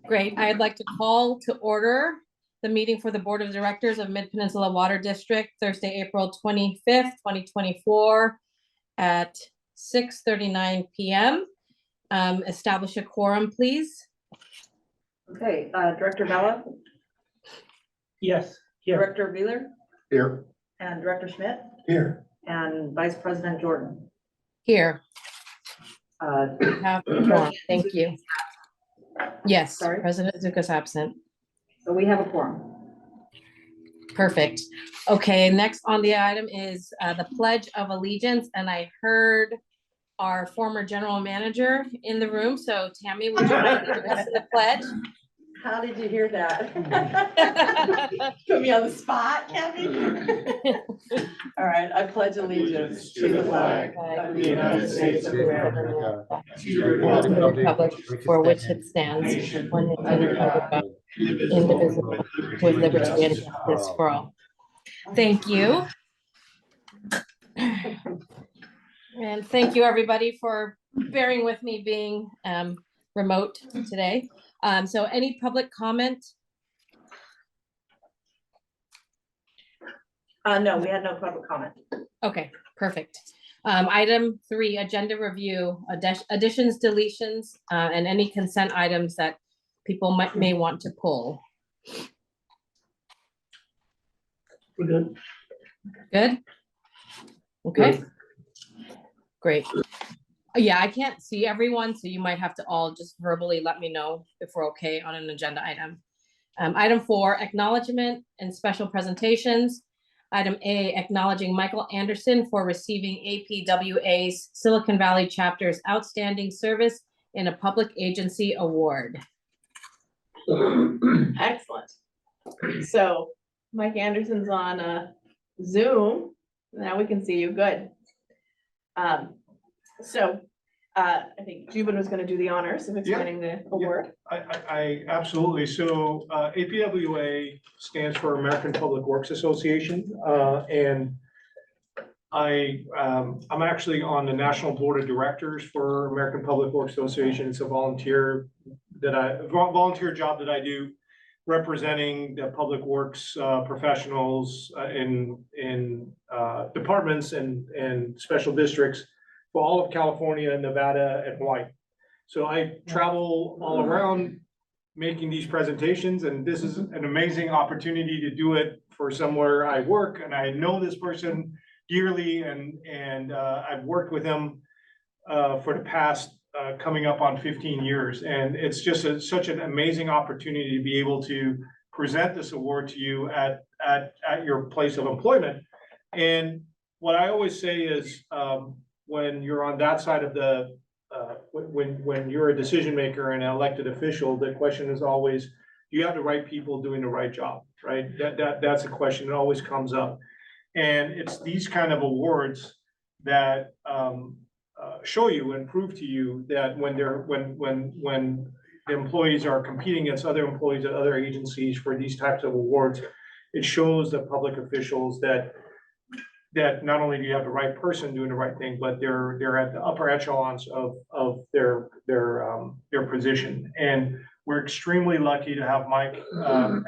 Great. I'd like to call to order the meeting for the Board of Directors of Mid-Peninsula Water District, Thursday, April 25th, 2024 at 6:39 p.m. Establish a quorum, please. Okay, Director Bella? Yes. Here. Director Wheeler? Here. And Director Schmidt? Here. And Vice President Jordan? Here. We Have a quorum. Thank you. Yes, Sorry? President Zuka's absent. So we have a quorum. Perfect. Okay, next on the item is the Pledge of Allegiance, and I heard our former general manager in the room. So Tammy, would you mind leading us in the pledge? How did you hear that? Put me on the spot, Kathy. All right, I pledge allegiance to the flag of the United States of America, to the republic for which it stands, one nation under God, indivisible, with liberty and justice for all. Thank you. And thank you, everybody, for bearing with me being remote today. So any public comment? No, we had no public comment. Okay, perfect. Item 3, agenda review, additions, deletions, and any consent items that people may want to pull. We're good. Good? Okay. Great. Yeah, I can't see everyone, so you might have to all just verbally let me know if we're okay on an agenda item. Item 4, acknowledgement and special presentations. Item A, acknowledging Michael Anderson for receiving APWA's Silicon Valley Chapter's Outstanding Service in a Public Agency Award. Excellent. So Mike Anderson's on Zoom. Now we can see you good. I think Jubin was going to do the honors of explaining the award. I absolutely. So APWA stands for American Public Works Association, and I'm actually on the National Board of Directors for American Public Works Association. It's a volunteer job that I do, representing the public works professionals in departments and special districts for all of California, Nevada, and Hawaii. So I travel all around making these presentations, and this is an amazing opportunity to do it for somewhere I work, and I know this person dearly, and I've worked with him for the past coming up on 15 years. And it's just such an amazing opportunity to be able to present this award to you at your place of employment. And what I always say is, when you're on that side of the, when you're a decision maker and an elected official, the question is always, do you have the right people doing the right job, right? That's a question that always comes up. And it's these kind of awards that show you and prove to you that when the employees are competing against other employees at other agencies for these types of awards, it shows the public officials that not only do you have the right person doing the right thing, but they're at the upper echelons of their position. And we're extremely lucky to have Mike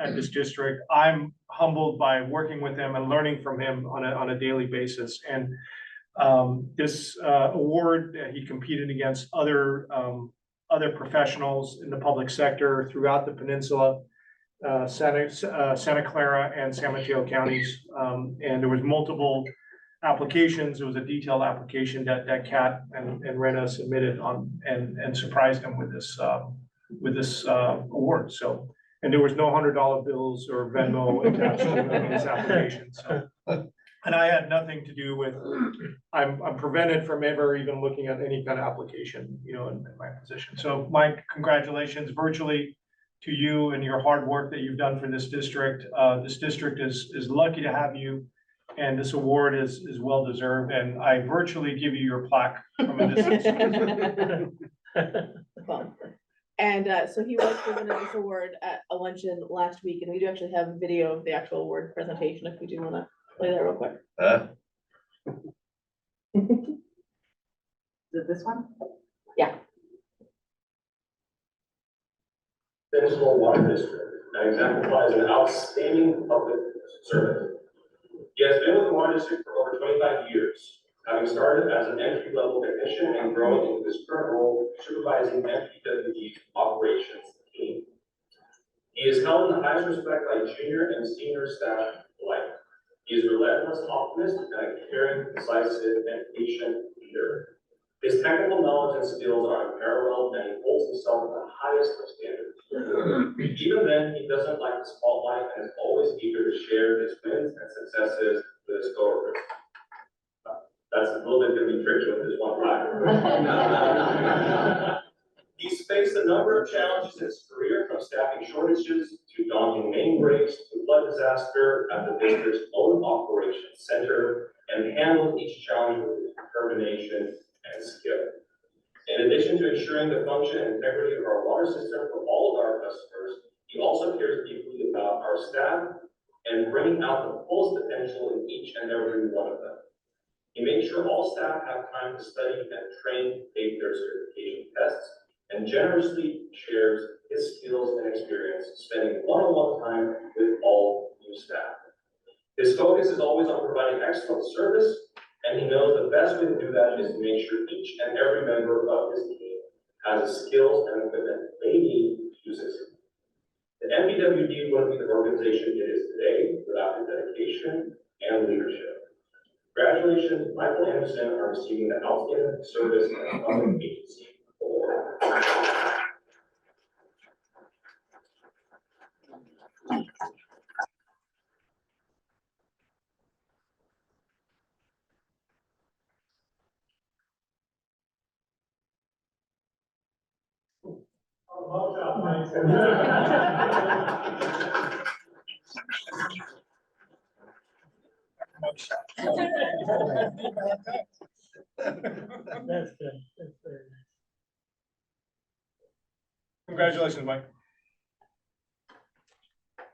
at this district. I'm humbled by working with him and learning from him on a daily basis. And this award, he competed against other professionals in the public sector throughout the peninsula, Santa Clara and San Mateo counties, and there was multiple applications. There was a detailed application that Kat and Rena submitted on and surprised him with this award. So, and there was no $100 bills or Venmo attached to this application. So, and I had nothing to do with. I'm prevented from ever even looking at any kind of application, in my position. So, Mike, congratulations virtually to you and your hard work that you've done for this district. This district is lucky to have you, and this award is well deserved. And I virtually give you your plaque from a distance. And so he was presented this award at a luncheon last week, and we do actually have a video of the actual award presentation if we do want to play that real quick. Is it this one? Yeah. Mid-Peninsula Water District and exemplifies an outstanding public servant. He has been with the water district for over 25 years, having started as an entry-level technician and growing into his current role supervising MPWD operations team. He is held in the highest respect by junior and senior staff alike. He is a relentless optimist and a caring, decisive, and patient leader. His technical knowledge and skills are unparalleled, and he holds himself to the highest of standards. Even then, he doesn't like the spotlight and is always eager to share his wins and successes with his coworkers. That's a little bit going to be tricky with this one line. He's faced a number of challenges in his career, from staffing shortages to daunting main breaks to flood disaster at the district's own operations center, and handled each challenge with determination and skill. In addition to ensuring the function and integrity of our water system for all of our customers, he also cares deeply about our staff and bringing out the fullest potential in each and every one of them. He makes sure all staff have time to study and train to take their certification tests, and generously shares his skills and experience, spending one-on-one time with all new staff. His focus is always on providing excellent service, and he knows the best way to do that is to make sure each and every member of his team has the skills and equipment they need to succeed. The MPWD wouldn't be the organization it is today without his dedication and leadership. Congratulations, Michael Anderson, on receiving the Outstanding Service and Public Agency Award. Well done, That's good. That's very nice. Congratulations, Mike.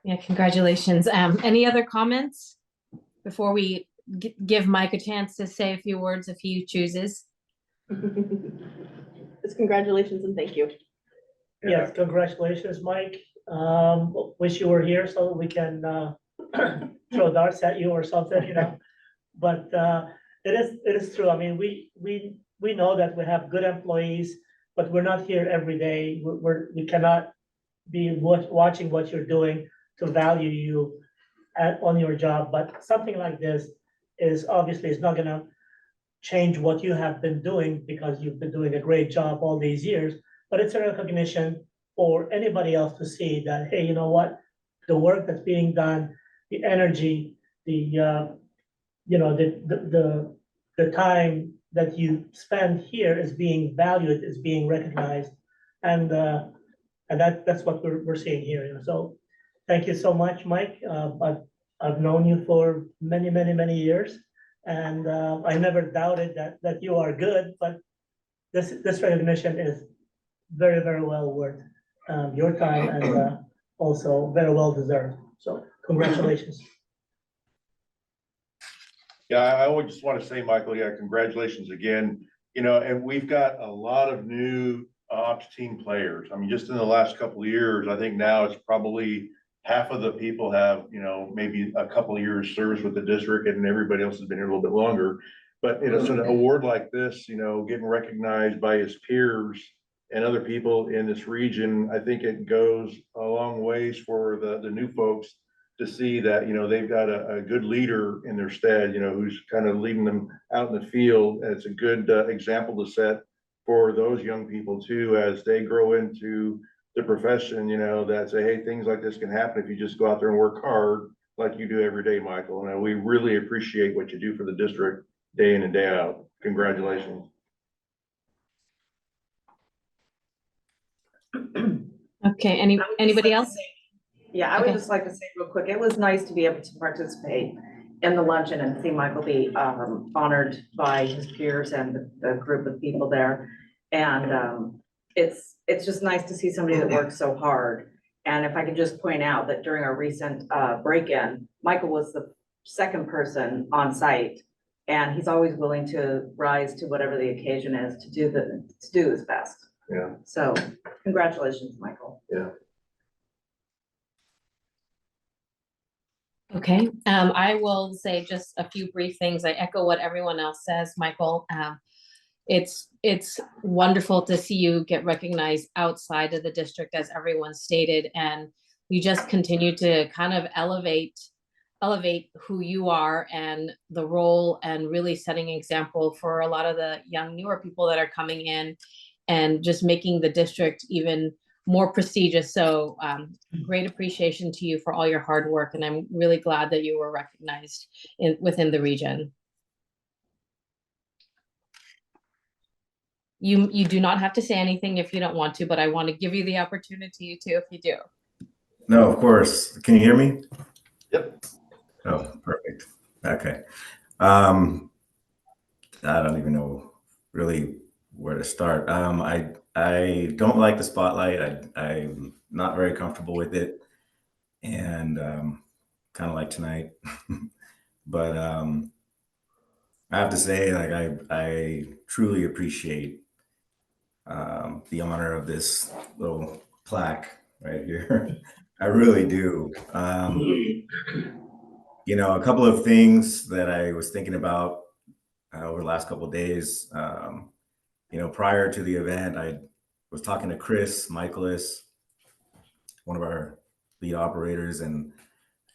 Yeah, congratulations. Any other comments before we give Mike a chance to say a few words if he chooses? It's congratulations and thank you. Yes, congratulations, Mike. Wish you were here so we can throw darts at you or something, you know. But it is true. I mean, we know that we have good employees, but we're not here every day. We cannot be watching what you're doing to value you on your job. But something like this is obviously not gonna change what you have been doing, because you've been doing a great job all these years. But it's a recognition for anybody else to see that, hey, you know what? The work that's being done, the energy, the time that you spend here is being valued, is being recognized. And that's what we're seeing here, you know. So thank you so much, Mike. I've known you for many years, and I never doubted that you are good, but this recognition is very well worth your time, and also very well deserved. So congratulations. Yeah, I would just want to say, Michael, yeah, congratulations again. You know, and we've got a lot of new ops team players. I mean, just in the last couple of years, I think now it's probably half of the people have, you know, maybe a couple of years service with the district, and everybody else has been here a little bit longer. But you know, so an award like this, you know, getting recognized by his peers and other people in this region, I think it goes a long ways for the new folks to see that, you know, they've got a good leader in their stead, you know, who's kind of leading them out in the field. And it's a good example to set for those young people too, as they grow into the profession, you know, that say, hey, things like this can happen if you just go out there and work hard like you do every day, Michael. And we really appreciate what you do for the district day in and day out. Congratulations. Okay, anybody else? Yeah, I would Okay. just like to say real quick, it was nice to be able to participate in the luncheon and see Michael be honored by his peers and the group of people there. And it's just nice to see somebody that works so hard. And if I could just point out that during our recent break-in, Michael was the second person on site, and he's always willing to rise to whatever the occasion is to do his best. Yeah. So congratulations, Michael. Yeah. Okay, I will say just a few brief things. I echo what everyone else says, Michael. It's wonderful to see you get recognized outside of the district, as everyone stated, and you just continue to kind of elevate who you are and the role, and really setting an example for a lot of the young, newer people that are coming in, and just making the district even more prestigious. So great appreciation to you for all your hard work, and I'm really glad that you were recognized within the region. You do not have to say anything if you don't want to, but I want to give you the opportunity to if you do. No, of course. Can you hear me? Yep. Oh, perfect. Okay. I don't even know really where to start. I don't like the spotlight. I'm not very comfortable with it, and kind of like tonight. But I have to say, like I truly appreciate the honor of this little plaque right here. I really do. You know, a couple of things that I was thinking about over the last couple of days. You know, prior to the event, I was talking to Chris Michaelis, one of our lead operators, and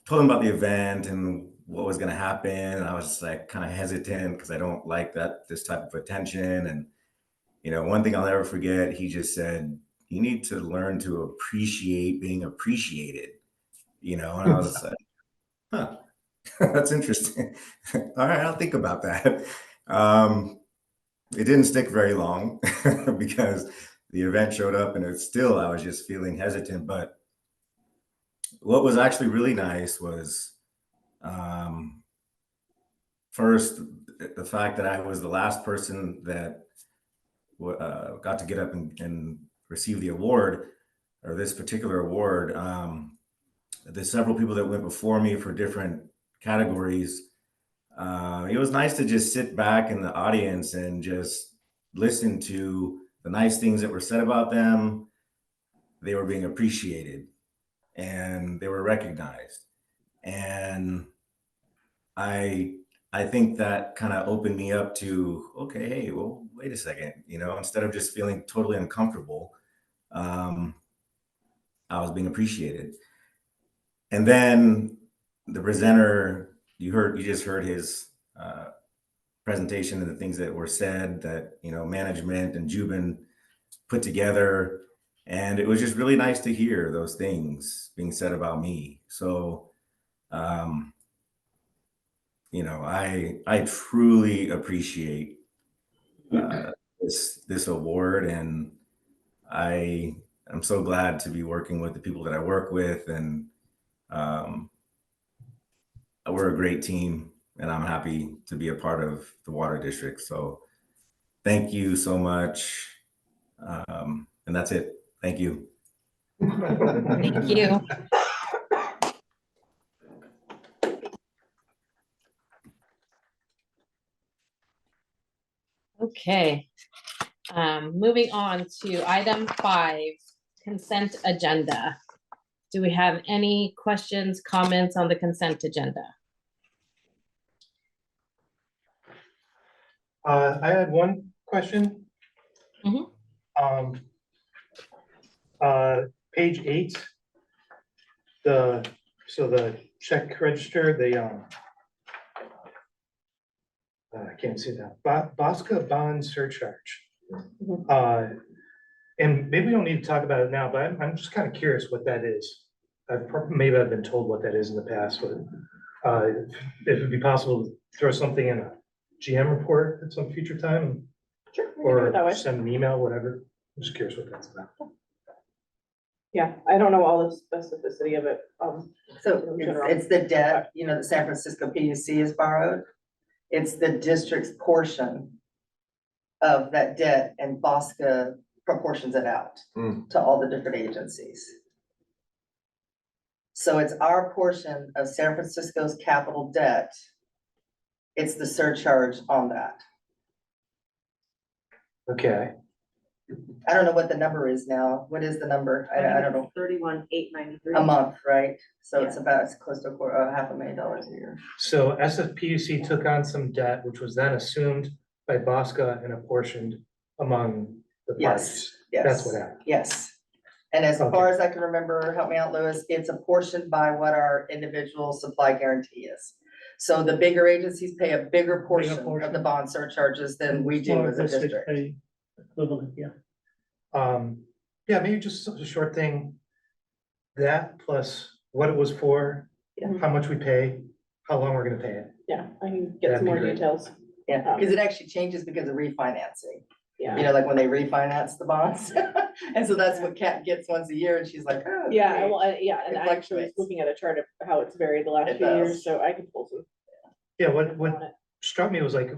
told him about the event and what was going to happen. And I was just like kind of hesitant because I don't like this type of attention. And you know, one thing I'll never forget, he just said, "You need to learn to appreciate being appreciated." You know, and I was just like, "Huh, that's interesting." All right, I'll think about that. It didn't stick very long because the event showed up, and it's still, I was just feeling hesitant. But what was actually really nice was first, the fact that I was the last person that got to get up and receive the award, or this particular award. There's several people that went before me for different categories. It was nice to just sit back in the audience and just listen to the nice things that were said about them. They were being appreciated and they were recognized. And I think that kind of opened me up to, okay, hey, well, wait a second, you know, instead of just feeling totally uncomfortable, I was being appreciated. And then the presenter, you just heard his presentation and the things that were said that, you know, management and Jubin put together. And it was just really nice to hear those things being said about me. So, you know, I truly appreciate this award, and I'm so glad to be working with the people that I work with, and we're a great team, and I'm happy to be a part of the water district. So thank you so much. And that's it. Thank you. Thank you. Okay. Moving on to item 5, consent agenda. Do we have any questions, comments on the consent agenda? I had one question. Mhm. Page 8, the check register, I can't see that, Bosca bond surcharge. And maybe we don't need to talk about it now, but I'm just kind of curious what that is. Maybe I've been told what that is in the past, but if it'd be possible to throw something in a GM report at some future time, Sure, we can do it that way. or send an email, whatever. I'm just curious what that's about. Yeah, I don't know all the specificity of it. So In general. it's the debt, you know, the San Francisco PUC has borrowed. It's the district's portion of that debt, and Bosca proportions it out to all the different agencies. So it's our portion of San Francisco's capital debt. It's the surcharge on that. Okay. I don't know what the number is now. What is the number? I don't know. 31,893. A month, right? So it's about, it's close to $500,000 a year. So SFPUC took on some debt, which was then assumed by Bosca and apportioned among the Yes, parties. yes. That's what happened. Yes. And as Okay. far as I can remember, help me out, Louis, it's apportioned by what our individual supply guarantee is. So the bigger agencies pay a bigger portion of portion. the bond surcharges than we do Smaller as a districts district. pay Equivalent, yeah. Yeah, maybe just a short thing. That plus what it was for, Yeah. how much we pay, how long we're gonna pay it. Yeah, I can get That'd some be more great. details. Yeah, because it actually changes because of refinancing. Yeah. You know, like when they refinance the bonds. And so that's what Kat gets once a year and she's like, oh. Yeah, great. well, yeah, and It I actually was fluctuates. looking at a chart of how it's varied the last It few years, does. so I could pull some. Yeah, what on it. struck me was like,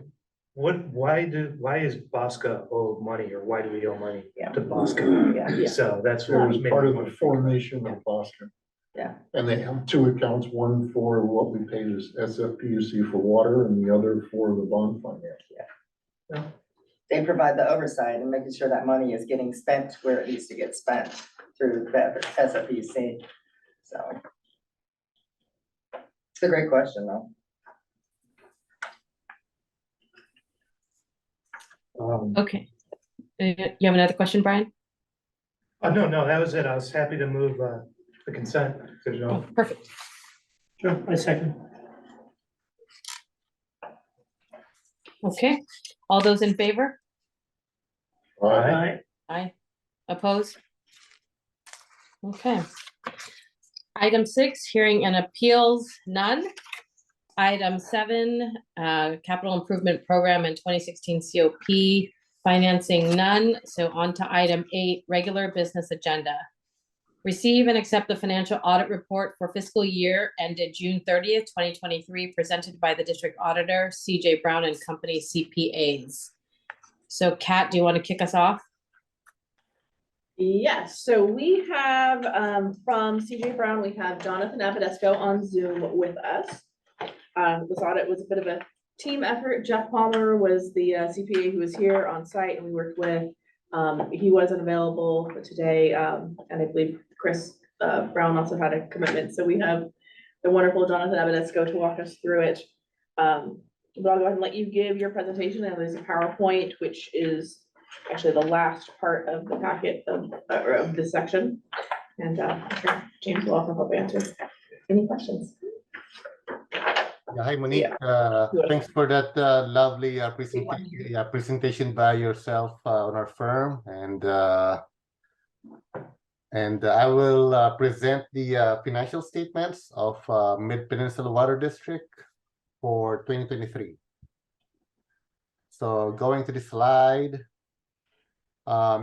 why is Bosca owe money, or why do we owe money Yeah. to Bosca? Yeah, So that's It what was was part of maybe. the formation of Boston. yeah. And they have two accounts, one for what we paid as SFPUC for water and the other for the bond finance. They provide the oversight and making sure that money is getting spent where it needs to get spent through the SFPC. So. It's a great question, though. Okay. You have another question, Brian? No, that was it. I was happy to move, the consent. There's Oh, no, perfect. Sure, I second. Okay, all those in favor? Aye. Aye. Oppose? Okay. Item 6, hearing and appeals, none. Item 7, capital improvement program and 2016 COP, financing, none. So on to item 8, regular business agenda. Receive and accept the financial audit report for fiscal year ended June 30th, 2023, presented by the district auditor, CJ Brown and Company CPAs. So Kat, do you want to kick us off? Yes, so we have, from CJ Brown, we have Jonathan Avedesco on Zoom with us. This audit was a bit of a team effort. Jeff Palmer was the CPA who was here on site and we worked with. He wasn't available today, and I believe Chris Brown also had a commitment. So we have the wonderful Jonathan Avedesco to walk us through it. But I'll go ahead and let you give your presentation, and there's a PowerPoint, which is actually the last part of the packet of this section. And I'm sure James will also help answer any questions. Yeah, hi Monique, thanks for that lovely presentation by yourself on our firm, and I will present the financial statements of Mid-Peninsula Water District for 2023. So going to the slide,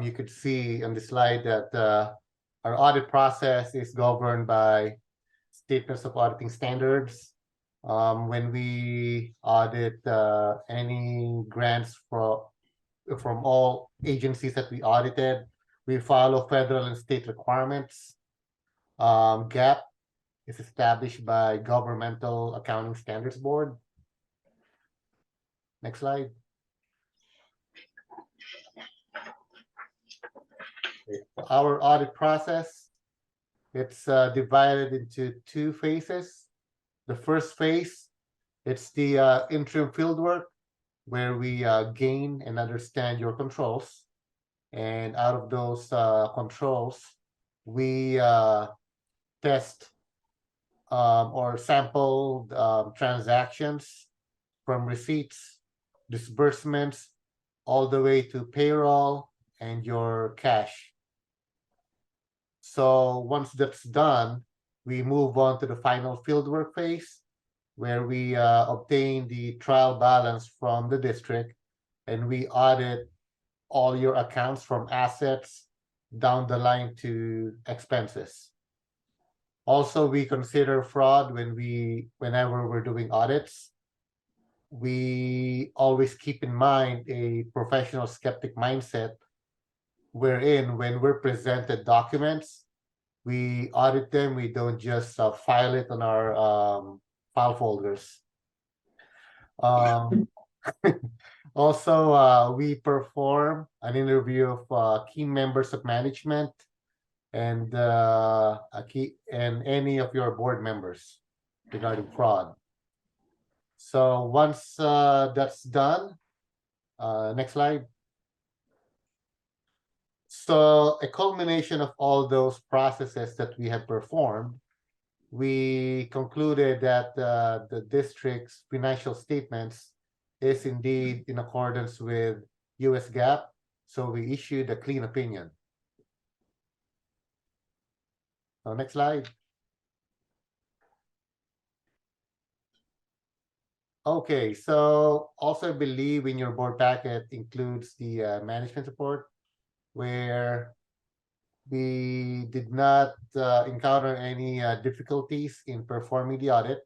you could see on the slide that our audit process is governed by statements of auditing standards. When we audit any grants from all agencies that we audited, we follow federal and state requirements. GAAP is established by Governmental Accounting Standards Board. Next slide. Our audit process, it's divided into 2 phases. The first phase, it's the interim fieldwork, where we gain and understand your controls. And out of those controls, we test or sample transactions from receipts, disbursements, all the way to payroll and your cash. So once that's done, we move on to the final fieldwork phase, where we obtain the trial balance from the district, and we audit all your accounts from assets down the line to expenses. Also, we consider fraud whenever we're doing audits. We always keep in mind a professional skeptic mindset, wherein when we're presented documents, we audit them. We don't just file it on our file folders. Also, we perform an interview of key members of management and any of your board members regarding fraud. So once that's done, next slide. So a culmination of all those processes that we have performed, we concluded that the district's financial statements is indeed in accordance with US GAAP. So we issued a clean opinion. So next slide. Okay, so also I believe in your board packet includes the management report, where we did not encounter any difficulties in performing the audit.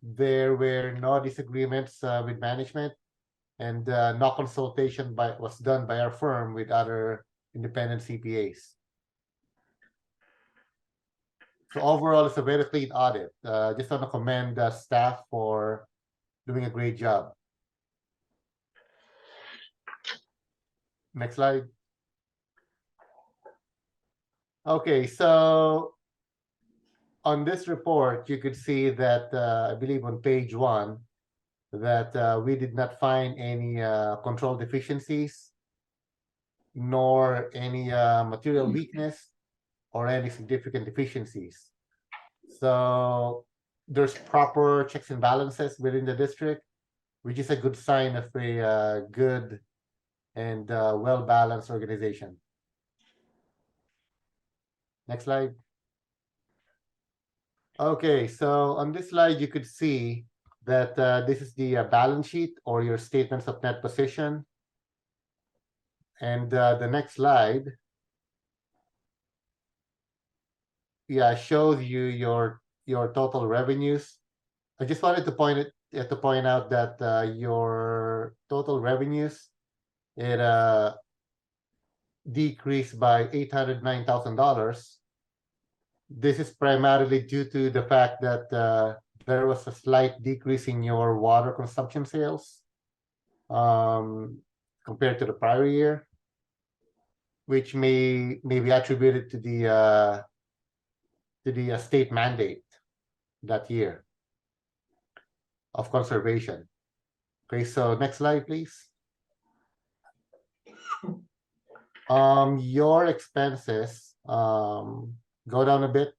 There were no disagreements with management, and no consultation was done by our firm with other independent CPAs. So overall, it's a very clean audit. Just want to commend the staff for doing a great job. Next slide. Okay, so on this report, you could see that I believe on page 1 that we did not find any control deficiencies, nor any material weakness, or any significant deficiencies. So there's proper checks and balances within the district, which is a good sign of a good and well-balanced organization. Next slide. Okay, so on this slide, you could see that this is the balance sheet or your statements of net position. And the next slide, yeah, shows you your total revenues. I just wanted to point out that your total revenues, it decreased by $809,000. This is primarily due to the fact that there was a slight decrease in your water consumption sales compared to the prior year, which may be attributed to the state mandate that year of conservation. Okay, so next slide, please. Your expenses, go down a bit.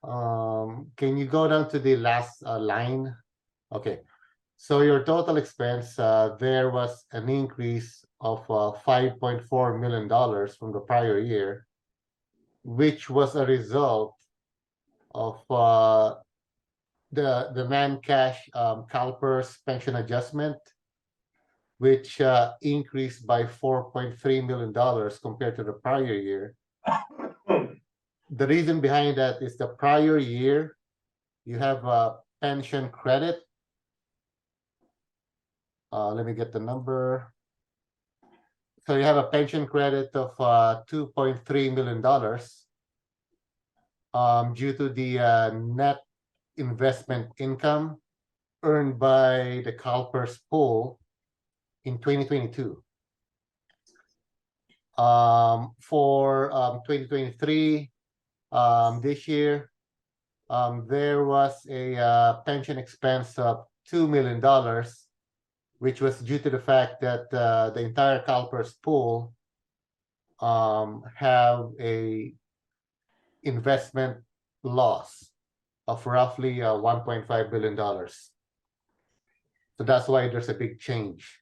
Can you go down to the last line? Okay, so your total expense, there was an increase of $5.4 million from the prior year, which was a result of the non-cash CalPERS pension adjustment, which increased by $4.3 million compared to the prior year. The reason behind that is the prior year, you have a pension credit. Let me get the number. So you have a pension credit of $2.3 million due to the net investment income earned by the CalPERS pool in 2022. For 2023, this year, there was a pension expense of $2 million, which was due to the fact that the entire CalPERS pool have a investment loss of roughly $1.5 billion. So that's why there's a big change.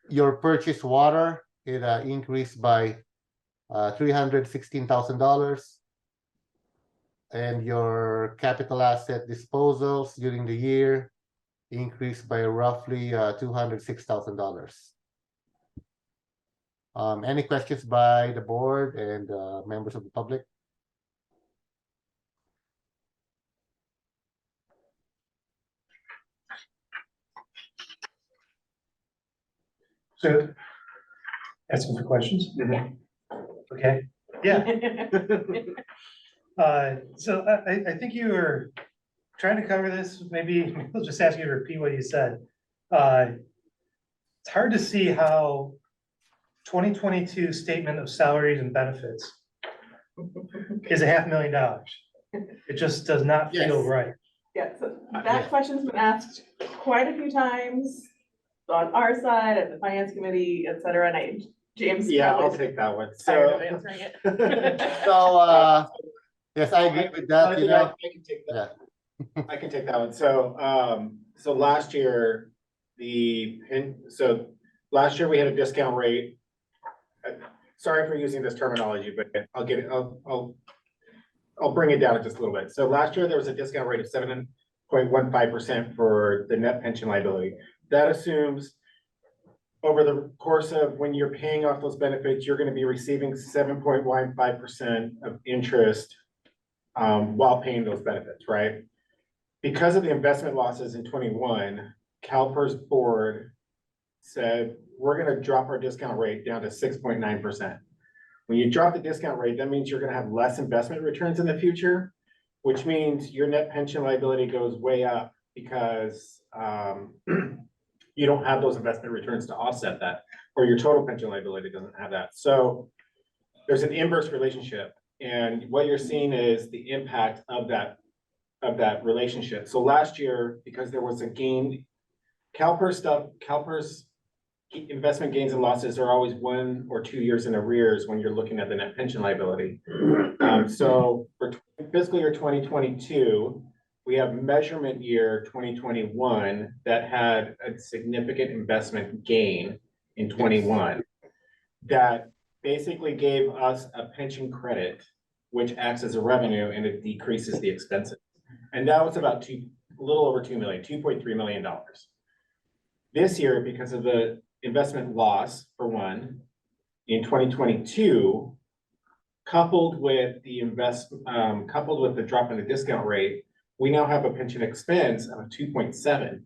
Your purchased water, it increased by $316,000, and your capital asset disposals during the year increased by roughly $206,000. Any questions by the board and members of the public? So, ask some questions? Okay, yeah. So I think you were trying to cover this, maybe I'll just ask you to repeat what you said. It's hard to see how 2022 statement of salaries and benefits is $500,000. It just does not feel Yes. right. Yeah, so Yeah. that question's been asked quite a few times on our side, at the finance committee, et cetera, and James. Yeah, I'll probably take that one. tired So. of answering it. So, yes, I agree with that, I you think I know, can take yeah. that. I can take that one. So last year, last year we had a discount rate. Sorry for using this terminology, but I'll bring it down just a little bit. So last year, there was a discount rate of 7.15% for the net pension liability. That assumes over the course of when you're paying off those benefits, you're gonna be receiving 7.15% of interest while paying those benefits, right? Because of the investment losses in 21, CalPERS board said, we're gonna drop our discount rate down to 6.9%. When you drop the discount rate, that means you're gonna have less investment returns in the future, which means your net pension liability goes way up because you don't have those investment returns to offset that, or your total pension liability doesn't have that. So there's an inverse relationship, and what you're seeing is the impact of that relationship. So last year, because there was a gain, CalPERS investment gains and losses are always 1 or 2 years in arrears when you're looking at the net pension liability. So for fiscal year 2022, we have measurement year 2021 that had a significant investment gain in 21 that basically gave us a pension credit, which acts as a revenue and it decreases the expenses. And that was about a little over $2.3 million. This year, because of the investment loss for one, in 2022, coupled with the drop in the discount rate, we now have a pension expense of 2.7.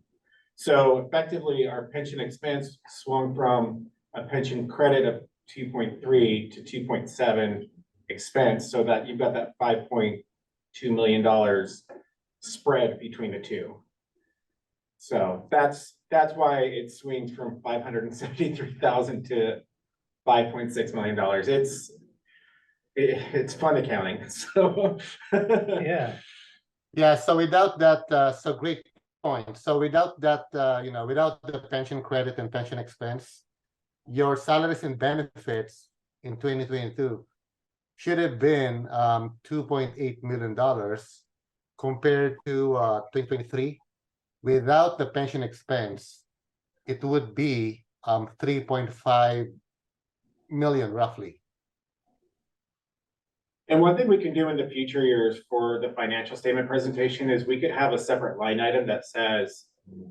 So effectively, our pension expense swung from a pension credit of 2.3 to 2.7 expense, so that you've got that $5.2 million spread between the two. So that's why it swings from 573,000 to $5.6 million. It's fun accounting. So Yeah. Yeah, so without that, so great point. So without that, without the pension credit and pension expense, your salaries and benefits in 2022 should have been $2.8 million compared to 2023. Without the pension expense, it would be 3.5 million roughly. And one thing we can do in the future years for the financial statement presentation is we could have a separate line item that says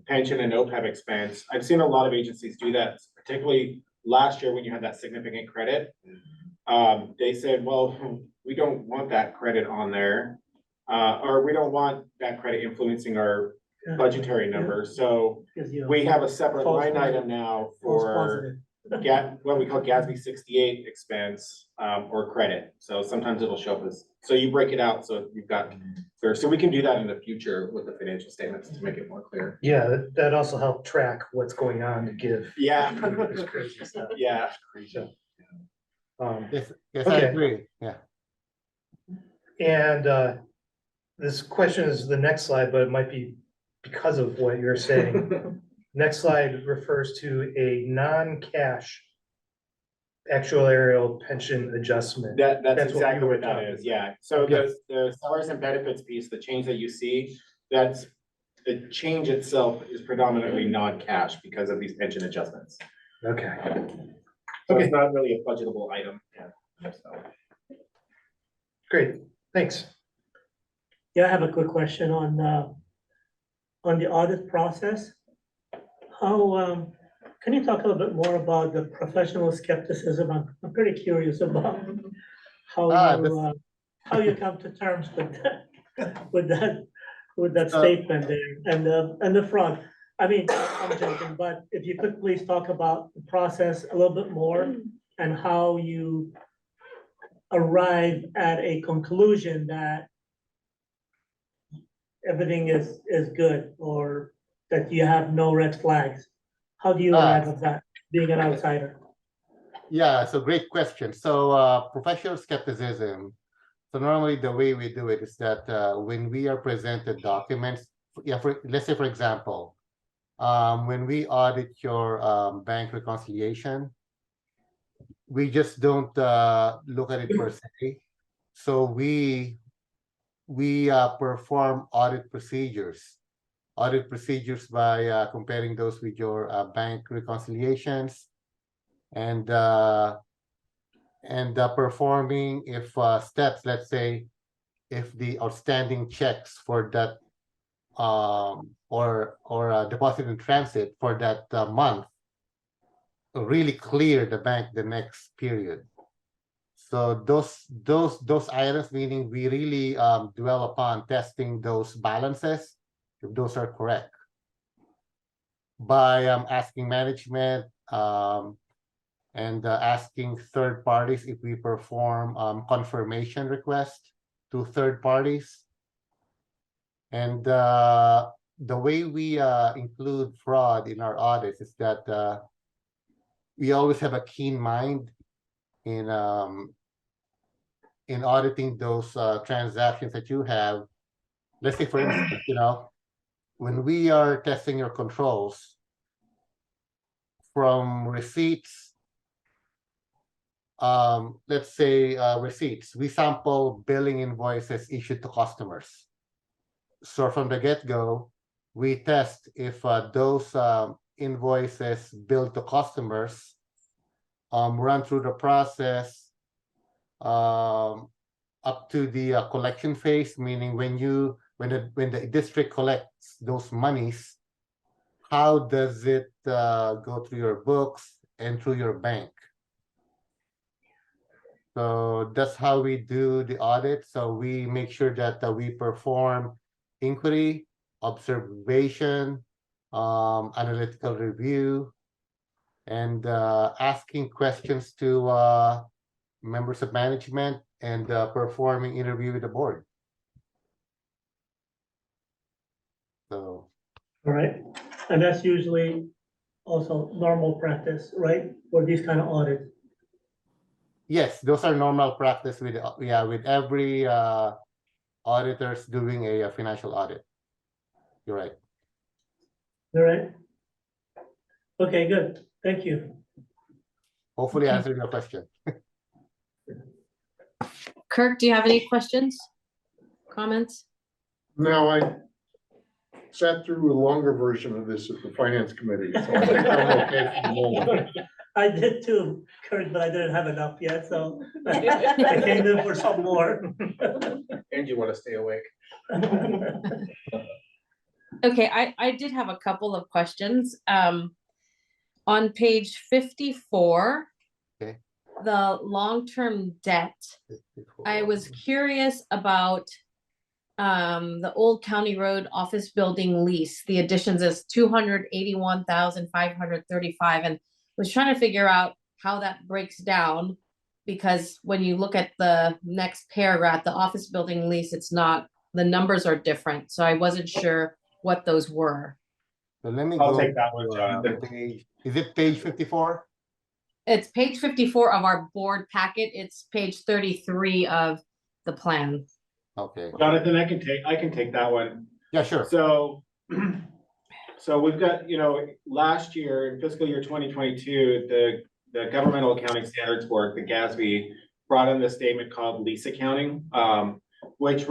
pension and OPEB expense. I've seen a lot of agencies do that, particularly last year when you had that significant credit. They said, well, we don't want that credit on there, or we don't want that credit influencing our budgetary numbers. So we have a separate line item now for what we call GASB 68 expense or credit. So sometimes it'll show up as, so you break it out so you've got clear. So we can do that in the future with the financial statements to make it more clear. Yeah, that also helped track what's going on to give. Yeah. This crazy stuff. Yeah. So, Yes, I Okay. agree. Yeah. and this question is the next slide, but it might be because of what you're saying. Next slide refers to a non-cash actuarial pension adjustment. That's what exactly you were what that talking is, yeah. So Yes. the salaries and benefits piece, the change that you see, that's the change itself is predominantly non-cash because of these pension adjustments. Okay. So it's not really a budgetable item. Yeah. So. Great, thanks. Yeah, I have a quick question on the audit process. How, can you talk a little bit more about the professional skepticism? I'm pretty curious about how you come to terms with that statement there and the fraud. I mean, I'm joking, but if you could please talk about the process a little bit more and how you arrive at a conclusion that everything is good, or that you have no red flags? How do you arrive at that, being an outsider? Yeah, so great question. So professional skepticism. So normally the way we do it is that when we are presented documents, let's say for example, when we audit your bank reconciliation, we just don't look at it per se. So we perform audit procedures by comparing those with your bank reconciliations, and performing if steps, let's say, if the outstanding checks for that or deposit in transit for that month really clear the bank the next period. So those items, meaning we really dwell upon testing those balances, if those are correct, by asking management and asking third parties if we perform confirmation requests to third parties. And the way we include fraud in our audits is that we always have a keen mind in auditing those transactions that you have. Let's say, for instance, when we are testing your controls from receipts, let's say receipts, we sample billing invoices issued to customers. So from the get-go, we test if those invoices billed to customers run through the process up to the collection phase, meaning when the district collects those monies, how does it go through your books and through your bank? So that's how we do the audit. So we make sure that we perform inquiry, observation, analytical review, and asking questions to members of management, and performing interview with the board. So. All right, and that's usually also normal practice, right, for these kind of audits? Yes, those are normal practice with every auditors doing a financial audit. You're right. All right. Okay, good. Thank you. Hopefully I answered your question. Kirk, do you have any questions, comments? No, I sat through a longer version of this at the finance committee, so I think I'm okay for the moment. I did too, Kurt, but I didn't have enough yet, so I came in for some more. And you want to stay awake. Okay, I did have a couple of questions. On page 54, Okay. the long-term debt, I was curious about the Old County Road office building lease. The additions is 281,535, and was trying to figure out how that breaks down, because when you look at the next paragraph, the office building lease, it's not, the numbers are different, so I wasn't sure what those were. So let me I'll go take that one, to, Jonathan. page. Is it page 54? It's page 54 of our board packet. It's page 33 of the plan. Okay. Jonathan, I can take that one. Yeah, sure. So, so we've got, last year in fiscal year 2022, the Governmental Accounting Standards Board, the GASB, brought in this statement called lease accounting, which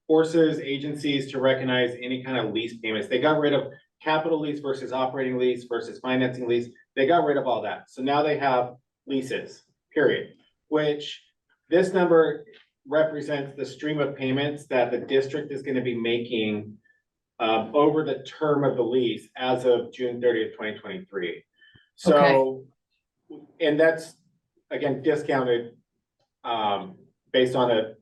forces agencies to recognize any kind of lease payments. They got rid of capital lease versus operating lease versus financing lease. They got rid of all that. So now they have leases, period, which this number represents the stream of payments that the district is going to be making over the term of the lease as of June 30th, 2023. So, and that's, again, discounted based on an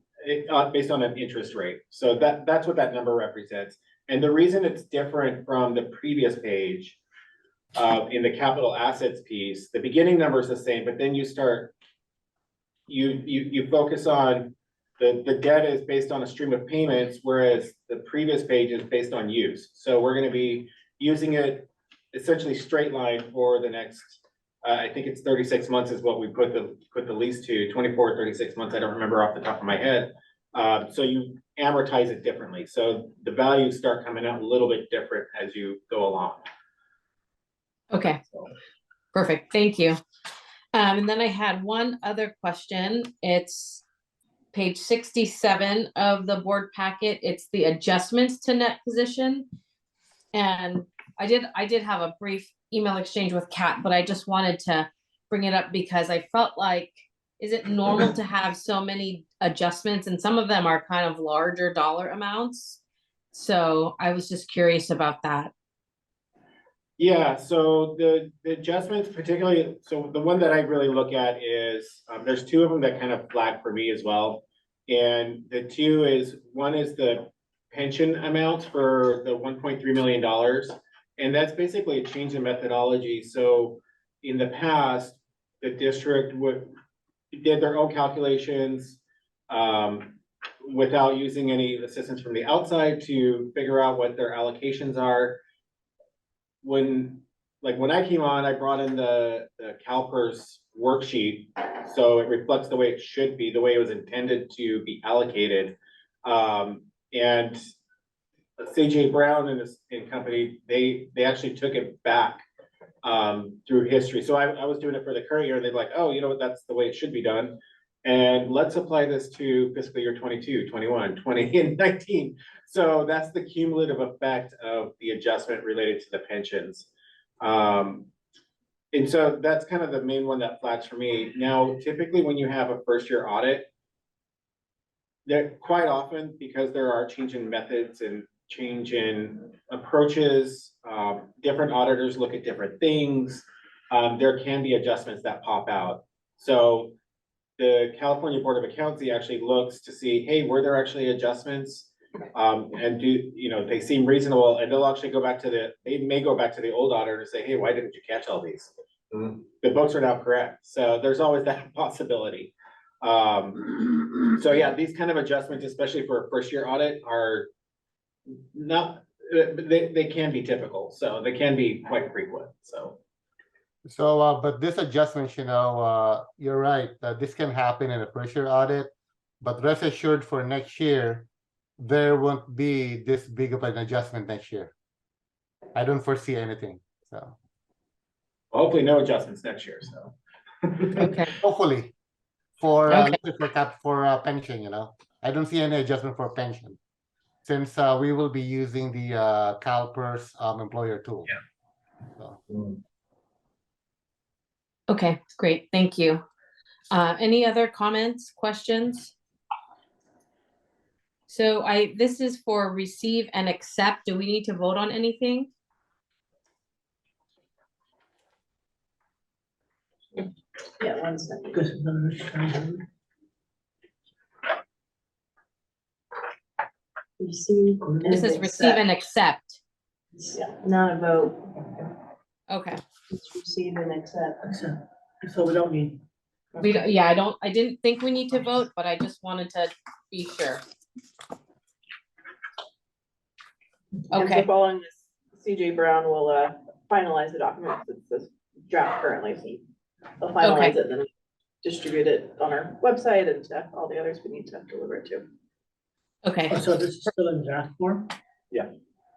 interest rate. So that's what that number represents. And the reason it's different from the previous page in the capital assets piece, the beginning number is the same, but then you start you focus on the debt is based on a stream of payments, whereas the previous page is based on use. So we're gonna be using it essentially straight line for the next, I think it's 36 months is what we put the lease to, 24 or 36 months, I don't remember off the top of my head. So you amortize it differently, so the values start coming out a little bit different as you go along. Okay, perfect, thank you. And then I had one other question. It's page 67 of the board packet. It's the adjustments to net position. And I did have a brief email exchange with Kat, but I just wanted to bring it up because I felt like, is it normal to have so many adjustments? And some of them are kind of larger dollar amounts. So I was just curious about that. Yeah, so the adjustments particularly, so the one that I really look at is, there's two of them that kind of flag for me as well. And the two is, one is the pension amount for the $1.3 million. And that's basically a change in methodology. So in the past, the district did their own calculations without using any assistance from the outside to figure out what their allocations are. When I came on, I brought in the CalPERS worksheet, so it reflects the way it should be, the way it was intended to be allocated. And CJ Brown and company, they actually took it back through history. So I was doing it for the current year, and they're like, oh, you know what, that's the way it should be done. And let's apply this to fiscal year 22, 21, 20, and 19. So that's the cumulative effect of the adjustment related to the pensions. And so that's kind of the main one that flags for me. Now, typically when you have a first year audit, there quite often, because there are change in methods and change in approaches, different auditors look at different things. There can be adjustments that pop out. So the California Board of Accounts actually looks to see, hey, were there actually adjustments? And they seem reasonable, and they'll actually go back to they may go back to the old auditor and say, hey, why didn't you catch all these? The books are now correct. So there's always that possibility. So yeah, these kind of adjustments, especially for a first year audit, are not, they can be typical. So they can be quite frequent, but this adjustment, you're right, this can happen in a first year audit, but rest assured for next year, there won't be this big of an adjustment next year. I don't foresee anything, so. hopefully no adjustments next year, so. Okay. Hopefully, for Okay. pension, I don't see any adjustment for pension, since we will be using the CalPERS employer tool. So. Okay, great, thank you. Any other comments, questions? So this is for receive and accept. Do we need to vote on anything? Yeah, 1 second. Receive. This is receive and accept. Yeah, not a vote. Okay. It's receive and accept. So we don't need. I didn't think we need to vote, but I just wanted to be sure. And so Okay, following this, CJ Brown will finalize the document. It's this draft currently, so they'll finalize it and then distribute it on our website and to all the others we need to deliver it to. okay, So this is still in draft form?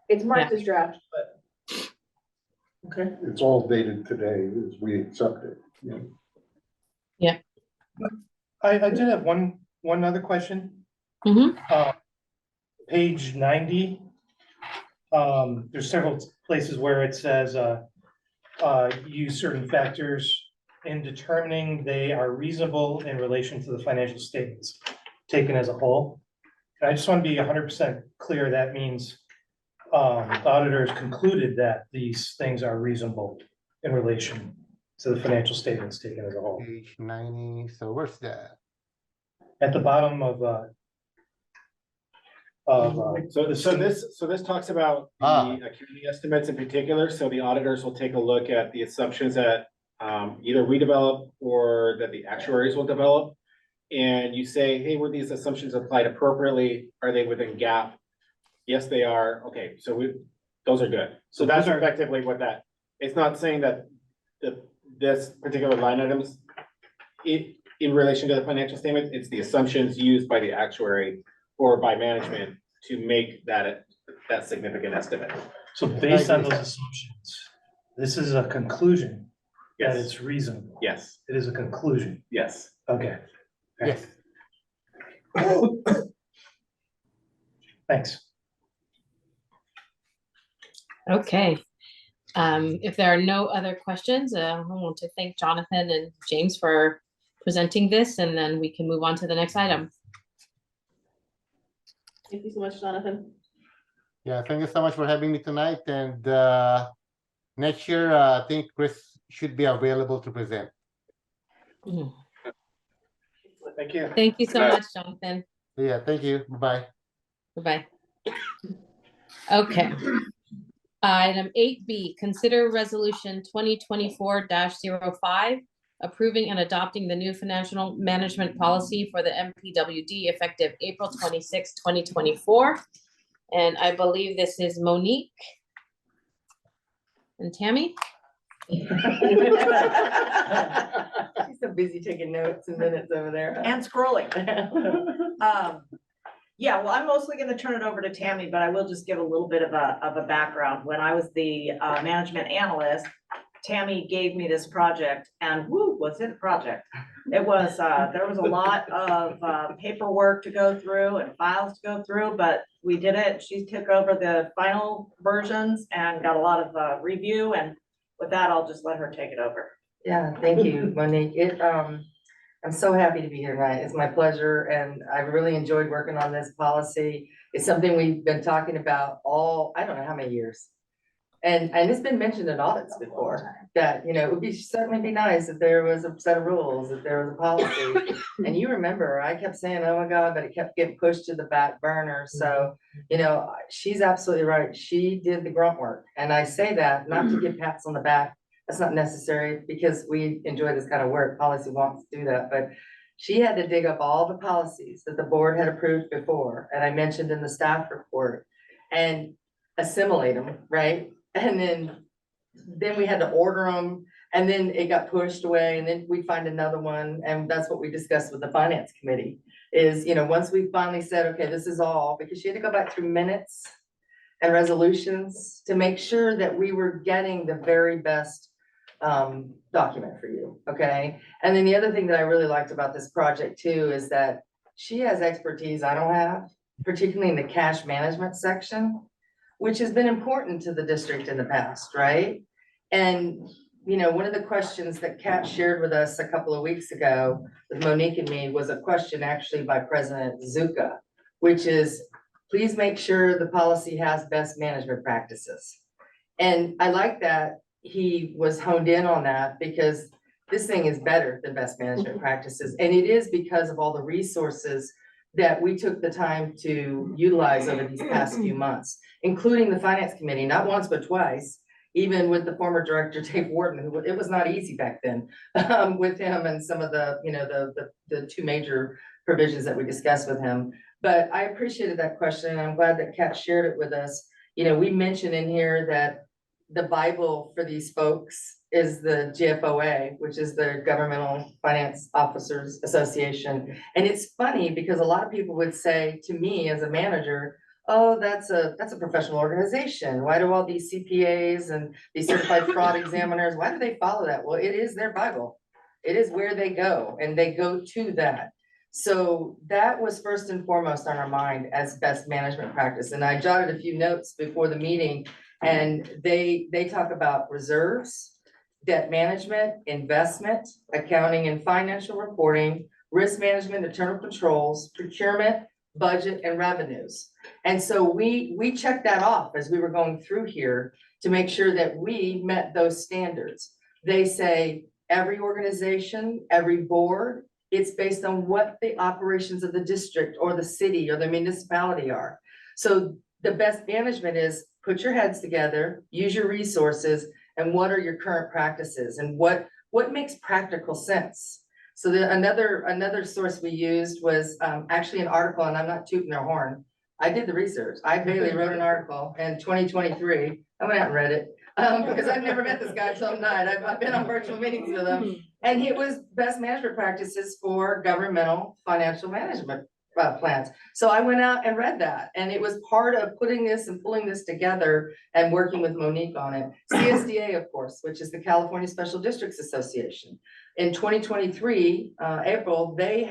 It's marked as draft, but Okay. It's all dated today as we accept it. I did have one other question. Page 90. There's several places where it says, use certain factors in determining they are reasonable in relation to the financial statements taken as a whole. And I just want to be 100% clear. That means the auditors concluded that these things are reasonable in relation to the financial statements taken as a whole. Page 90, so where's that? At the bottom of So this talks about the accounting estimates in particular. So the auditors will take a look at the assumptions that either we develop or that the actuaries will develop. and you say, hey, were these assumptions applied appropriately? Are they within GAAP? Yes, they are. Okay, so those are good. So that's effectively what that, it's not saying that this particular line items, in relation to the financial statement, it's the assumptions used by the actuary or by management to make that significant estimate. So based on those assumptions, this is a conclusion that Yes, it's reasonable. yes, It is a conclusion. yes. Okay. Yes. Thanks. Okay. If there are no other questions, I want to thank Jonathan and James for presenting this, and then we can move on to the next item. Thank you so much, Jonathan. Yeah, thank you so much for having me tonight, and next year, I think Chris should be available to present. Mhm. Thank you. Thank you so much, Jonathan. Yeah, thank you, bye-bye. Bye-bye. Okay. Item 8B, consider resolution 2024-05, approving and adopting the new financial management policy for the MPWD effective April 26, 2024. And I believe this is Monique and Tammy. She's so busy taking notes and minutes over there. And scrolling. Yeah, well, I'm mostly gonna turn it over to Tammy, but I will just give a little bit of a background. When I was the management analyst, Tammy gave me this project, and whoo, was it a project? It was, there was a lot of paperwork to go through and files to go through, but we did it. She took over the final versions and got a lot of review, and with that, I'll just let her take it over. Yeah, thank you, Monique. I'm so happy to be here tonight. It's my pleasure, and I really enjoyed working on this policy. It's something we've been talking about I don't know how many years. And it's been mentioned in audits before, that, it would certainly be nice if there was a set of rules, if there was a policy. And you remember, I kept saying, oh my God, but it kept getting pushed to the back burner. So, she's absolutely right. She did the grunt work. And I say that not to give pats on the back. That's not necessary, because we enjoy this kind of work. Policy wants to do that, but she had to dig up all the policies that the board had approved before, and I mentioned in the staff report, and assimilate them, right? And then we had to order them, and then it got pushed away, and then we find another one, and that's what we discussed with the finance committee, is, once we finally said, okay, this is all, because she had to go back through minutes and resolutions to make sure that we were getting the very best document for you, okay? And then the other thing that I really liked about this project too is that she has expertise I don't have, particularly in the cash management section, which has been important to the district in the past, right? And, one of the questions that Kat shared with us a couple of weeks ago with Monique and me was a question actually by President Zuka, which is, please make sure the policy has best management practices. And I like that he was honed in on that, because this thing is better than best management practices. And it is because of all the resources that we took the time to utilize over these past few months, including the finance committee, not once, but twice, even with the former director, Dave Warden, who, it was not easy back then, with him and some of the, the two major provisions that we discussed with him. But I appreciated that question, and I'm glad that Kat shared it with us. We mentioned in here that the Bible for these folks is the GFOA, which is the Governmental Finance Officers Association. And it's funny because a lot of people would say to me as a manager, oh, that's a professional organization. Why do all these CPAs and these certified fraud examiners, why do they follow that? Well, it is their Bible. It is where they go, and they go to that. So that was first and foremost on our mind as best management practice. And I jotted a few notes before the meeting, and they talk about reserves, debt management, investment, accounting and financial reporting, risk management, internal controls, procurement, budget, and revenues. And so we checked that off as we were going through here to make sure that we met those standards. They say every organization, every board, it's based on what the operations of the district or the city or the municipality are. So the best management is put your heads together, use your resources, and what are your current practices, and what makes practical sense. So another source we used was actually an article, and I'm not tooting their horn. I did the research. I Bailey wrote an article in 2023. I went out and read it because I've never met this guy till tonight. I've been on virtual meetings with him. And it was best management practices for governmental financial management plans. So I went out and read that, and it was part of putting this and pulling this together and working with Monique on it. CSDA, of course, which is the California Special Districts Association. In 2023, April, they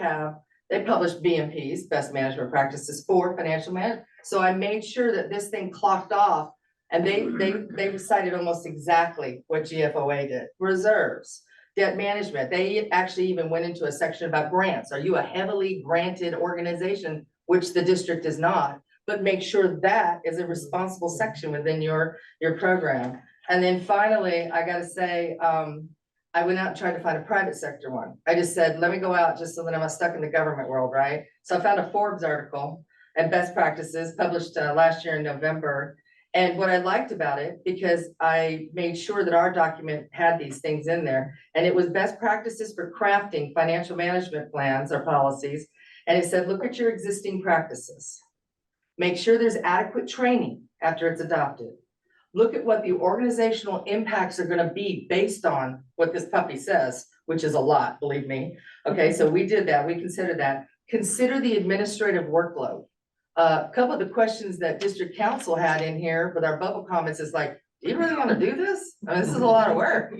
published BMPs, best management practices for financial management. So I made sure that this thing clocked off, and they recited almost exactly what GFOA did. Reserves, debt management. They actually even went into a section about grants. Are you a heavily granted organization, which the district is not, but make sure that is a responsible section within your program. And then finally, I gotta say, I went out and tried to find a private sector one. I just said, let me go out just so that I'm not stuck in the government world, right? So I found a Forbes article and best practices published last year in November. And what I liked about it, because I made sure that our document had these things in there, and it was best practices for crafting financial management plans or policies. And it said, look at your existing practices. Make sure there's adequate training after it's adopted. Look at what the organizational impacts are gonna be based on what this puppy says, which is a lot, believe me. Okay, so we did that, we considered that. Consider the administrative workload. A couple of the questions that district council had in here with our bubble comments is like, do you really wanna do this? I mean, this is a lot of work.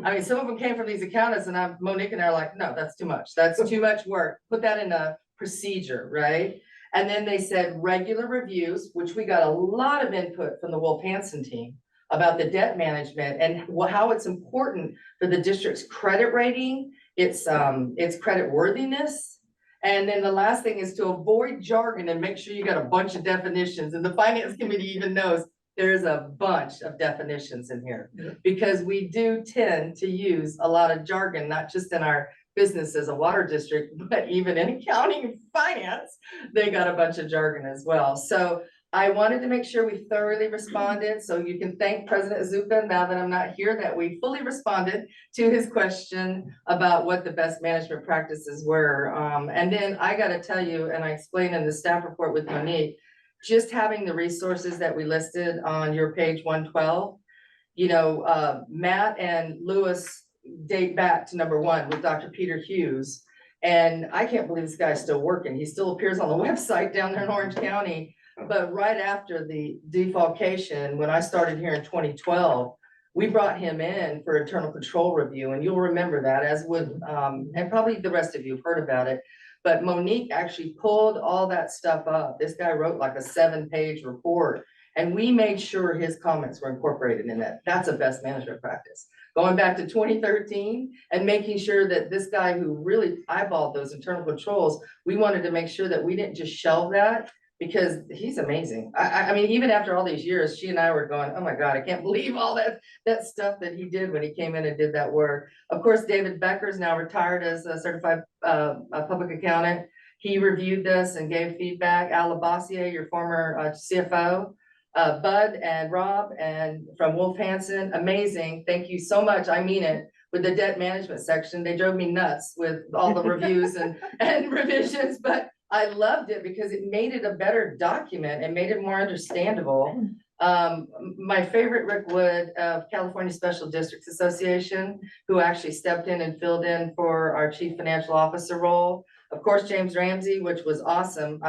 I mean, some of them came from these accountants, and Monique and I are like, no, that's too much. That's too much work. Put that in a procedure, right? And then they said regular reviews, which we got a lot of input from the Wolf Hansen team about the debt management and how it's important for the district's credit rating, its credit worthiness. And then the last thing is to avoid jargon and make sure you got a bunch of definitions. And the finance committee even knows there's a bunch of definitions in here, because we do tend to use a lot of jargon, not just in our business as a water district, but even in accounting and finance, they got a bunch of jargon as well. So I wanted to make sure we thoroughly responded. So you can thank President Zupa, now that I'm not here, that we fully responded to his question about what the best management practices were. And then I got to tell you, and I explained in the staff report with Monique, just having the resources that we listed on your page 112, you know, Matt and Lewis date back to #1 with Dr. Peter Hughes. And I can't believe this guy's still working. He still appears on the website down there in Orange County. But right after the defalcation, when I started here in 2012, we brought him in for internal control review. And you'll remember that, as would, and probably the rest of you have heard about it. But Monique actually pulled all that stuff up. This guy wrote like a 7-page report, and we made sure his comments were incorporated in that. That's a best management practice. Going back to 2013 and making sure that this guy who really eyeballed those internal controls, we wanted to make sure that we didn't just shelve that, because he's amazing. I mean, even after all these years, she and I were going, oh my God, I can't believe all that stuff that he did when he came in and did that work. Of course, David Becker's now retired as a certified public accountant. He reviewed this and gave feedback. Al Labassiere, your former CFO, Bud and Rob and from Wolf Hansen, amazing. Thank you so much. I mean it. With the debt management section, they drove me nuts with all the reviews and revisions, but I loved it because it made it a better document and made it more understandable. My favorite, Rick Wood of California Special Districts Association, who actually stepped in and filled in for our chief financial officer role. Of course, James Ramsey, which was awesome.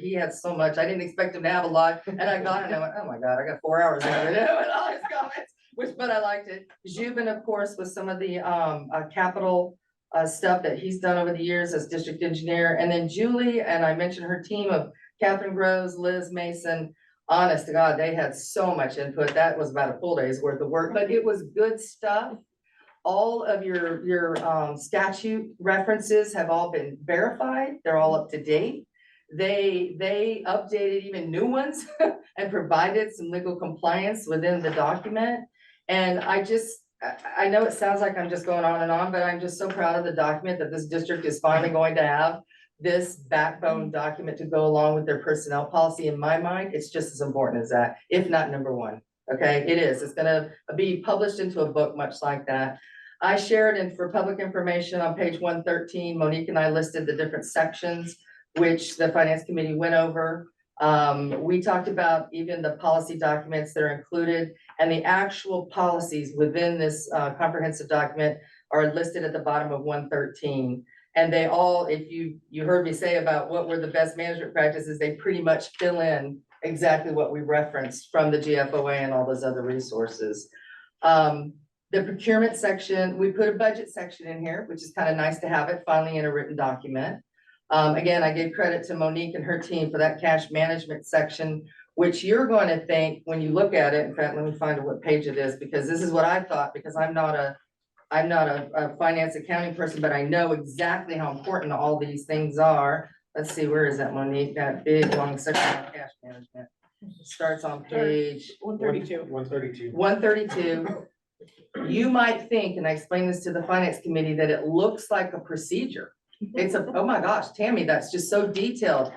He had so much. I didn't expect him to have a lot. And I got it and I went, oh my God, I got 4 hours out of it with all his comments, but I liked it. Jubin, of course, with some of the capital stuff that he's done over the years as district engineer. And then Julie, and I mentioned her team of Catherine Groves, Liz Mason. Honest to God, they had so much input. That was about a full day's worth of work, but it was good stuff. All of your statute references have all been verified. They're all up to date. They updated even new ones and provided some legal compliance within the document. And I know it sounds like I'm just going on and on, but I'm just so proud of the document that this district is finally going to have this backbone document to go along with their personnel policy. In my mind, it's just as important as that, if not #1. Okay, it is. It's gonna be published into a book much like that. I shared, and for public information on page 113, Monique and I listed the different sections which the finance committee went over. We talked about even the policy documents that are included, and the actual policies within this comprehensive document are listed at the bottom of 113. And they all, if you heard me say about what were the best management practices, they pretty much fill in exactly what we referenced from the GFOA and all those other resources. The procurement section, we put a budget section in here, which is kind of nice to have it finally in a written document. Again, I gave credit to Monique and her team for that cash management section, which you're going to think when you look at it. In fact, let me find what page it is, because this is what I thought, because I'm not a finance accounting person, but I know exactly how important all these things are. Let's see, where is that, Monique? That big long section on cash management. Starts on page 132. 132. 132. You might think, and I explained this to the finance committee, that it looks like a procedure. It's a, oh my gosh, Tammy, that's just so detailed.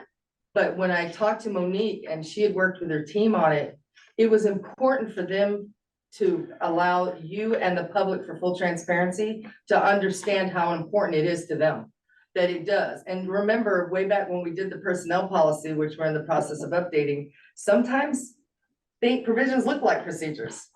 But when I talked to Monique and she had worked with her team on it, it was important for them to allow you and the public, for full transparency, to understand how important it is to them, that it does. And remember, way back when we did the personnel policy, which we're in the process of updating, sometimes provisions look like procedures.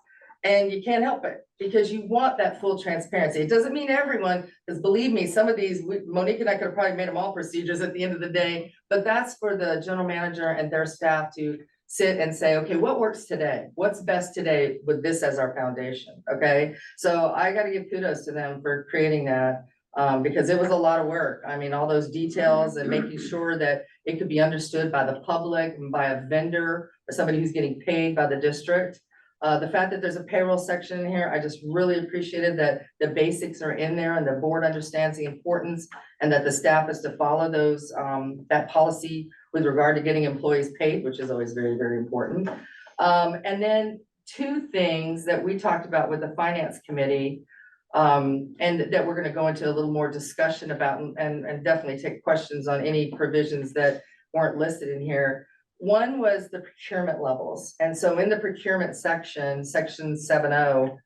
And you can't help it, because you want that full transparency. It doesn't mean everyone, because believe me, some of these, Monique and I could have probably made them all procedures at the end of the day, but that's for the general manager and their staff to sit and say, okay, what works today? What's best today with this as our foundation, okay? So I gotta give kudos to them for creating that, because it was a lot of work. I mean, all those details and making sure that it could be understood by the public and by a vendor or somebody who's getting paid by the district. The fact that there's a payroll section in here, I just really appreciated that the basics are in there and the board understands the importance, and that the staff is to follow those, that policy with regard to getting employees paid, which is always very, very important. And then two things that we talked about with the finance committee, and that we're going to go into a little more discussion about, and definitely take questions on any provisions that weren't listed in here. One was the procurement levels. And so in the procurement section, section 7.0,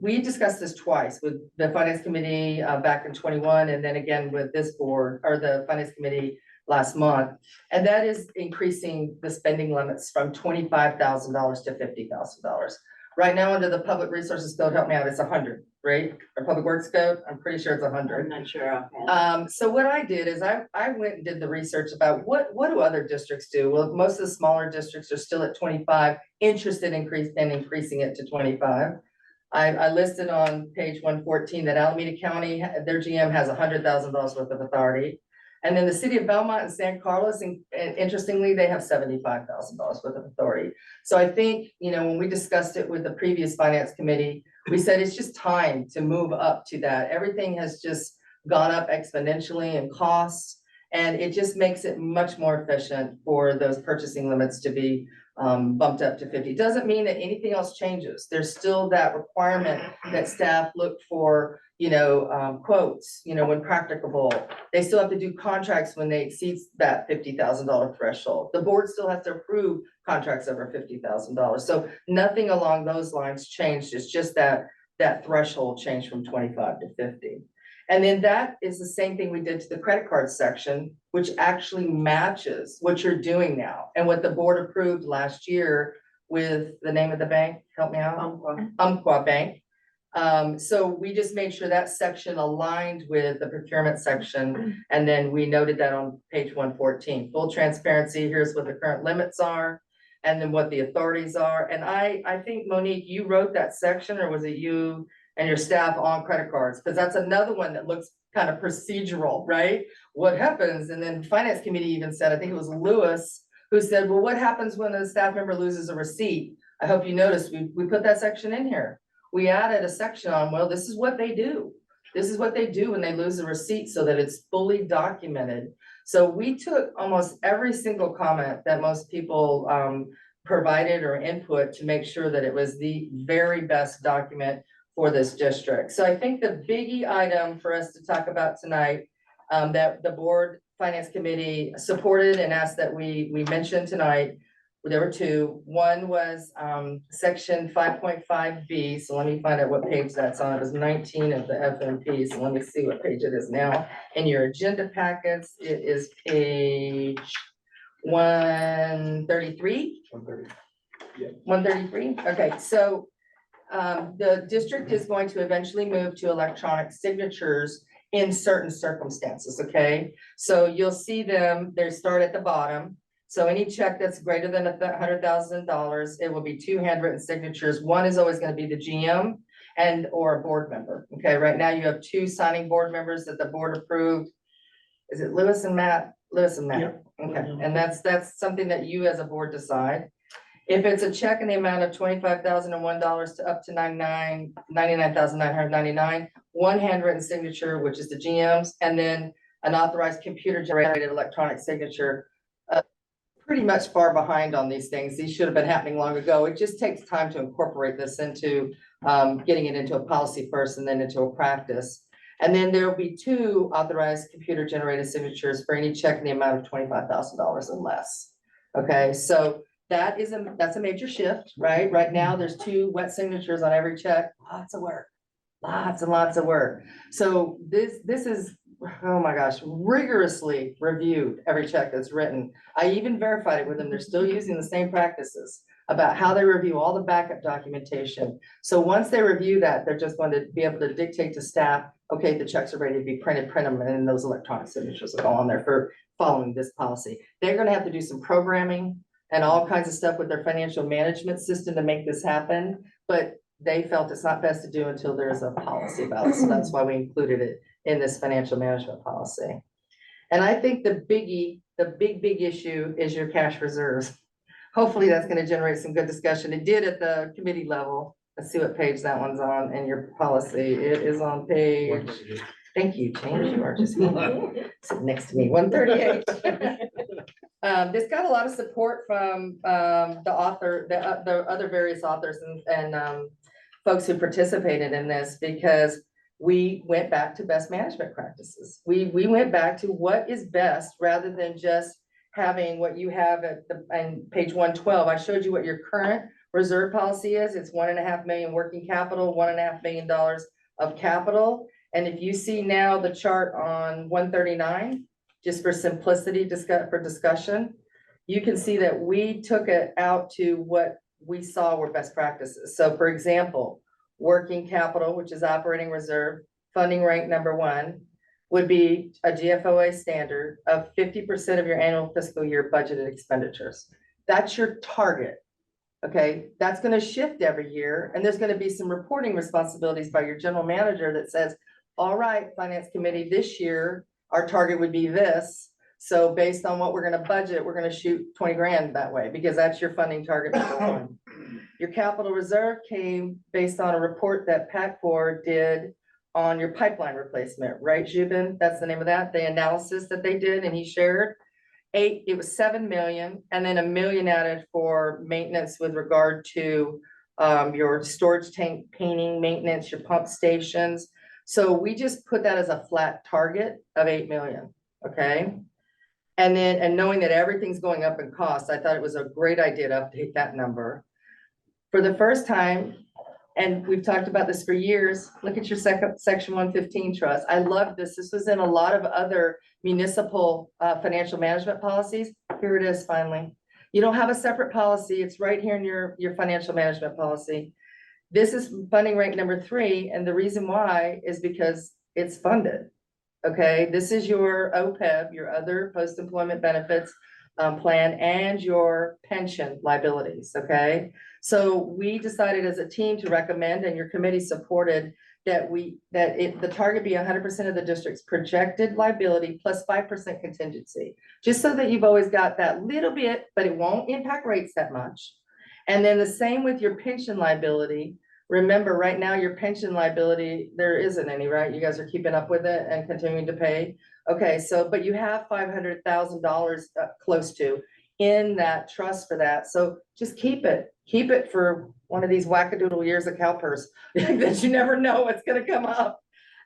we discussed this twice with the finance committee back in 21, and then again with this board, or the finance committee last month. And that is increasing the spending limits from $25,000 to $50,000. Right now, under the public resources code, help me out, it's 100, right? Or public works code, I'm pretty sure it's 100. I'm not sure. So what I did is I went and did the research about what do other districts do? Well, most of the smaller districts are still at 25, interested in increasing it to 25. I listed on page 114 that Alameda County, their GM has $100,000 worth of authority. And then the city of Belmont and San Carlos, and interestingly, they have $75,000 worth of authority. So I think, you know, when we discussed it with the previous finance committee, we said it's just time to move up to that. Everything has just gone up exponentially in costs, and it just makes it much more efficient for those purchasing limits to be bumped up to 50. Doesn't mean that anything else changes. There's still that requirement that staff look for, you know, quotes, you know, when practicable. They still have to do contracts when they exceed that $50,000 threshold. The board still has to approve contracts over $50,000. So nothing along those lines changed. It's just that threshold changed from 25 to 50. And then that is the same thing we did to the credit card section, which actually matches what you're doing now and what the board approved last year with the name of the bank. Help me out. Umpqua Bank. So we just made sure that section aligned with the procurement section. And then we noted that on page 114, full transparency. Here's what the current limits are, and then what the authorities are. And I think, Monique, you wrote that section, or was it you and your staff on credit cards? Because that's another one that looks kind of procedural, right? What happens? And then finance committee even said, I think it was Lewis, who said, well, what happens when a staff member loses a receipt? I hope you noticed we put that section in here. We added a section on, well, this is what they do. This is what they do when they lose a receipt, so that it's fully documented. So we took almost every single comment that most people provided or input to make sure that it was the very best document for this district. So I think the biggie item for us to talk about tonight, that the board finance committee supported and asked that we mention tonight, there were two. One was section 5.5B. So let me find out what page that's on. It was 19 of the FMP. So let me see what page it is now. In your agenda packets, it is page 133. 133. Okay, so the district is going to eventually move to electronic signatures in certain circumstances, okay? So you'll see them, they start at the bottom. So any check that's greater than $100,000, it will be 2 handwritten signatures. One is always gonna be the GM and or a board member, okay? Right now you have 2 signing board members that the board approved. Is it Lewis and Matt? Lewis and Matt, Yep. okay, and that's something that you as a board decide. If it's a check in the amount of $25,001 to up to $99,999, 1 handwritten signature, which is the GM's, and then an authorized computer generated electronic signature. Pretty much far behind on these things. These should have been happening long ago. It just takes time to incorporate this into getting it into a policy first and then into a practice. And then there will be 2 authorized computer generated signatures for any check in the amount of $25,000 and less. Okay, so that's a major shift, right? Right now, there's 2 wet signatures on every check. Lots of work, lots and lots of work. So this is, oh my gosh, rigorously reviewed every check that's written. I even verified it with them. They're still using the same practices about how they review all the backup documentation. So once they review that, they're just going to be able to dictate to staff, okay, the checks are ready to be printed, print them, and then those electronic signatures will go on there for following this policy. They're gonna have to do some programming and all kinds of stuff with their financial management system to make this happen. But they felt it's not best to do until there's a policy about it. So that's why we included it in this financial management policy. And I think the biggie, the big issue is your cash reserves. Hopefully that's going to generate some good discussion. It did at the committee level. Let's see what page that one's on in your policy. It is on page, thank you, James, you are just sitting next to me, 138. This got a lot of support from the author, the other various authors and folks who participated in this, because we went back to best management practices. We went back to what is best rather than just having what you have at and page 112. I showed you what your current reserve policy is. It's $1.5 million working capital, $1.5 million of capital. And if you see now the chart on 139, just for simplicity for discussion, you can see that we took it out to what we saw were best practices. So for example, working capital, which is operating reserve, funding rank number 1, would be a GFOA standard of 50% of your annual fiscal year budgeted expenditures. That's your target. Okay, that's going to shift every year, and there's going to be some reporting responsibilities by your general manager that says, all right, finance committee, this year our target would be this. So based on what we're going to budget, we're going to shoot 20 grand that way, because that's your funding target number 1. Your capital reserve came based on a report that PAC4 did on your pipeline replacement, right, Jubin? That's the name of that, the analysis that they did, and he shared. It was 7 million, and then $1 million added for maintenance with regard to your storage tank painting maintenance, your pump stations. So we just put that as a flat target of 8 million, okay? And then, and knowing that everything's going up in cost, I thought it was a great idea to update that number. For the first time, and we've talked about this for years, look at your section 115 trust. I love this. This was in a lot of other municipal financial management policies. Here it is finally. You don't have a separate policy. It's right here in your financial management policy. This is funding rank number 3. And the reason why is because it's funded. Okay, this is your OPEB, your other post-employment benefits plan, and your pension liabilities, okay? So we decided as a team to recommend, and your committee supported, that the target be 100% of the district's projected liability plus 5% contingency, just so that you've always got that little bit, but it won't impact rates that much. And then the same with your pension liability. Remember, right now, your pension liability, there isn't any, right? You guys are keeping up with it and continuing to pay. Okay, so, but you have $500,000 close to in that trust for that. So just keep it for one of these wackadoodle years of CalPERS that you never know what's gonna come up.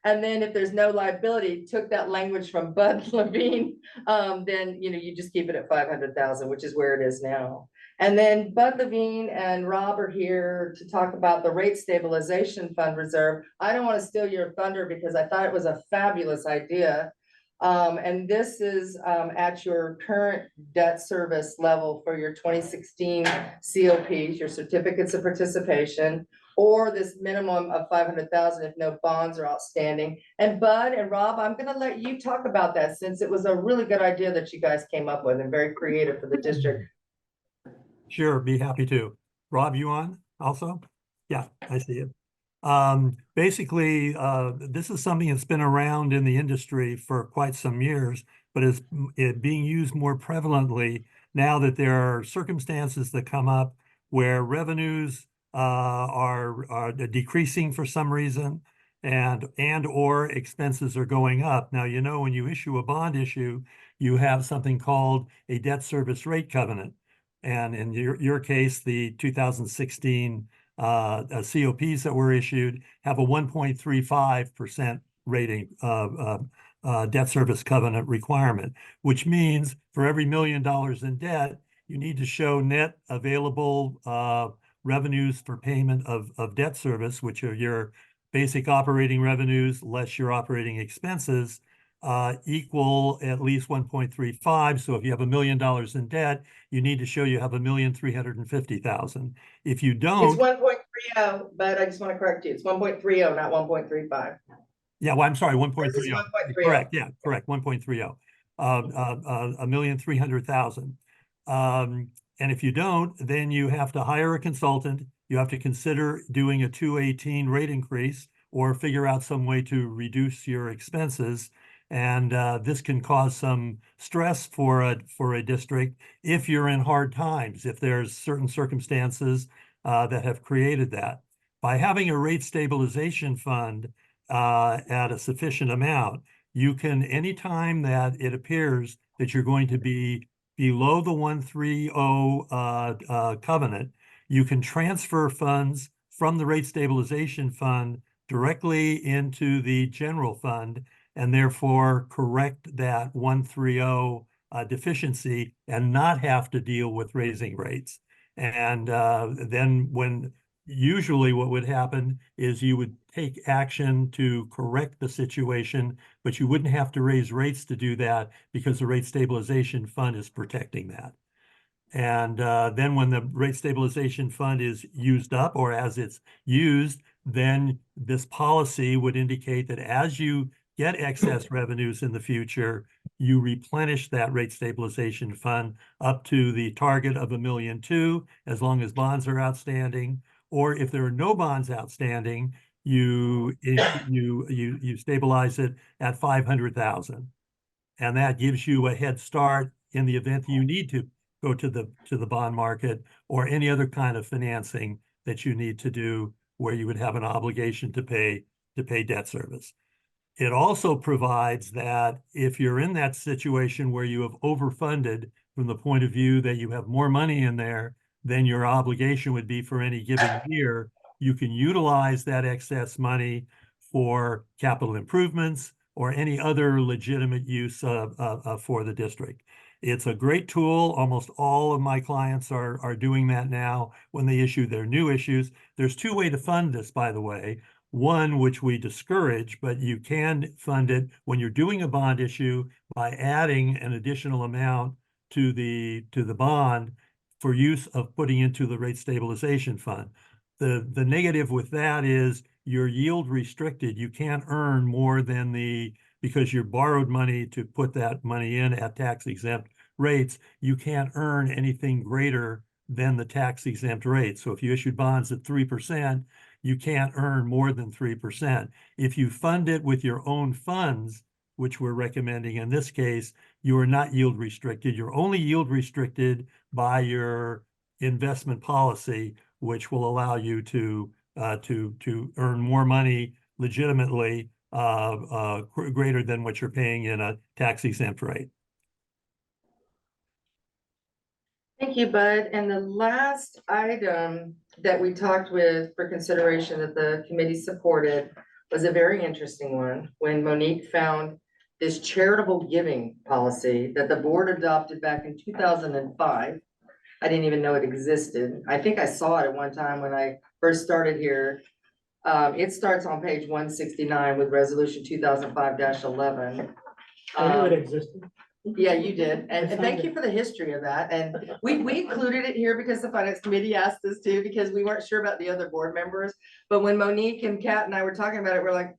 And then if there's no liability, took that language from Bud Levine, then, you just keep it at 500,000, which is where it is now. And then Bud Levine and Rob are here to talk about the rate stabilization fund reserve. I don't want to steal your thunder because I thought it was a fabulous idea. And this is at your current debt service level for your 2016 COPs, your certificates of participation, or this minimum of 500,000 if no bonds are outstanding. And Bud and Rob, I'm gonna let you talk about that since it was a really good idea that you guys came up with and very creative for the district. Sure, be happy to. Rob, you on also? Yeah, I see you. Basically, this is something that's been around in the industry for quite some years, but is being used more prevalently now that there are circumstances that come up where revenues are decreasing for some reason and or expenses are going up. Now, you know, when you issue a bond issue, you have something called a debt service rate covenant. And in your case, the 2016 COPs that were issued have a 1.35% rating debt service covenant requirement, which means for every $1 million in debt, you need to show net available revenues for payment of debt service, which are your basic operating revenues less your operating expenses, equal at least 1.35. So if you have $1 million in debt, you need to show you have 1,350,000. If you don't, It's 1.30, but I just want to correct you. It's 1.30, not 1.35. yeah, well, I'm sorry, 1.30. 1.30. Correct, yeah, correct, 1.30. 1,300,000. And if you don't, then you have to hire a consultant. You have to consider doing a 218 rate increase or figure out some way to reduce your expenses. And this can cause some stress for a district if you're in hard times, if there's certain circumstances that have created that. By having a rate stabilization fund at a sufficient amount, you can, anytime that it appears that you're going to be below the 130 covenant, you can transfer funds from the rate stabilization fund directly into the general fund and therefore correct that 130 deficiency and not have to deal with raising rates. And then when usually what would happen is you would take action to correct the situation, but you wouldn't have to raise rates to do that because the rate stabilization fund is protecting that. And then when the rate stabilization fund is used up or as it's used, then this policy would indicate that as you get excess revenues in the future, you replenish that rate stabilization fund up to the target of $1.2 million, as long as bonds are outstanding. Or if there are no bonds outstanding, you stabilize it at 500,000. And that gives you a head start in the event that you need to go to the bond market or any other kind of financing that you need to do where you would have an obligation to pay debt service. It also provides that if you're in that situation where you have overfunded from the point of view that you have more money in there than your obligation would be for any given year, you can utilize that excess money for capital improvements or any other legitimate use for the district. It's a great tool. Almost all of my clients are doing that now when they issue their new issues. There's two ways to fund this, by the way. One, which we discourage, but you can fund it when you're doing a bond issue by adding an additional amount to the bond for use of putting into the rate stabilization fund. The negative with that is you're yield restricted. You can't earn more than because you borrowed money to put that money in at tax exempt rates, you can't earn anything greater than the tax exempt rate. So if you issued bonds at 3%, you can't earn more than 3%. If you fund it with your own funds, which we're recommending in this case, you are not yield restricted. You're only yield restricted by your investment policy, which will allow you to earn more money legitimately greater than what you're paying in a tax exempt rate. Thank you, Bud. And the last item that we talked with for consideration that the committee supported was a very interesting one when Monique found this charitable giving policy that the board adopted back in 2005. I didn't even know it existed. I think I saw it at one time when I first started here. It starts on page 169 with resolution 2005-11. I knew it existed. Yeah, you did. And thank you for the history of that. And we included it here because the finance committee asked us to, because we weren't sure about the other board members. But when Monique and Kat and I were talking about it, we're like,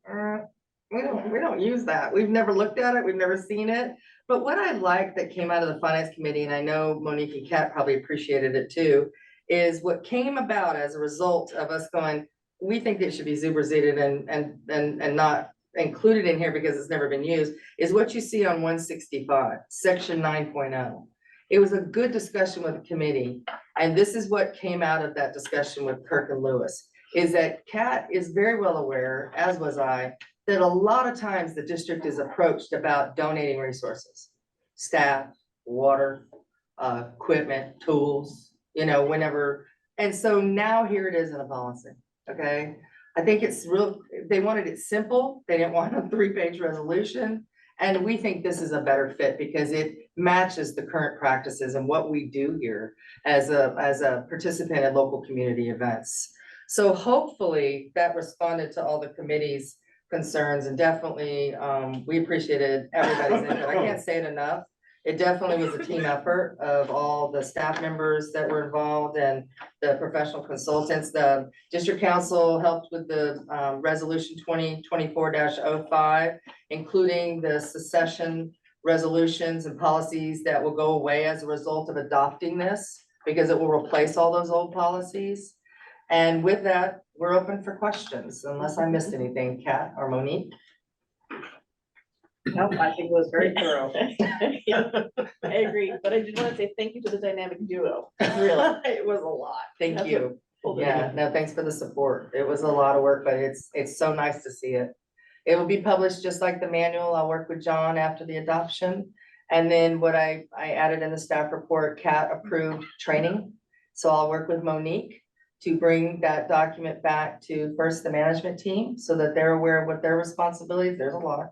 we don't use that. We've never looked at it. We've never seen it. But what I like that came out of the finance committee, and I know Monique and Kat probably appreciated it too, is what came about as a result of us going, we think it should be superseded and not included in here because it's never been used, is what you see on 165, section 9.0. It was a good discussion with the committee. And this is what came out of that discussion with Kirk and Lewis, is that Kat is very well aware, as was I, that a lot of times the district is approached about donating resources, staff, water, equipment, tools, whenever. And so now here it is in a policy, okay? I think it's real, they wanted it simple. They didn't want a 3-page resolution. And we think this is a better fit because it matches the current practices and what we do here as a participant in local community events. So hopefully that responded to all the committee's concerns, and definitely we appreciated everybody's input. I can't say it enough. It definitely was a team effort of all the staff members that were involved and the professional consultants. The district council helped with the resolution 2024-05, including the secession resolutions and policies that will go away as a result of adopting this, because it will replace all those old policies. And with that, we're open for questions, unless I missed anything, Kat or Monique. Nope, I think it was very thorough. Yeah, I agree, but I did want to say thank you to the dynamic duo, really. It was a lot. Thank That's you. what- Yeah, no, thanks for the support. It was a lot of work, but it's so nice to see it. It will be published just like the manual. I'll work with John after the adoption. And then what I added in the staff report, Kat approved training. So I'll work with Monique to bring that document back to first the management team so that they're aware of what their responsibilities, there's a lot.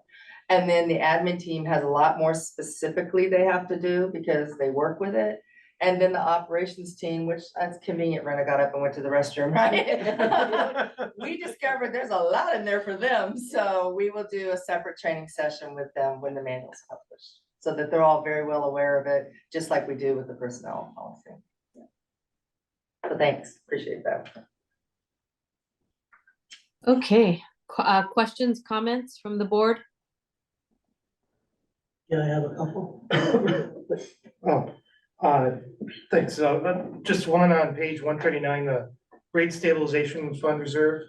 And then the admin team has a lot more specifically they have to do because they work with it. And then the operations team, which that's convenient, Rena got up and went to the restroom, right? We discovered there's a lot in there for them. So we will do a separate training session with them when the manual is published, so that they're all very well aware of it, just like we do with the personnel policy. So thanks, appreciate that. Okay, questions, comments from the board? Yeah, I have a couple. Thanks. So just one on page 139, the grade stabilization fund reserve.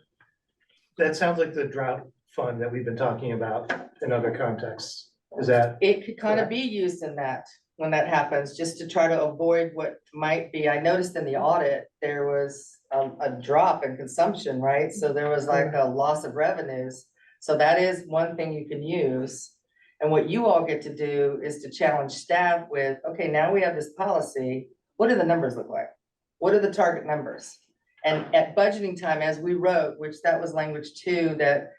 That sounds like the drought fund that we've been talking about in other contexts. Is that? It could kind of be used in that when that happens, just to try to avoid what might be. I noticed in the audit, there was a drop in consumption, right? So there was like a loss of revenues. So that is one thing you can use. And what you all get to do is to challenge staff with, okay, now we have this policy. What do the numbers look like? What are the target numbers? And at budgeting time, as we wrote, which that was language 2 that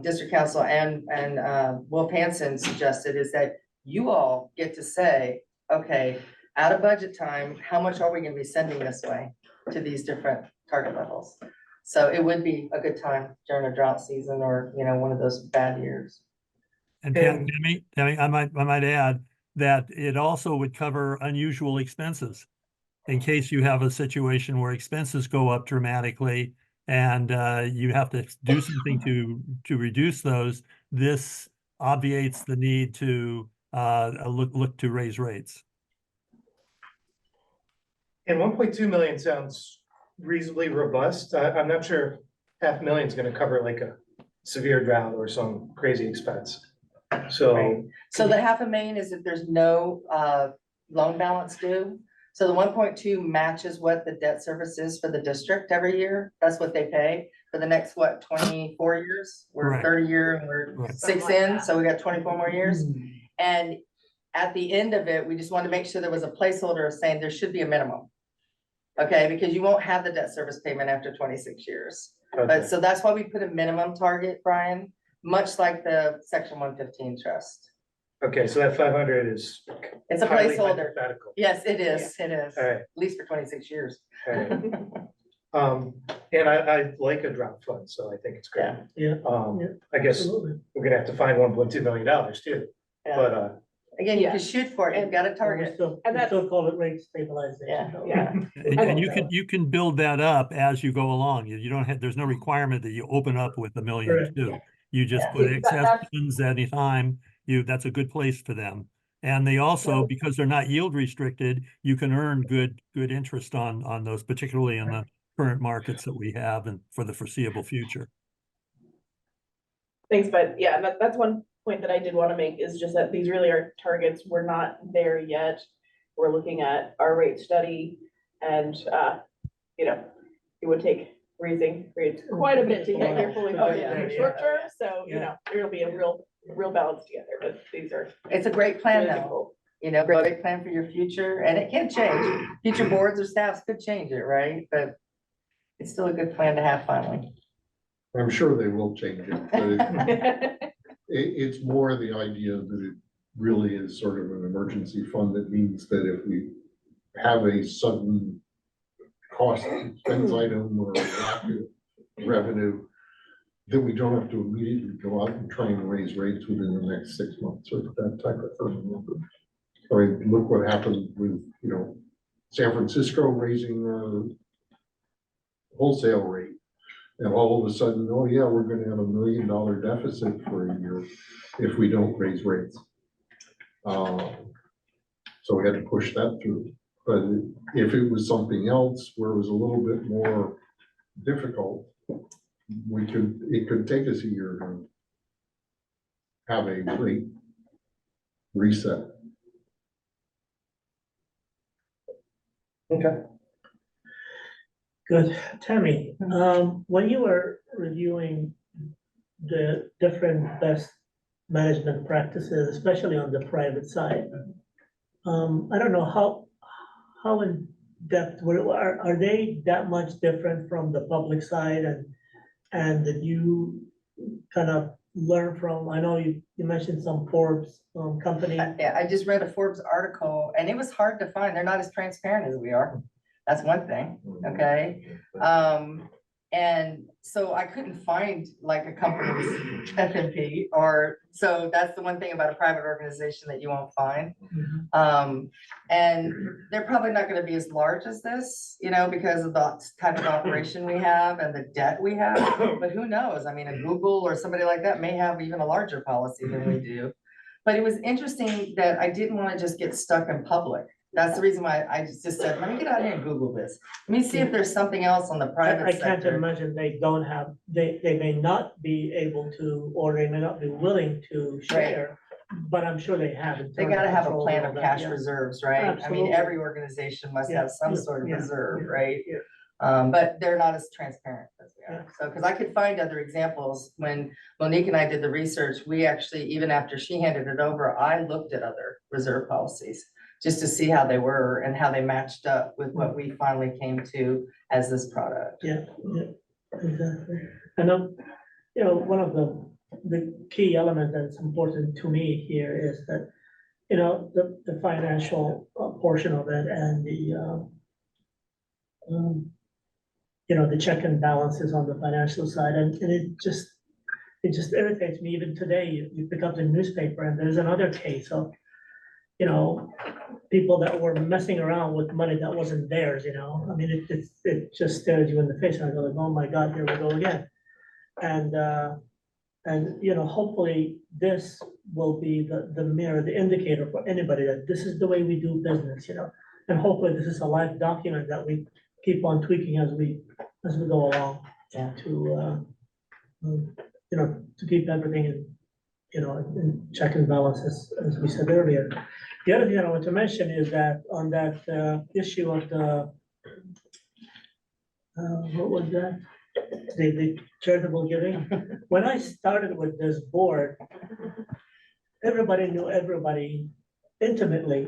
district council and Wolf Hansen suggested, is that you all get to say, okay, out of budget time, how much are we gonna be sending this way to these different target levels? So it would be a good time during a drought season or, one of those bad years. And Tammy, I might add that it also would cover unusual expenses. In case you have a situation where expenses go up dramatically and you have to do something to reduce those, this obviates the need to look to raise rates. And 1.2 million sounds reasonably robust. I'm not sure $500,000 is going to cover like a severe drought or some crazy expense. So, Right. So the $500,000 is if there's no loan balance due. So the 1.2 matches what the debt service is for the district every year. That's what they pay for the next, 24 years? We're Correct. 30 year and we're Right. 6 in, so we got 24 more years. And at the end of it, we just wanted to make sure there was a placeholder of saying there should be a minimum. Okay, because you won't have the debt service payment after 26 years. But so that's why we put a minimum target, Brian, much like the section 115 trust Okay, so that 500 is. It's a highly placeholder. hypothetical. Yes, it is, it is, All right. at least for 26 years. All right. And I like a drop fund, so I think it's great. Yeah. Yeah. I guess Absolutely. we're gonna have to find $1.2 million too, Yeah. but, Again, you Yeah. can shoot for it, you've got a We target. still, And we that's- still call it rate stabilization. Yeah, though. yeah. And you can build that up as you go along. You don't have, there's no requirement that you open up with $1 million Correct. too. You just Yeah. put That- excess that's- funds anytime, that's a good place for them. And they also, Well- because they're not yield restricted, you can earn good interest on those, particularly in the current markets that we have and for the foreseeable future. Thanks, but yeah, that's one point that I did want to make is just that these really are targets. We're not there yet. We're looking at our rate study and, it would take raising rates quite a bit to get here fully funded in the short term. So, there'll be a real balance together, but these are. It's a great plan really though, cool. great plan for your future, and it can change. Future boards or staffs could change it, right? But it's still a good plan to have finally. I'm sure they will change it, but it's more the idea that it really is sort of an emergency fund that means that if we have a sudden cost expense item or lack of revenue, that we don't have to immediately go out and try and raise rates within the next 6 months or that type of thing. I mean, look what happened with, San Francisco raising a wholesale rate. And all of a sudden, oh yeah, we're gonna have $1 million deficit for a year if we don't raise rates. So we had to push that through. But if it was something else where it was a little bit more difficult, it could take us a year to have a rate reset. okay. Good. Tammy, when you were reviewing the different best management practices, especially on the private side, I don't know how in depth are they that much different from the public side, and did you kind of learn from? I know you mentioned some Forbes company. Yeah, I just read a Forbes article and it was hard to find. They're not as transparent as we are. That's one thing, okay? And so I couldn't find like a company's FNP so that's the one thing about a private organization that you won't find. And they're probably not gonna be as large as this, because of the type of operation we have and the debt we have, but who knows? I mean, a Google or somebody like that may have even a larger policy than we do. But it was interesting that I didn't wanna just get stuck in public. That's the reason why I just said, let me get out here and Google this. Let me see if there's something else on the private I can't sector. imagine they don't have, they may not be able to, or they may not be willing to share, but I'm sure they have. They gotta have a internal plan control of and all cash that, yeah. reserves, right? I mean, Absolutely. every organization must Yeah, have some yeah, sort of yeah, reserve, yeah, right? yeah. But they're not as transparent as we are. So, because I could find other examples. When Monique and I did the research, we actually, even after she handed it over, I looked at other reserve policies just to see how they were and how they matched up with what we finally came to as this product. Yeah, exactly. And one of the key elements that's important to me here is that, the financial portion of it and the check and balances on the financial side. And it just irritates me. Even today, you pick up the newspaper and there's another case of, people that were messing around with money that wasn't theirs, I mean, it just stares you in the face and I go like, oh my God, here we go again. And hopefully this will be the mirror, the indicator for anybody that this is the way we do business, and hopefully this is a live document that we keep on tweaking as we go along. Yeah. To keep everything in check and balance, as we said earlier. The other thing I want to mention is that on that issue of the, what was that? The charitable giving. When I started with this board, everybody knew everybody intimately,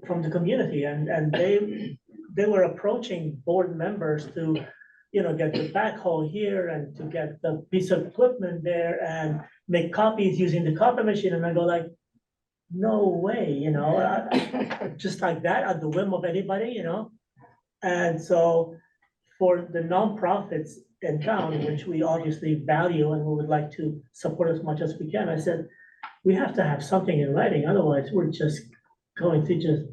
from the community, and they were approaching board members to, get the backhoe here and to get the piece of equipment there and make copies using the copy machine. And I go like, no way, just like that at the whim of anybody. And so for the nonprofits in town, which we obviously value and we would like to support as much as we can, I said, we have to have something in writing, otherwise we're just going to just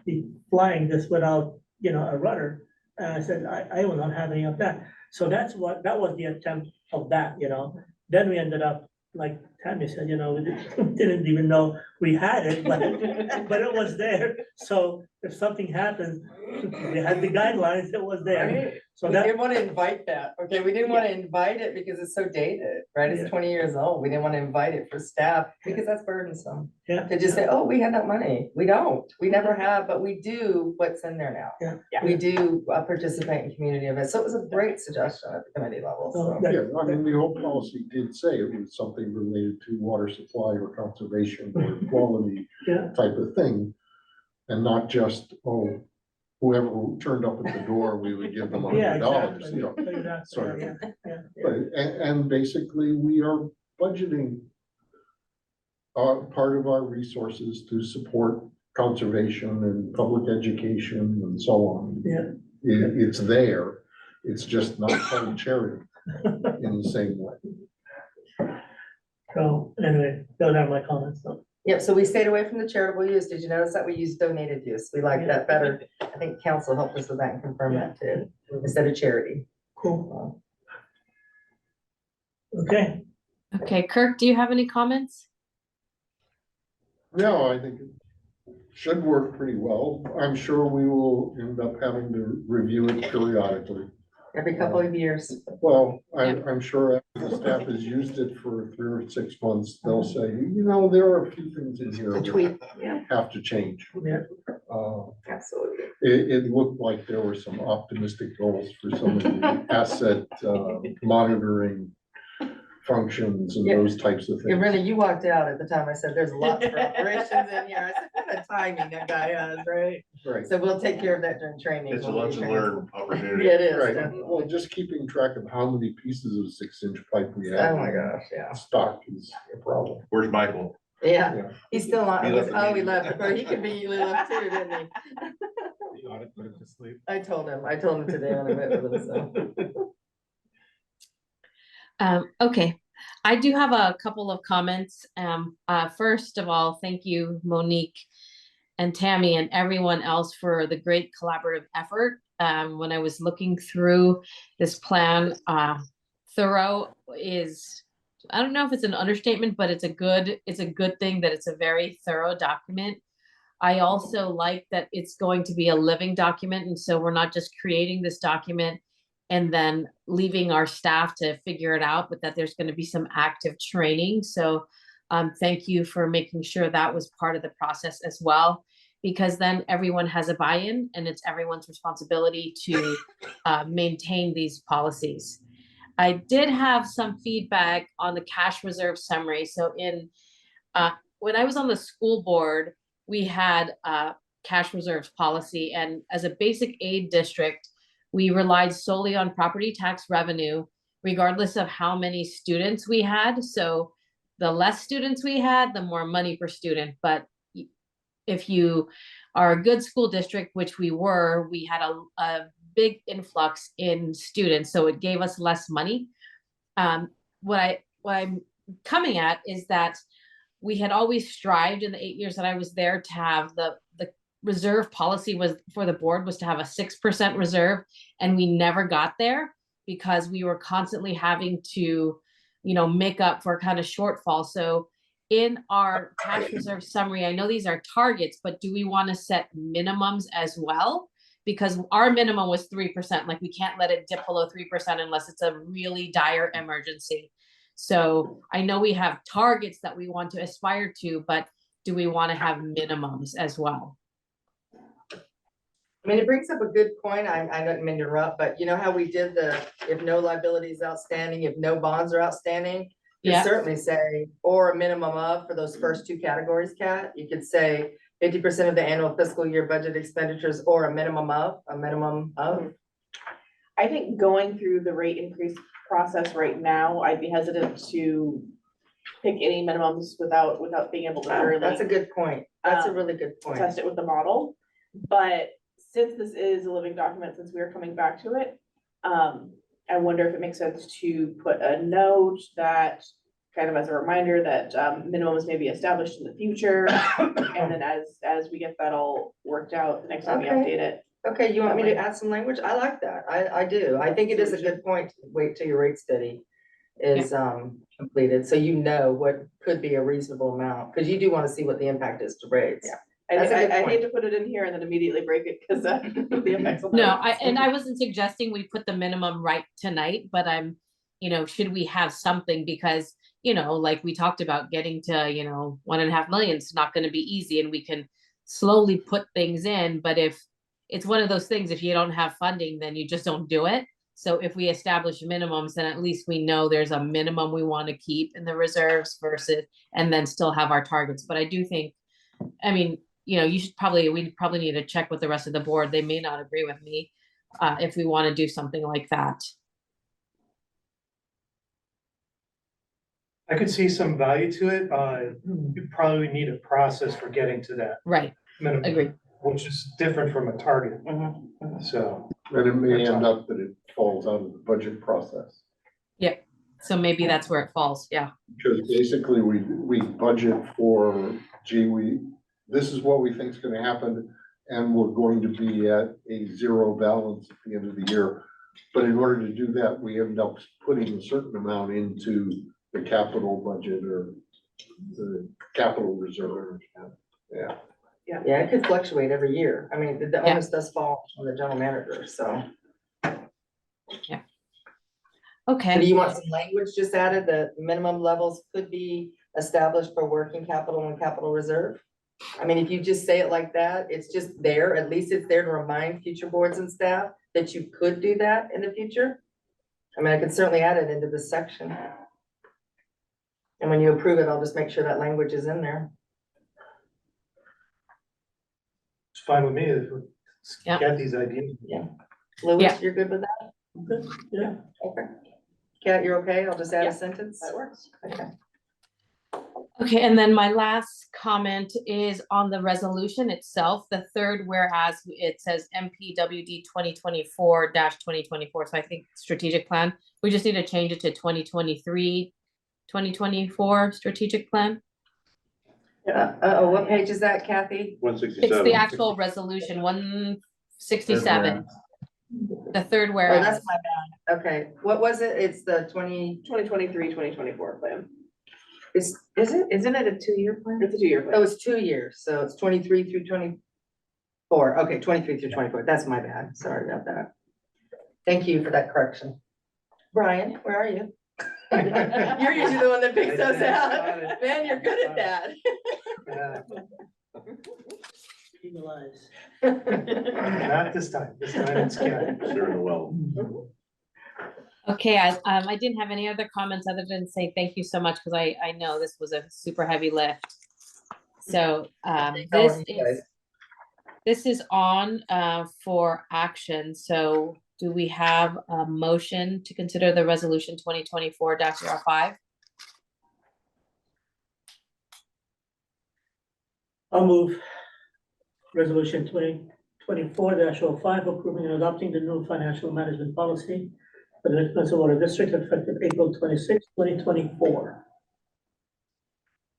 be flying this without, a rudder. And I said, I will not have any of that. So that was the attempt of that, Then we ended up, like Tammy said, we didn't even know we had it, but it was there. So if something happened, we had the guidelines, it was there. Right. So We that, didn't want to invite that, okay? We didn't want to invite it because it's so dated, right? Yeah. It's 20 years old. We didn't want to invite it for staff because that's burdensome. yeah. To just say, oh, we have that money. We don't. We never have, but we do what's in there now. Yeah. We do participate in community events. So it was a great suggestion at the committee level. So So. Yeah, I mean, the whole policy did say it was something related to water supply or conservation or quality Yeah. type of thing. And not just, oh, whoever turned up at the door, we would give them Yeah, $100, exactly. Exactly, sort of. yeah. But, and basically, we are budgeting part of our resources to support conservation and public education and so on. Yeah. It's there, it's just not called charity in the same way. So anyway, those are my comments, so. Yep, so we stayed away from the charitable use. Did you notice that we used donated use? We like that better. I think council helped us with that and confirmed that too, instead of charity. Cool. Okay. Okay, Kirk, do you have any comments? No, I think it should work pretty well. I'm sure we will end up having to review it periodically. Every couple of years. Well, I'm sure after the staff has used it for 3 or 6 months, they'll say, there are a few things in here A that tweak, yeah, have to change. Yeah. absolutely. It looked like there were some optimistic goals for some of the asset monitoring functions and Yeah. those types of Yeah, things. Renee, you walked out at the time. I said, there's lots of operations in here. I said, what a timing that guy has, right? Right. So we'll take care of that during training. It's a lunch and learn opportunity. Yeah, it is. Right, definitely. well, just keeping track of how many pieces of 6-inch pipe we have. Oh my gosh, yeah. Stock is a problem. Where's Michael? Yeah, Yeah. he's still on. He left the Oh, he meeting. left. Or he conveniently left too, didn't he? You ought to put him to sleep. I told him today when I met with him, so. Okay, I do have a couple of comments. First of all, thank you, Monique and Tammy and everyone else for the great collaborative effort. When I was looking through this plan, thorough is, I don't know if it's an understatement, but it's a good thing that it's a very thorough document. I also like that it's going to be a living document. And so we're not just creating this document and then leaving our staff to figure it out, but that there's going to be some active training. So thank you for making sure that was part of the process as well, because then everyone has a buy-in and it's everyone's responsibility to maintain these policies. I did have some feedback on the cash reserve summary. So when I was on the school board, we had a cash reserves policy, and as a basic aid district, we relied solely on property tax revenue, regardless of how many students we had. So the less students we had, the more money per student. But if you are a good school district, which we were, we had a big influx in students, so it gave us less money. What I'm coming at is that we had always strived in the 8 years that I was there to have the reserve policy was for the board was to have a 6% reserve, and we never got there because we were constantly having to, make up for kind of shortfall. So in our cash reserve summary, I know these are targets, but do we want to set minimums as well? Because our minimum was 3%. Like, we can't let it dip below 3% unless it's a really dire emergency. So I know we have targets that we want to aspire to, but do we want to have minimums as well? I mean, it brings up a good point. I don't mean to interrupt, but you know how we did if no liability is outstanding, if no bonds are outstanding, you Yeah. certainly say, or a minimum of, for those first 2 categories, Kat, you could say 50% of the annual fiscal year budget expenditures, or a minimum of. I think going through the rate increase process right now, I'd be hesitant to pick any minimums without being able to That's a thoroughly good point. That's a really good point. test it with the model. But since this is a living document, since we are coming back to it, I wonder if it makes sense to put a note that kind of as a reminder that minimums may be established in the future. And then as we get that all worked out, the next time we Okay. update it. Okay, you want me to add some language? I like that. I do. I think it is a good point. To wait till your rate study is completed, so you know what could be a reasonable amount, because you do want to see what the impact is to rates. Yeah. That's a good I point. hate to put it in here and then immediately break it because the effects. will No, matter. I wasn't suggesting we put the minimum right tonight, but I'm, should we have something because, like we talked about getting to, 1.5 million, it's not gonna be easy and we can slowly put things in, but if it's one of those things, if you don't have funding, then you just don't do it. So if we establish minimums, then at least we know there's a minimum we want to keep in the reserves versus, and then still have our targets. But I do think, we probably need to check with the rest of the board. They may not agree with me if we want to do something like that. I could see some value to it. You probably need a process for getting to that Right. minimum, Agree. which is different from a target. So. And it may end up that it falls out of the budget process. Yep. So maybe that's where it falls. Yeah. Because basically we budget for, this is what we think is gonna happen, and we're going to be at a zero balance at the end of the year. But in order to do that, we end up putting a certain amount into the capital budget or the capital reserve. Yeah. Yeah, it could fluctuate every year. I mean, the onus does fall on the general manager, so. Okay. So do you want some language just added that minimum levels could be established for working capital and capital reserve? I mean, if you just say it like that, it's just there, at least it's there to remind future boards and staff that you could do that in the future. I mean, I could certainly add it into this section. And when you approve it, I'll just make sure that language is in there. It's fine with me if we Yeah. get these ideas. Louis, Yeah. you're good with that? Good, yeah. Okay. Kat, you're okay? I'll just add Yeah. a sentence? That works. Okay. Okay, and then my last comment is on the resolution itself, the third, whereas it says MPWD 2024-2024. So I think strategic plan, we just need to change it to 2023-2024 strategic plan. What page is that, Kathy? 167. It's the actual resolution, 167. The third Oh, whereas. that's my bad. Okay, what was it? It's the 2023-2024 plan. is it? Isn't it a 2-year plan? It's a 2-year Oh, plan. it's 2 years, so it's 23 through 24. Okay, 23 through 24. That's my bad. Sorry about that. Thank you for that correction. Brian, where are you? You're usually the one that picks us out. Man, you're good at that. Penalized. Not this time. This time it's Kat. Sure, well. Okay, I didn't have any other comments other than say thank you so much, because I know this was a super heavy lift. So this is on for action. So do we have a motion to consider the resolution 2024-05? I'll move resolution 2024-05, approving and adopting the new financial management policy for the Mid-Peninsula Water District effective April 26, 2024.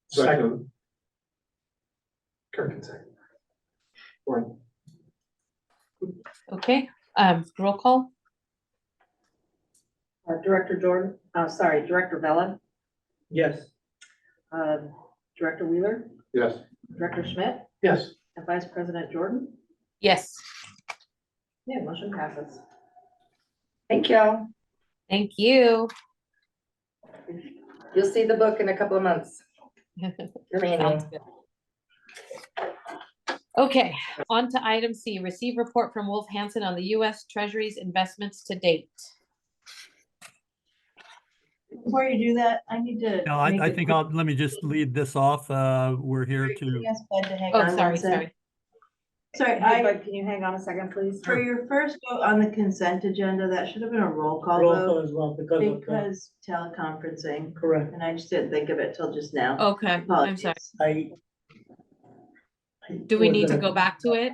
Second. Kirk can second. Okay, roll call. Director Jordan, Director Bella, Yes. Director Wheeler, Yes. Director Schmidt, Yes. and Vice President Jordan. Yes, Yeah, motion passes. Thank y'all. thank you. You'll see the book in a couple of months. Your manual. Sounds good. Okay, on to item C, receive report from Wolf Hansen on the U.S. Treasury's investments to date. Before you do that, I need to. No, I think let me just lead this off. We're here to, Oh, sorry. Sorry, But can you hang on a second, please? for your first vote on the consent agenda, that should have been a roll call Roll vote call as well because of the, because teleconferencing, correct. and I just didn't think of it till just now. Okay, I'm sorry. Apologies. Do we need to go back to it?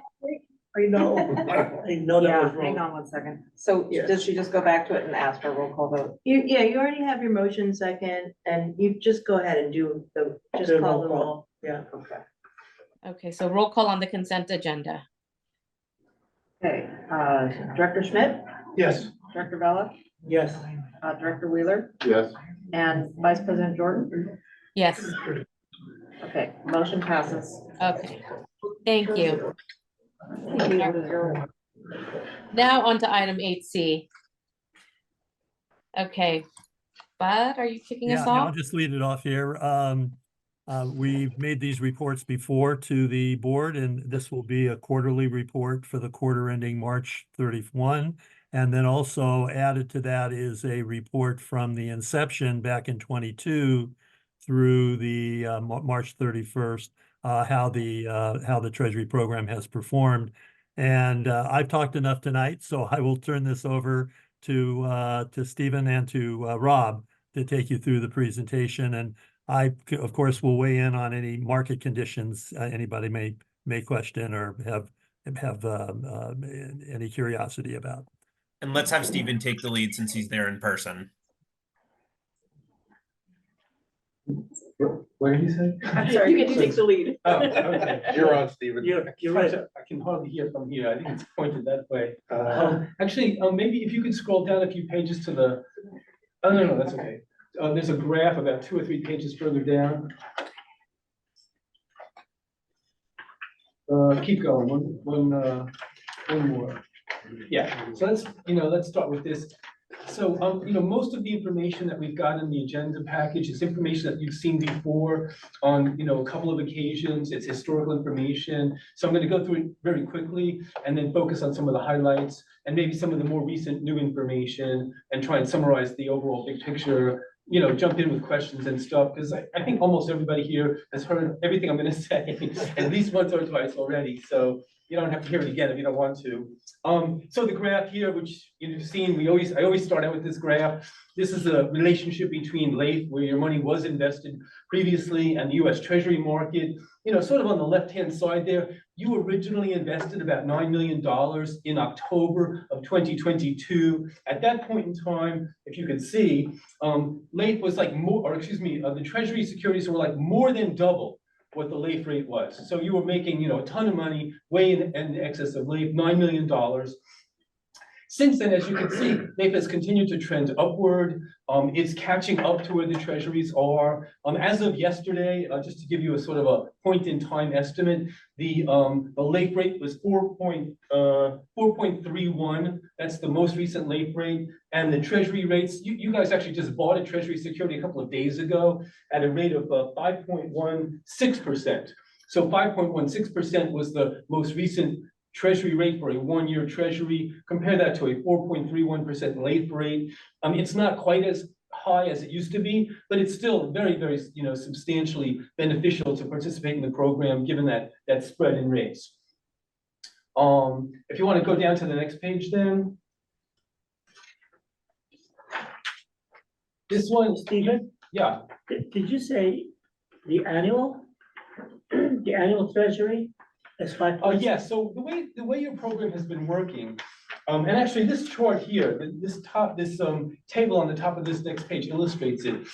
I know, I know that Yeah, was hang wrong. on one second. So Yeah. does she just go back to it and ask for a roll call vote? Yeah, you already have your motion second, and you just go ahead and do just Do call the roll call. roll. Yeah. Okay. Okay, so roll call on the consent agenda. Okay, Director Schmidt, Yes. Director Bella, Yes. Director Wheeler, Yes. and Vice President Jordan. Yes, Okay, motion passes. okay. Thank you. Now on to item 8C. Okay. Bud, are you kicking Yeah, us I'll off? just lead it off here. We've made these reports before to the board, and this will be a quarterly report for the quarter ending March 31. And then also added to that is a report from the inception back in 22 through the March 31st, how the Treasury program has performed. And I've talked enough tonight, so I will turn this over to Stephen and to Rob to take you through the presentation. And I, of course, will weigh in on any market conditions anybody may question or have any curiosity about. And let's have Stephen take the lead since he's there in person. What did he say? I'm sorry, you get to take the lead. Oh, okay. You're on, Stephen. You're right. I can hardly hear from here. I think it's pointed that way. Actually, maybe if you could scroll down a few pages to the, oh, no, that's okay. There's a graph about 2 or 3 pages further down. Keep going, one more. Yeah, so let's start with this. So, most of the information that we've got in the agenda package is information that you've seen before on, a couple of occasions. It's historical information. So I'm going to go through it very quickly and then focus on some of the highlights and maybe some of the more recent new information and try and summarize the overall big picture, jump in with questions and stuff, because I think almost everybody here has heard everything I'm going to say at least once or twice already. So you don't have to hear it again if you don't want to. So the graph here, which you've seen, I always start out with this graph. This is a relationship between LAIF, where your money was invested previously, and the US Treasury market. Sort of on the left-hand side there, you originally invested about $9 million in October of 2022. At that point in time, if you could see, LAIF was like the Treasury securities were like more than double what the LAIF rate was. So you were making, a ton of money, way in excess of LAIF, $9 million. Since then, as you can see, LAIF has continued to trend upward. It's catching up to where the treasuries are. As of yesterday, just to give you a sort of a point in time estimate, the LAIF rate was 4.31. That's the most recent LAIF rate. And the treasury rates, you guys actually just bought a treasury security a couple of days ago at a rate of 5.16%. So 5.16% was the most recent treasury rate for a 1-year treasury. Compare that to a 4.31% LAIF rate. It's not quite as high as it used to be, but it's still very, very, substantially beneficial to participate in the program, given that spread in rates. If you want to go down to the next page, then. This one, Stephen, yeah. did you say the annual treasury is 5? Yeah, so the way your program has been working, and actually this chart here, this table on the top of this next page illustrates it.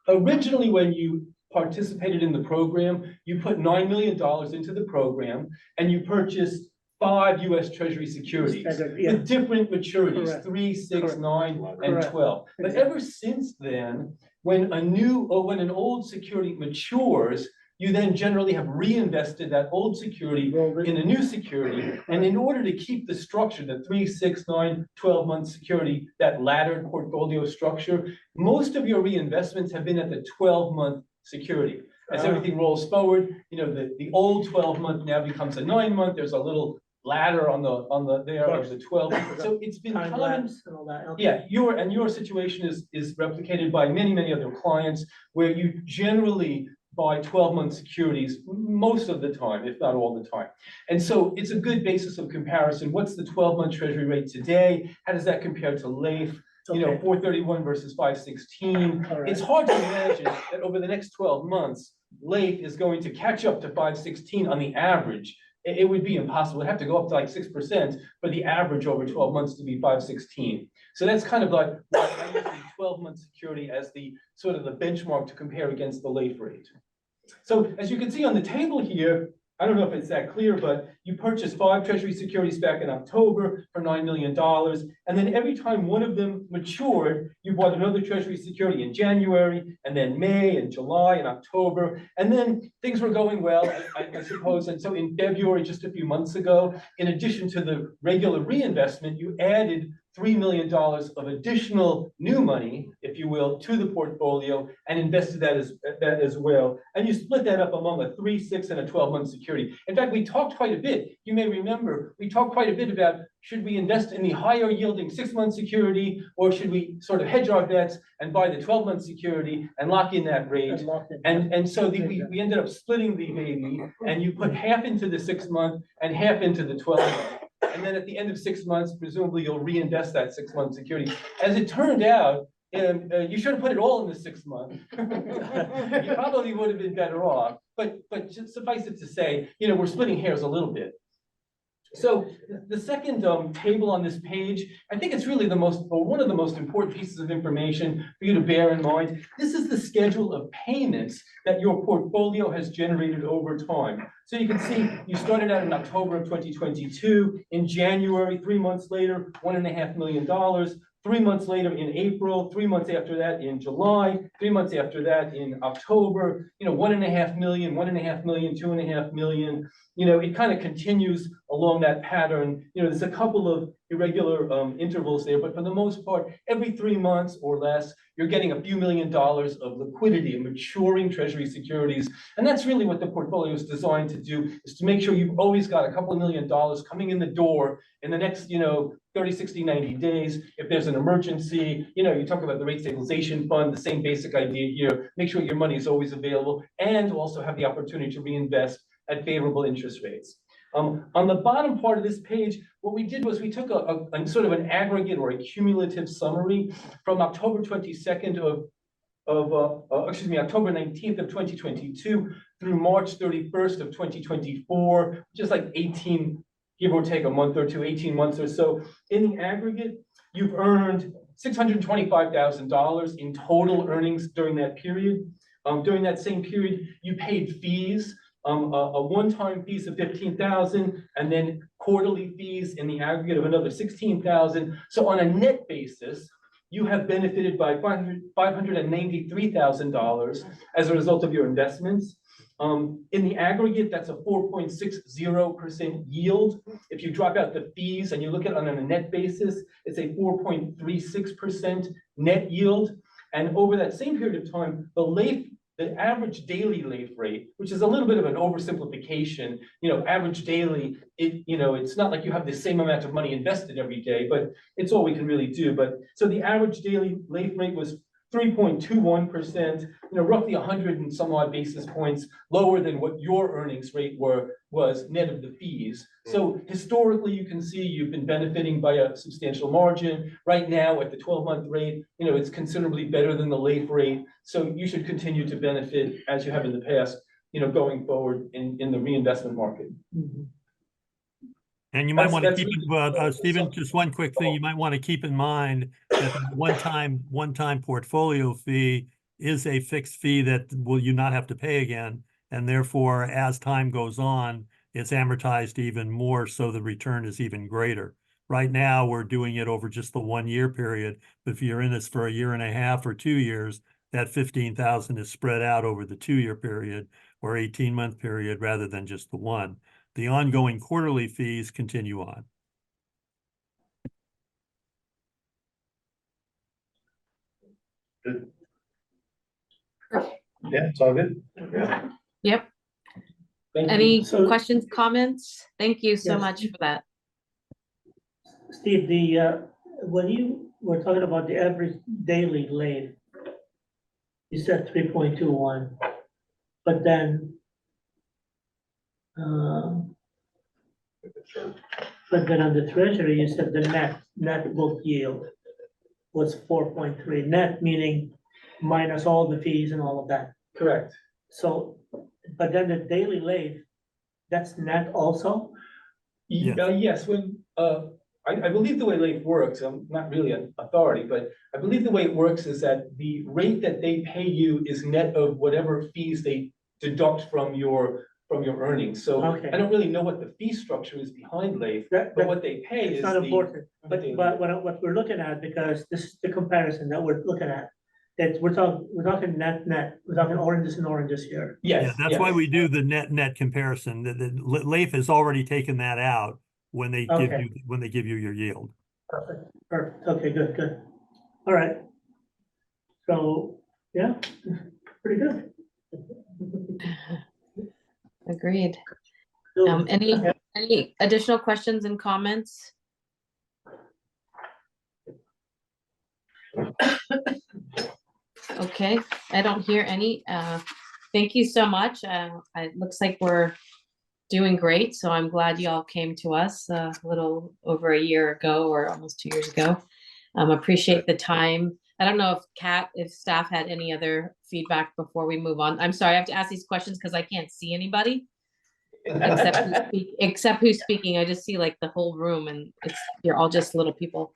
Originally, when you participated in the program, you put $9 million into the program and you purchased 5 US Treasury securities with different maturities, correct. 3, 6, correct. 9, and correct. 12. But ever since then, when an old security matures, you then generally have reinvested that old security in a new security. And in order to keep the structure, the 3, 6, 9, 12-month security, that laddered portfolio structure, most of your reinvestments have been at the 12-month security. As everything rolls forward, the old 12-month now becomes a 9-month. There's a little ladder on the there of the 12. So it's been common. Okay. Yeah, your situation is replicated by many other clients, where you generally buy 12-month securities most of the time, if not all the time. And so it's a good basis of comparison. What's the 12-month treasury rate today? How does that compare to LAIF? You know, Okay. 431 versus 516. All right. It's hard to imagine that over the next 12 months, LAIF is going to catch up to 516 on the average. It would be impossible. It'd have to go up to like 6% for the average over 12 months to be 516. So that's kind of like why I use the 12-month security as the sort of the benchmark to compare against the LAIF rate. So as you can see on the table here, I don't know if it's that clear, but you purchased 5 treasury securities back in October for $9 million. And then every time one of them matured, you bought another treasury security in January, and then May and July and October. And then things were going well, I suppose. And so in February, just a few months ago, in addition to the regular reinvestment, you added $3 million of additional new money, if you will, to the portfolio and invested that as well. And you split that up among a 3, 6, and a 12-month security. In fact, we talked quite a bit. You may remember, we talked quite a bit about should we invest in the higher yielding 6-month security, or should we sort of hedge our bets and buy the 12-month security and lock in that rate? And so we ended up splitting the baby, and you put half into the 6-month and half into the 12-month. And then at the end of 6 months, presumably you'll reinvest that 6-month security. As it turned out, you should have put it all in the 6 month. You probably would have been better off, but just suffice it to say, you know, we're splitting hairs a little bit. So the second table on this page, I think it's really the most, or one of the most important pieces of information for you to bear in mind. This is the schedule of payments that your portfolio has generated over time. So you can see you started out in October of 2022. In January, 3 months later, $1.5 million. 3 months later in April, 3 months after that in July, 3 months after that in October, you know, 1.5 million, 1.5 million, 2.5 million. You know, it kind of continues along that pattern. You know, there's a couple of irregular intervals there, but for the most part, every 3 months or less, you're getting a few $1 million of liquidity and maturing treasury securities. And that's really what the portfolio is designed to do, is to make sure you've always got a couple of $1 million coming in the door in the next, you know, 30, 60, 90 days. If there's an emergency, you know, you talk about the rate stabilization fund, the same basic idea here. Make sure your money is always available and also have the opportunity to reinvest at favorable interest rates. On the bottom part of this page, what we did was we took a sort of an aggregate or a cumulative summary from October 22nd October 19th of 2022 through March 31st of 2024, just like 18, give or take a month or two, 18 months or so. In the aggregate, you've earned $625,000 in total earnings during that period. During that same period, you paid fees, a one-time fees of $15,000, and then quarterly fees in the aggregate of another $16,000. So on a net basis, you have benefited by $593,000 as a result of your investments. In the aggregate, that's a 4.60% yield. If you drop out the fees and you look at it on a net basis, it's a 4.36% net yield. And over that same period of time, the average daily LAIF rate, which is a little bit of an oversimplification, you know, average daily, it's not like you have the same amount of money invested every day, but it's all we can really do. But so the average daily LAIF rate was 3.21%, roughly 100 and some odd basis points lower than what your earnings rate was net of the fees. So historically, you can see you've been benefiting by a substantial margin. Right now, at the 12-month rate, it's considerably better than the LAIF rate. So you should continue to benefit as you have in the past, going forward in the reinvestment market. And you might want to keep, Stephen, just one quick thing, you might want to keep in mind that the one-time portfolio fee is a fixed fee that will you not have to pay again. And therefore, as time goes on, it's amortized even more, so the return is even greater. Right now, we're doing it over just the 1 year period. But if you're in this for a year and a half or 2 years, that $15,000 is spread out over the 2 year period or 18-month period rather than just the one. The ongoing quarterly fees continue on. Good. Yeah, it's all good. Yeah. Yep. Any questions, comments? Thank you so much for that. Steve, when you were talking about the average daily LAIF, you said 3.21, but then um, but then on the treasury, you said the net book yield was 4.3, net meaning minus all the fees and all of that. Correct. So, but then the daily late, that's net also? Yes, when, I believe the way LAIF works, I'm not really an authority, but I believe the way it works is that the rate that they pay you is net of whatever fees they deduct from your earnings. So Okay. I don't really know what the fee structure is behind LAIF, but what they pay is It's not important, but daily- what we're looking at, because this is the comparison that we're looking at, that we're talking net, we're talking oranges and oranges here. Yes. Yeah, that's why we do the net comparison. The LAIF has already taken that out when they give Okay. you your yield. Perfect, okay, good. All right. So, yeah, pretty good. Agreed. So, Any additional questions and comments? Okay, I don't hear any. Thank you so much. It looks like we're doing great, so I'm glad you all came to us a little over a year ago or almost 2 years ago. Appreciate the time. I don't know if staff had any other feedback before we move on. I'm sorry, I have to ask these questions because I can't see anybody except who's speaking. I just see like the whole room, and you're all just little people.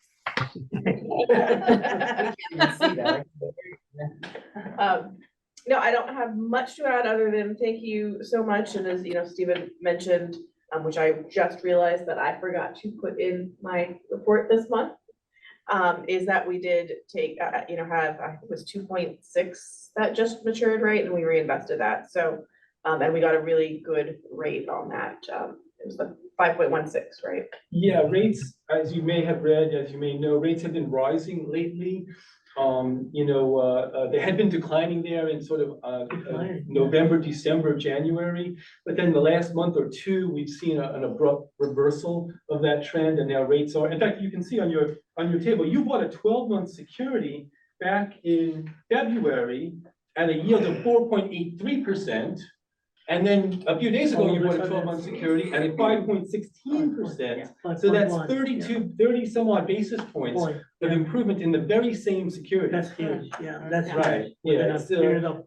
No, I don't have much to add other than thank you so much. And as you know, Stephen mentioned, which I just realized that I forgot to put in my report this month, is that we did take, have, I think it was 2.6 that just matured, right? And we reinvested that. So, and we got a really good rate on that. It was the 5.16, right? Yeah, rates, as you may have read, as you may know, rates have been rising lately. They had been declining there in sort of November, December, January. But then the last month or two, we've seen an abrupt reversal of that trend, and now rates are, in fact, you can see on your table, you bought a 12-month security back in February at a yield of 4.83%. And then a few days ago, you bought a 12-month security at a 5.16%. So that's 30 some odd basis points of improvement in the very same security. That's huge, yeah, that's right. Within Yeah, a period of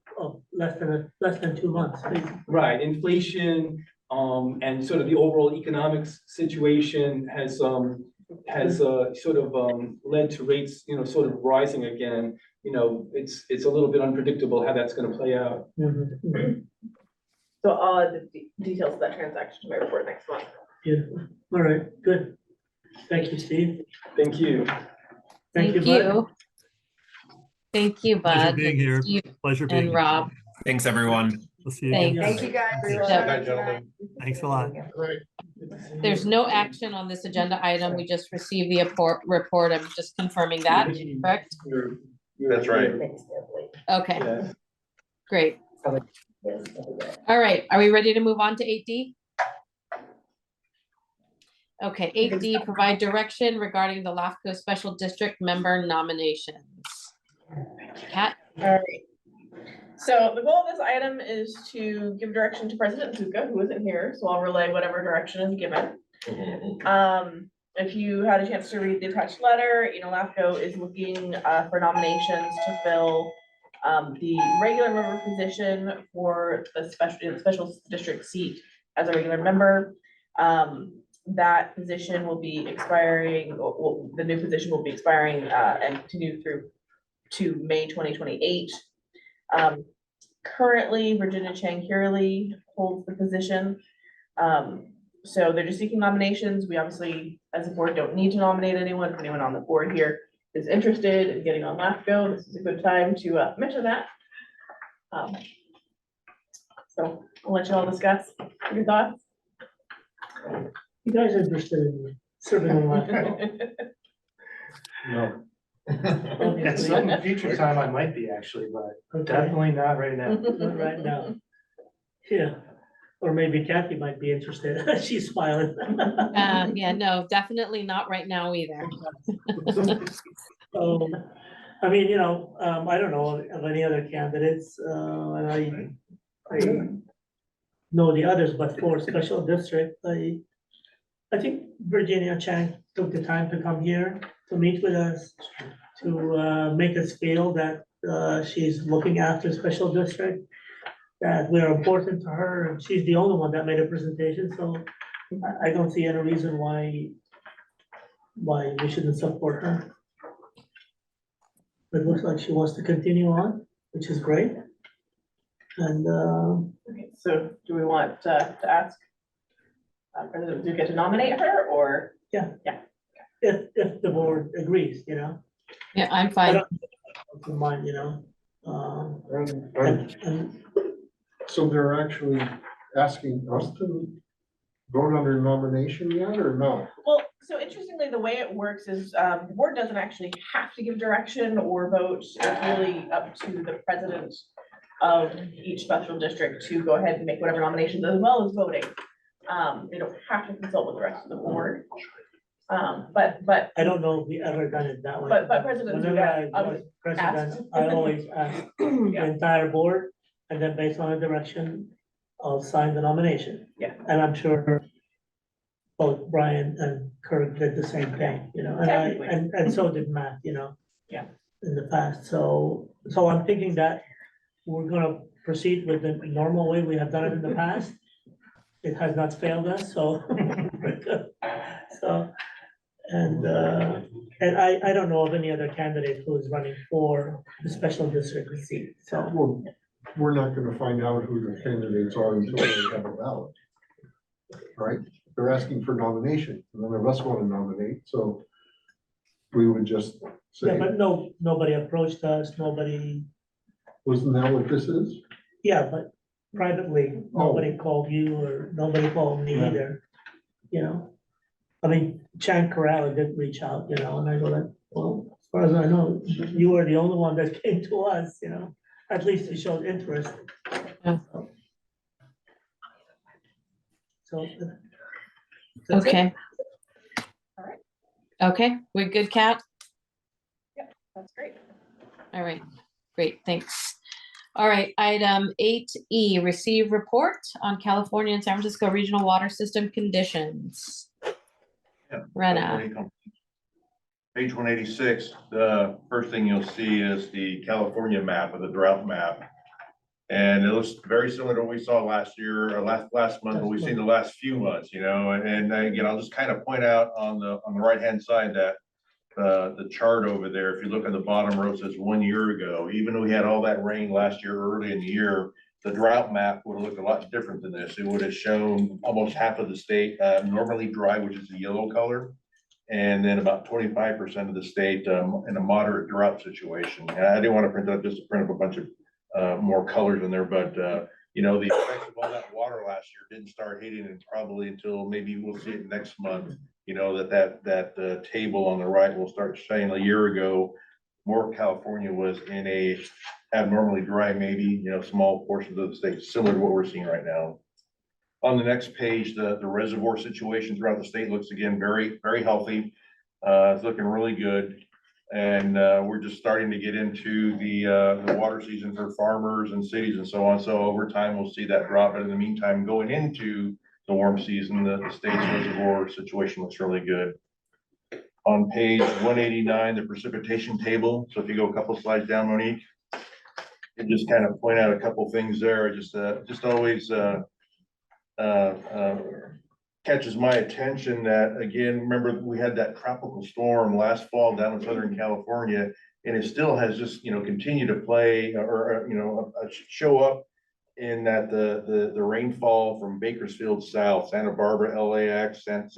less than 2 months. Right, inflation, and sort of the overall economics situation has sort of led to rates, sort of rising again. It's a little bit unpredictable how that's going to play out. So I'll add the details of that transaction to my report next month. Yeah, all right, good. Thank you, Steve. Thank you. Thank you, Bud. Thank you, Bud. Pleasure being here. Steve Pleasure being and here. Rob. Thanks, everyone. We'll see you again. Thanks. Thank you, guys. Thanks. Gentlemen. Thanks a lot. There's no action on this agenda item. We just received the report. I'm just confirming that, correct? That's right. Okay, Yes. great. All right, are we ready to move on to 8D? Okay, 8D, provide direction regarding the LAFCO Special District member nominations. Kat? All right. So the goal of this item is to give direction to President Zuka, who isn't here, so I'll relay whatever direction is given. If you had a chance to read the attached letter, LAFCO is looking for nominations to fill the regular member position for the special district seat as a regular member. That position will be expiring, the new position will be expiring and continue through to May 2028. Currently, Virginia Chang Hurley holds the position. So they're just seeking nominations. We obviously, as a board, don't need to nominate anyone. If anyone on the board here is interested in getting on LAFCO, this is a good time to mention that. So I'll let you all discuss your thoughts. You guys are interested in serving on LAFCO? No. At some future time, I might be actually, but definitely not right now. Not right now. Yeah, or maybe Kathy might be interested. She's smiling. Yeah, no, definitely not right now either. I mean, I don't know of any other candidates, and I know the others, but for special district, I think Virginia Chang took the time to come here to meet with us, to make us feel that she's looking after special district, that we're important to her, and she's the only one that made a presentation, so I don't see any reason why we shouldn't support her. It looks like she wants to continue on, which is great. And Okay, so do we want to ask President Duca to nominate her, or? if the board agrees, you know. Yeah, I'm I fine. don't mind, you know. And So they're actually asking us to vote on their nomination yet or not? Well, so interestingly, the way it works is, the board doesn't actually have to give direction or vote. It's really up to the president of each special district to go ahead and make whatever nominations as well as voting. They don't have to consult with the rest of the board. But I don't know if we ever done it that way. But President Whenever Duda, I was president, I always ask the entire board, and then based on the direction, I'll sign the nomination. Yeah. And I'm sure both Brian and Kirk did the same thing, you know, Technically. and so did Matt, you know. Yeah. In the past, so I'm thinking that we're gonna proceed with the normal way we have done it in the past. It has not failed us, so. So, and I don't know of any other candidate who is running for the special district seat, so. Well, we're not gonna find out who the candidates are until they have a ballot. Right? They're asking for nomination, and none of us wanna nominate, so we would just Yeah, say, but nobody approached us, nobody, wasn't that what this is? yeah, but privately, nobody called you or nobody called me Yeah. either, you know? I mean, Chan Corral did reach out, you know, and I go like, well, as far as I know, you were the only one that came to us, you know? At least you showed interest. Yeah. So. that's it. Okay. All right. Okay, we're good, Kat? That's great. All right, great, thanks. All right, item 8E, receive report on California and San Francisco regional water system conditions. Yeah. Rena. Page 186, the first thing you'll see is the California map, or the drought map. And it looks very similar to what we saw last year, or last month, what we've seen the last few months, you know, and again, I'll just kind of point out on the right-hand side that the chart over there, if you look at the bottom row, it says 1 year ago, even though we had all that rain last year, early in the year, the drought map would have looked a lot different than this. It would have shown almost half of the state normally dry, which is the yellow color, and then about 25% of the state in a moderate drought situation. And I didn't want to print that just to print up a bunch of more colors in there, but you know, the effects of all that water last year didn't start hitting it probably until maybe we'll see it next month. You know, that table on the right will start saying a year ago, more California was in a abnormally dry, maybe, you know, small portions of the state, similar to what we're seeing right now. On the next page, the reservoir situation throughout the state looks again very, very healthy. It's looking really good. And we're just starting to get into the water season for farmers and cities and so on. So over time, we'll see that drop. But in the meantime, going into the warm season, the state's reservoir situation looks really good. On page 189, the precipitation table. So if you go a couple slides down, Monique, and just kind of point out a couple things there. Just always catches my attention that, again, remember we had that tropical storm last fall down in Southern California, and it still has just, you know, continued to play or you know, show up in that the rainfall from Bakersfield south, Santa Barbara, LAX, San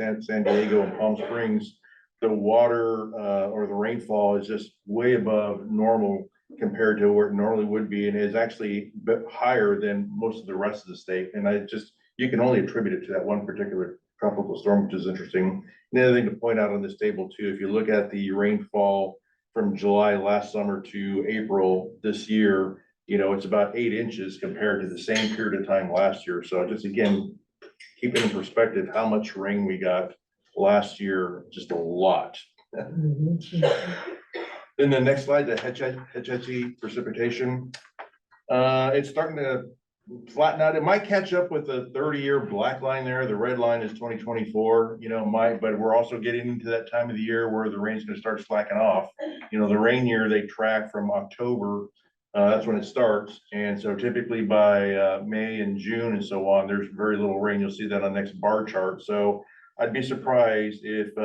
Diego, and Palm Springs, the water or the rainfall is just way above normal compared to where it normally would be, and is actually a bit higher than most of the rest of the state. And you can only attribute it to that one particular tropical storm, which is interesting. The other thing to point out on this table too, if you look at the rainfall from July last summer to April this year, you know, it's about 8 inches compared to the same period of time last year. So just again, keeping in perspective how much rain we got last year, just a lot. Then the next slide, the Hetchy precipitation. It's starting to flatten out. It might catch up with the 30-year black line there. The red line is 2024, but we're also getting into that time of the year where the rain's gonna start slacking off. The rain year, they track from October, that's when it starts. And so typically by May and June and so on, there's very little rain. You'll see that on the next bar chart. So I'd be surprised if,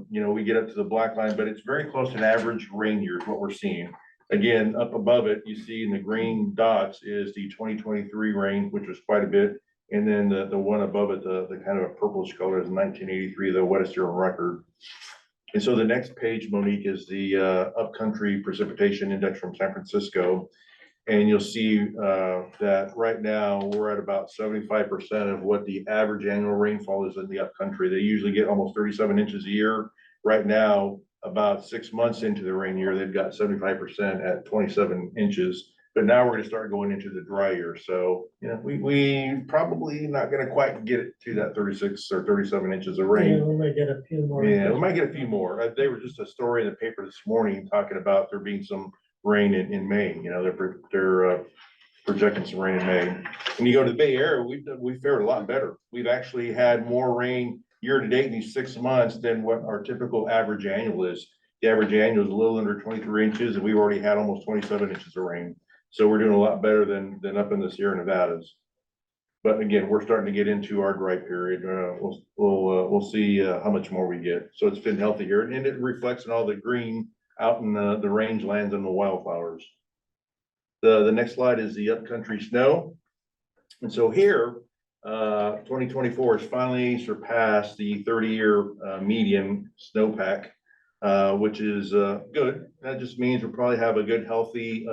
we get up to the black line, but it's very close to an average rain year is what we're seeing. Again, up above it, you see in the green dots is the 2023 rain, which was quite a bit. And then the one above it, the kind of a purplish color is 1983, the wettest year on record. And so the next page, Monique, is the upcountry precipitation index from San Francisco. And you'll see that right now we're at about 75% of what the average annual rainfall is in the upcountry. They usually get almost 37 inches a year. Right now, about 6 months into the rain year, they've got 75% at 27 inches. But now we're gonna start going into the dry year. So, we probably not gonna quite get it to that 36 or 37 inches of rain. Yeah, we might get a few more. Yeah, we might get a few more. They were just a story in the paper this morning talking about there being some rain in May. They're projecting some rain in May. When you go to the Bay Area, we fared a lot better. We've actually had more rain year to date in these 6 months than what our typical average annual is. The average annual is a little under 23 inches, and we've already had almost 27 inches of rain. So we're doing a lot better than up in the Sierra Nevadas. But again, we're starting to get into our dry period. We'll see how much more we get. So it's been healthy here, and it reflects in all the green out in the rangelands and the wildflowers. The next slide is the upcountry snow. And so here, 2024 has finally surpassed the 30-year median snowpack, which is good. That just means we'll probably have a good, healthy,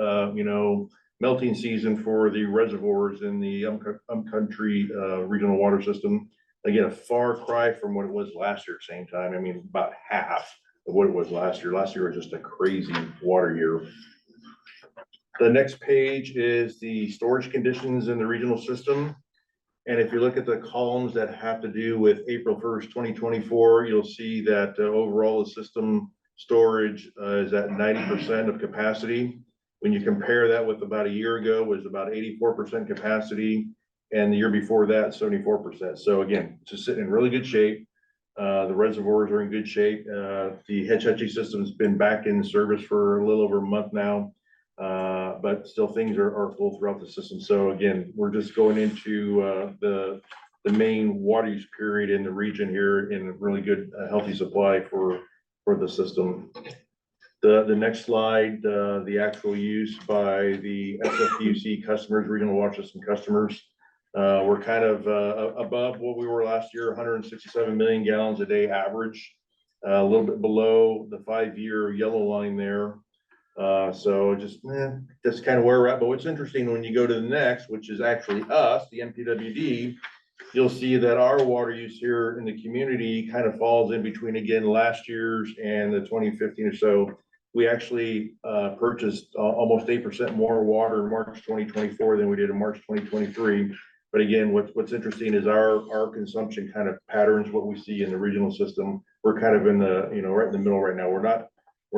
melting season for the reservoirs in the upcountry regional water system. Again, a far cry from what it was last year at the same time. I mean, about half of what it was last year. Last year was just a crazy water year. The next page is the storage conditions in the regional system. And if you look at the columns that have to do with April 1st, 2024, you'll see that overall the system storage is at 90% of capacity. When you compare that with about a year ago, it was about 84% capacity. And the year before that, 74%. So again, just sitting in really good shape. The reservoirs are in good shape. The Hetch Hetchy system's been back in service for a little over a month now. But still things are full throughout the system. So again, we're just going into the main water use period in the region here in a really good, healthy supply for the system. The next slide, the actual use by the SFPUC customers, regional water system customers. We're kind of above what we were last year, 167 million gallons a day average, a little bit below the 5-year yellow line there. So that's kind of where we're at. But what's interesting when you go to the next, which is actually us, the MPWD, you'll see that our water use here in the community kind of falls in between, again, last year's and the 2015 or so. We actually purchased almost 8% more water in March 2024 than we did in March 2023. But again, what's interesting is our consumption kind of patterns what we see in the regional system. We're kind of in the, right in the middle right now. We're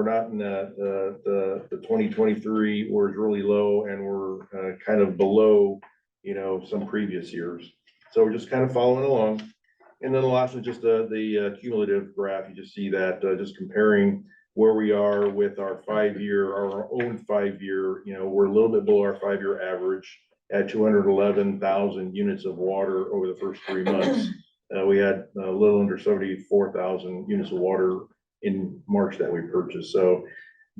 not in the 2023 where it's really low, and we're kind of below, some previous years. So we're just kind of following along. And then the last one, just the cumulative graph. You just see that just comparing where we are with our 5-year, our own 5-year, we're a little bit below our 5-year average at 211,000 units of water over the first 3 months. We had a little under 74,000 units of water in March that we purchased. So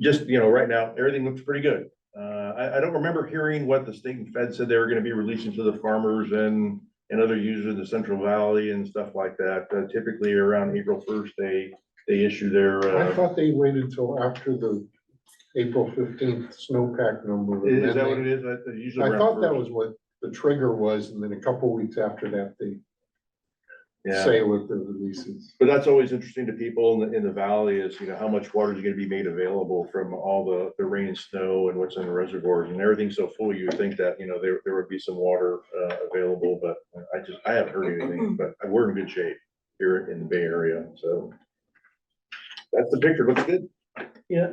just, right now, everything looks pretty good. I don't remember hearing what the state and Fed said they were going to be releasing to the farmers and other users in the Central Valley and stuff like that. Typically around April 1st, they issue their. I thought they waited until after the April 15th snowpack number. Is that what it is? Usually I thought that was what the trigger was, and then a couple weeks after that, they say what the release is. But that's always interesting to people in the valley is, how much water is going to be made available from all the rain and snow and what's in the reservoirs, and everything's so full. You would think that, there would be some water available, but I haven't heard anything. But we're in good shape here in the Bay Area. So that's the picture. Looks good. Yeah,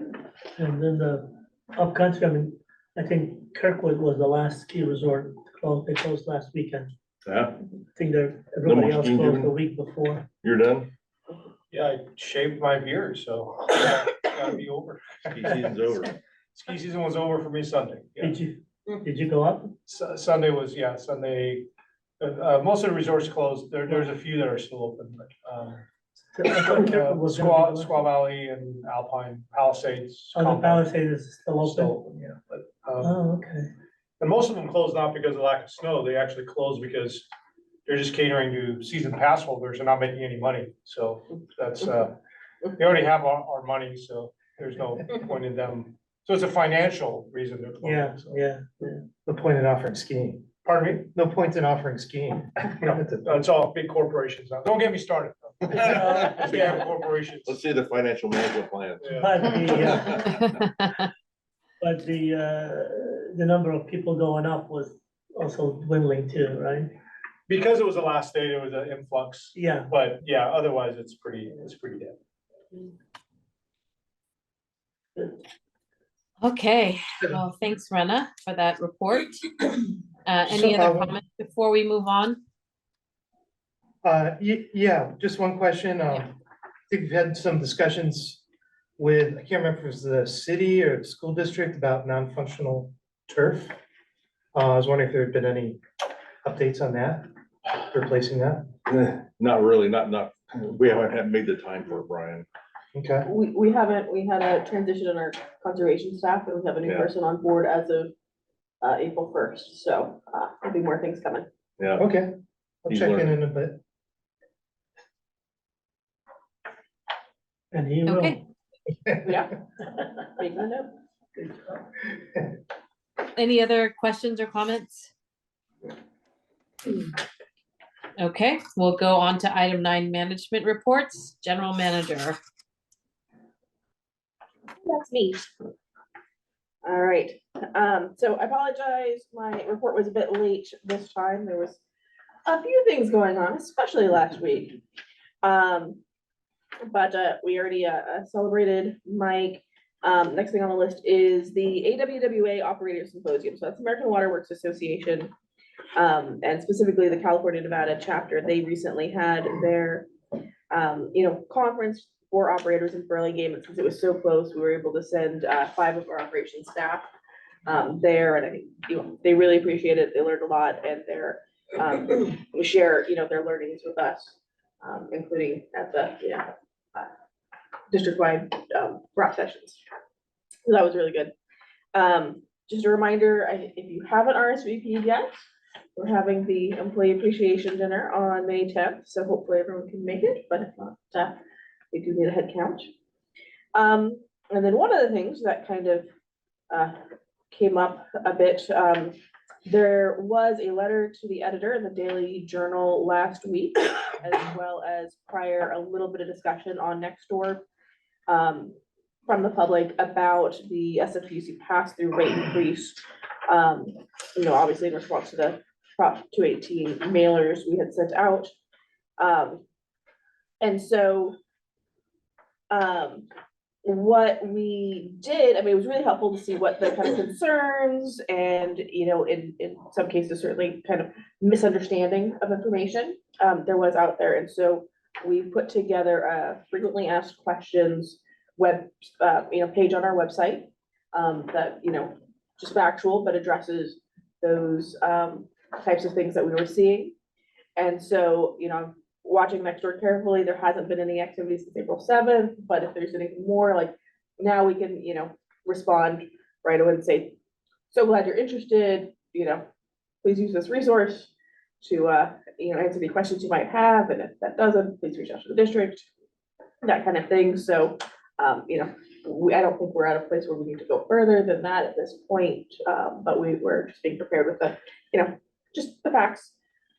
and then the upcountry, I think Kirkwood was the last ski resort closed, they closed last weekend. Yeah, I think everybody else skiing closed doing? the week before. you're done? Yeah, I shaved my beard, so gotta be over. Ski season's over. Ski season was over for me Sunday. Yeah. Did you go up? Sunday was, yeah, Sunday. Most of the resorts closed. There's a few that are still open, but, Squaw Valley and Alpine Palisades. Oh, the Compound Palisades is still open? still open, yeah, but, Oh, okay. and most of them closed not because of lack of snow. They actually closed because they're just catering to season pass holders and not making any money. So that's, they already have our money, so there's no point in them. So it's a financial reason they're Yeah, closing. So. yeah. No point in offering skiing. Pardon me? No point in offering skiing. No, it's all big corporations now. Don't get me started. We have corporations. Let's see the financial management plans. Yeah. But the number of people going up was also dwindling too, right? Because it was the last day, there was an influx. Yeah. But yeah, otherwise it's pretty dead. Okay, well, thanks, Rena, for that report. Any other comments before we move on? Yeah, just one question. I think we've had some discussions with, I can't remember if it was the city or the school district about non-functional turf. I was wondering if there had been any updates on that, replacing that. Not really, we haven't made the time for it, Brian. Okay. We haven't, we had a transition in our conservation staff, and we have a new Yeah. person on board as of April 1st, so there'll be more things coming. Yeah. Okay, I'll He's check learning. in a bit. And he will. Okay. Yeah. Make that note. Any other questions or comments? Okay, we'll go on to item 9, management reports, general manager. That's me. All right, so I apologize, my report was a bit late this time. There was a few things going on, especially last week. But we already celebrated Mike. Next thing on the list is the AWWA Operator Symposium. So that's American Water Works Association, and specifically the California Nevada chapter. They recently had their conference for operators in Burlingame, and since it was so close, we were able to send 5 of our operations staff there, and I think they really appreciate it. They learned a lot, and they're share their learnings with us, including at the district-wide rock sessions. So that was really good. Just a reminder, if you haven't RSVP'd yet, we're having the employee appreciation dinner on May 10th, so hopefully everyone can make it, but if not, we do need a head count. And then one of the things that kind of came up a bit, there was a letter to the editor in the Daily Journal last week, as well as prior, a little bit of discussion on Nextdoor from the public about the SFPC pass-through rate increase. Obviously in response to the Prop 218 mailers we had sent out. And so what we did, it was really helpful to see what the kind of concerns and, in some cases, certainly kind of misunderstanding of information there was out there. And so we put together a frequently asked questions page on our website that, just factual, but addresses those types of things that we were seeing. And so, watching Nextdoor carefully, there hasn't been any activity since April 7th, but if there's anything more, like now we can, respond right away and say, so glad you're interested, please use this resource to, answer any questions you might have. And if that doesn't, please reach out to the district, that kind of thing. So, I don't think we're at a place where we need to go further than that at this point. But we're just being prepared with the, just the facts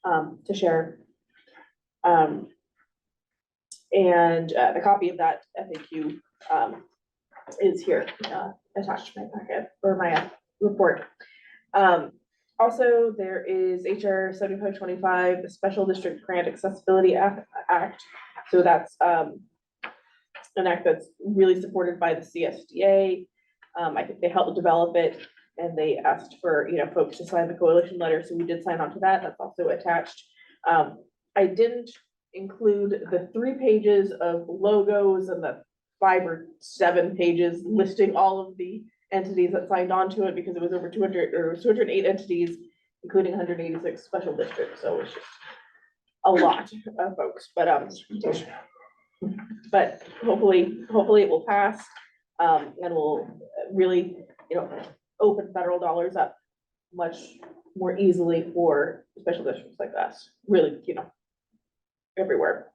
to share. And the copy of that FAQ is here attached to my packet or my report. Also, there is HR 7525, the Special District Grant Accessibility Act. So that's an act that's really supported by the CSDA. I think they helped develop it. And they asked for, folks to sign the coalition letter, so we did sign on to that, that's also attached. I didn't include the 3 pages of logos and the 5 or 7 pages listing all of the entities that signed on to it, because it was over 200, or it was 208 entities, including 186 special districts, so it's just a lot of folks, but hopefully it will pass, and will really, open federal dollars up much more easily for special districts like us, really, everywhere.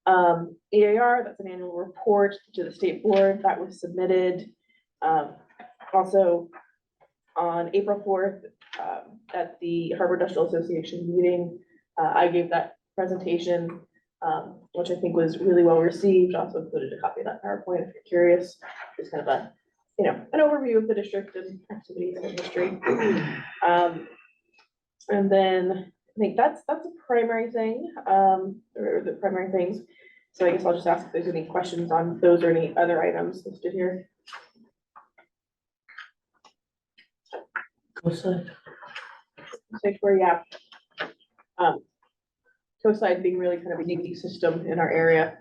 EAR, that's an annual report to the state board that was submitted. Also on April 4th, at the Harbor Industrial Association meeting, I gave that presentation, which I think was really well received. Also included a copy of that PowerPoint if you're curious. Just kind of a, an overview of the district and activities and history. And then I think that's a primary thing, or the primary things. So I guess I'll just ask if there's any questions on those or any other items listed here. COSIDE. Where, yeah. COSIDE being really kind of a unique system in our area.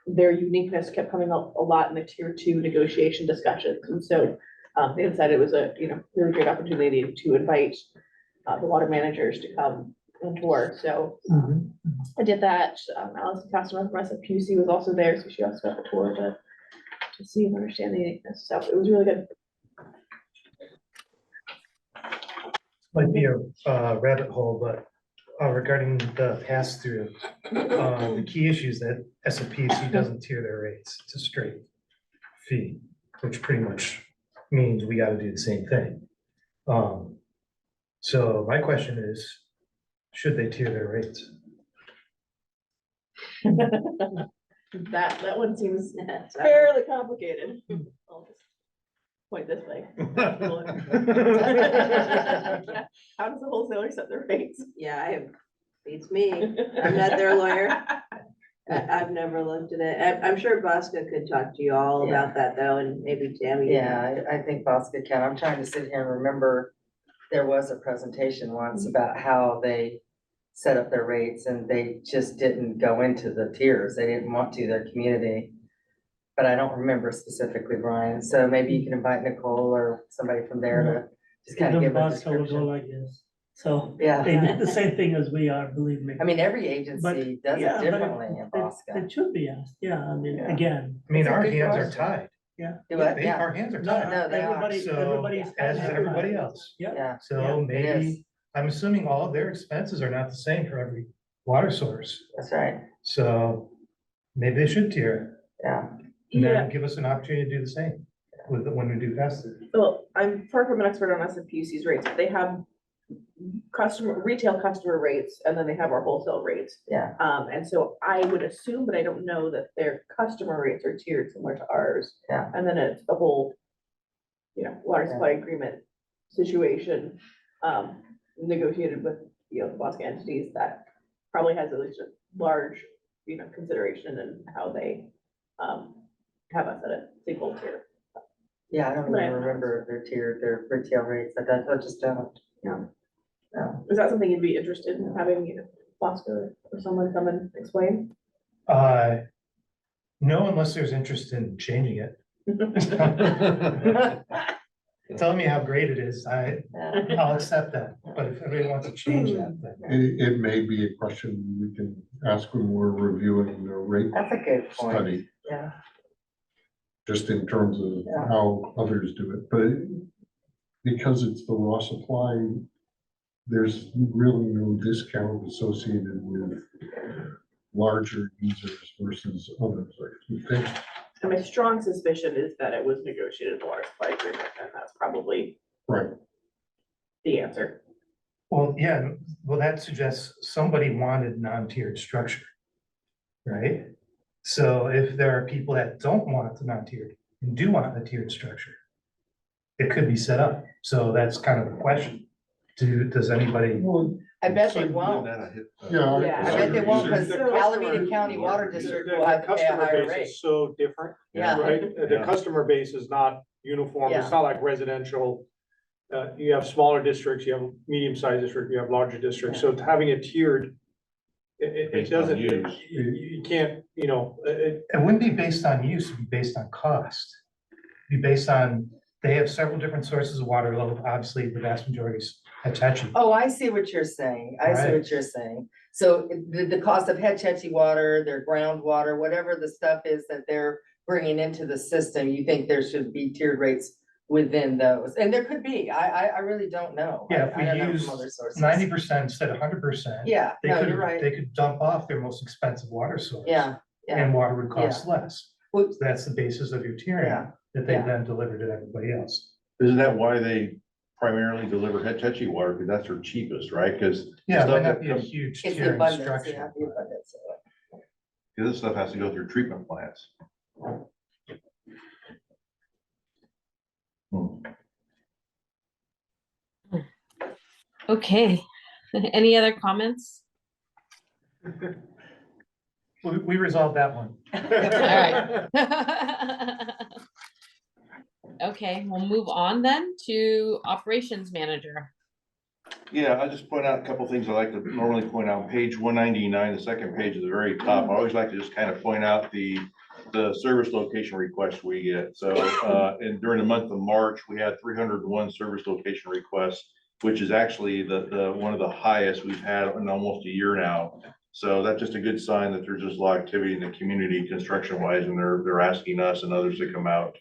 Their uniqueness kept coming up a lot in the tier 2 negotiation discussions. And so they decided it was a, really great opportunity to invite the water managers to come and tour. So I did that. Allison Customer from MPWD was also there, so she also got the tour to see and understand the uniqueness. So it was really good. Might be a rabbit hole, but regarding the pass-through, the key issue is that SFPC doesn't tier their rates. It's a straight fee, which pretty much means we gotta do the same thing. So my question is, should they tier their rates? That one seems fairly complicated. I'll just point this way. How does the wholesaler set their rates? Yeah, beats me. I'm not their lawyer. I've never looked at it. I'm sure Bosco could talk to you all about that though, and maybe Tammy. Yeah, I think Bosco can. I'm trying to sit here and remember, there was a presentation once about how they set up their rates and they just didn't go into the tiers. They didn't want to, their community. But I don't remember specifically, Brian. So maybe you can invite Nicole or somebody from there to just kind of give a Bosco will go description. like this. So Yeah. they did the same thing as we are, believe me. I mean, every agency does yeah, it but differently in Bosco. It should be asked, yeah, I mean, Yeah. again. I mean, It's a our good hands are question. tied. Yeah. Do what? They- Yeah. Our hands are No, tied. No, they are. everybody, So, everybody's. as is everybody else. Yeah. Yeah. So Yeah, it maybe, is. I'm assuming all of their expenses are not the same for every water source. That's right. So maybe they should tier Yeah. it, and Yeah. then give us an opportunity to do the same with, when we do pass through. Well, I'm far from an expert on SFPC's rates, but they have retail customer rates, and then they have our wholesale rates. Yeah. And so I would assume, but I don't know, that their customer rates are tiered similar to ours. Yeah. And then it's a whole, water supply agreement situation, negotiated with, the Bosco entities that probably has at least a large, consideration in how they, have us at a single tier. Yeah, I don't Right. even remember their retail rates. I just don't. Yeah. No. Is that something you'd be interested in having, Bosco or someone come and explain? No, unless there's interest in changing it. Tell me how great it is. I'll accept that. But if everybody wants to change that, then. It may be a question we can ask when we're reviewing the rate That's a good point. study, Yeah. just in terms of Yeah. how others do it, but because it's the raw supply, there's really no discount associated with larger users versus others, I think. And my strong suspicion is that it was negotiated in the water supply agreement, and that's probably Right. the answer. Well, yeah, well, that suggests somebody wanted non-tiered structure. Right? So if there are people that don't want the non-tiered and do want the tiered structure, it could be set up. So that's kind of a question. Does anybody? I bet they won't. Yeah. I bet they won't, because The customer- Alameda County Water District will have to pay a customer higher base rate. is so different, Yeah. right? The customer base is not uniform. It's Yeah. not like residential you have smaller districts, you have medium-sized districts, you have larger districts, so having it tiered, it Based on doesn't, use. you can't, you know, It wouldn't be based on use, it'd be based on cost. It'd be based on, they have several different sources of water, obviously the vast majority is Hetchy. Oh, I see what you're saying. I see Right. what you're saying. So the cost of Hetchy water, their groundwater, whatever the stuff is that they're bringing into the system, you think there should be tiered rates within those? And there could be. I really don't know. Yeah, if I don't know we from use other sources. 90% instead of 100%. Yeah, They no, could, you're right. they could dump off their most expensive water source. Yeah, yeah. And water would cost less. Well, So that's the basis of your Yeah, tiering that they yeah. then deliver to everybody else. Isn't that why they primarily deliver Hetchy water? Because that's their cheapest, right? Because Yeah, it might not be a huge It's the tiering abundance, structure. yeah, the abundance of it. this stuff has to go through treatment plants. Okay, any other comments? We resolved that one. All right. Okay, we'll move on then to operations manager. Yeah, I'll just point out a couple things I like to normally point out. Page 199, the second page at the very top. I always like to just kind of point out the service location requests we get. So, and during the month of March, we had 301 service location requests, which is actually the one of the highest we've had in almost a year now. So that's just a good sign that there's just a lot of activity in the community construction wise, and they're asking us and others to come out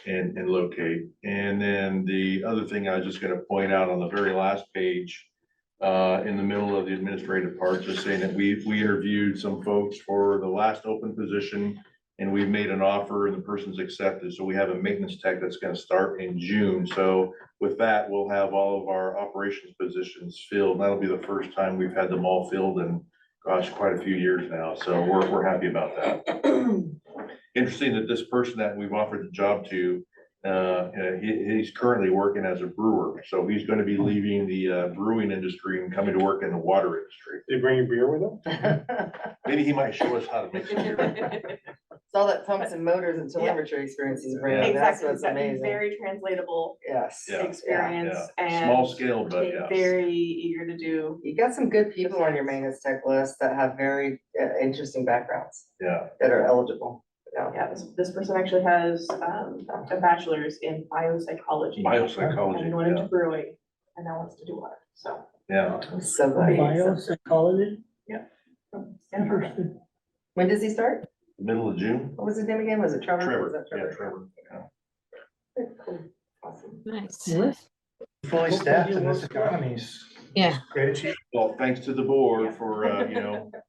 and locate. And then the other thing I was just gonna point out on the very last page, in the middle of the administrative part, just saying that we interviewed some folks for the last open position, and we've made an offer and the person's accepted. So we have a maintenance tech that's gonna start in June. So with that, we'll have all of our operations positions filled. That'll be the first time we've had them all filled in, gosh, quite a few years now. So we're happy about that. Interesting that this person that we've offered the job to, he's currently working as a brewer. So he's going to be leaving the brewing industry and coming to work in the water industry. They bring you beer with them? Maybe he might show us how to make some beer. It's all that pumps and motors and telemetry experience he's bringing. That's Exactly, what's it's got amazing. very translatable Yes. Yeah. experience Yeah. and. Small scale, but being yes. Very eager to do. You got some good people on your maintenance tech list that have very interesting backgrounds Yeah. that are eligible. Yeah, this person actually has a bachelor's in biopsychology. Biopsychology, And went into yeah. brewing and now wants to do water, so. Yeah. So glad. Biopsychology? Interesting. When does he start? Middle of June. What was his name again? Was it Trevor? Was Trevor. that Yeah, Trevor. Yeah. Cool. Awesome. Nice. Fully staffed in this economy is Yeah. great achievement. Well, thanks to the board for,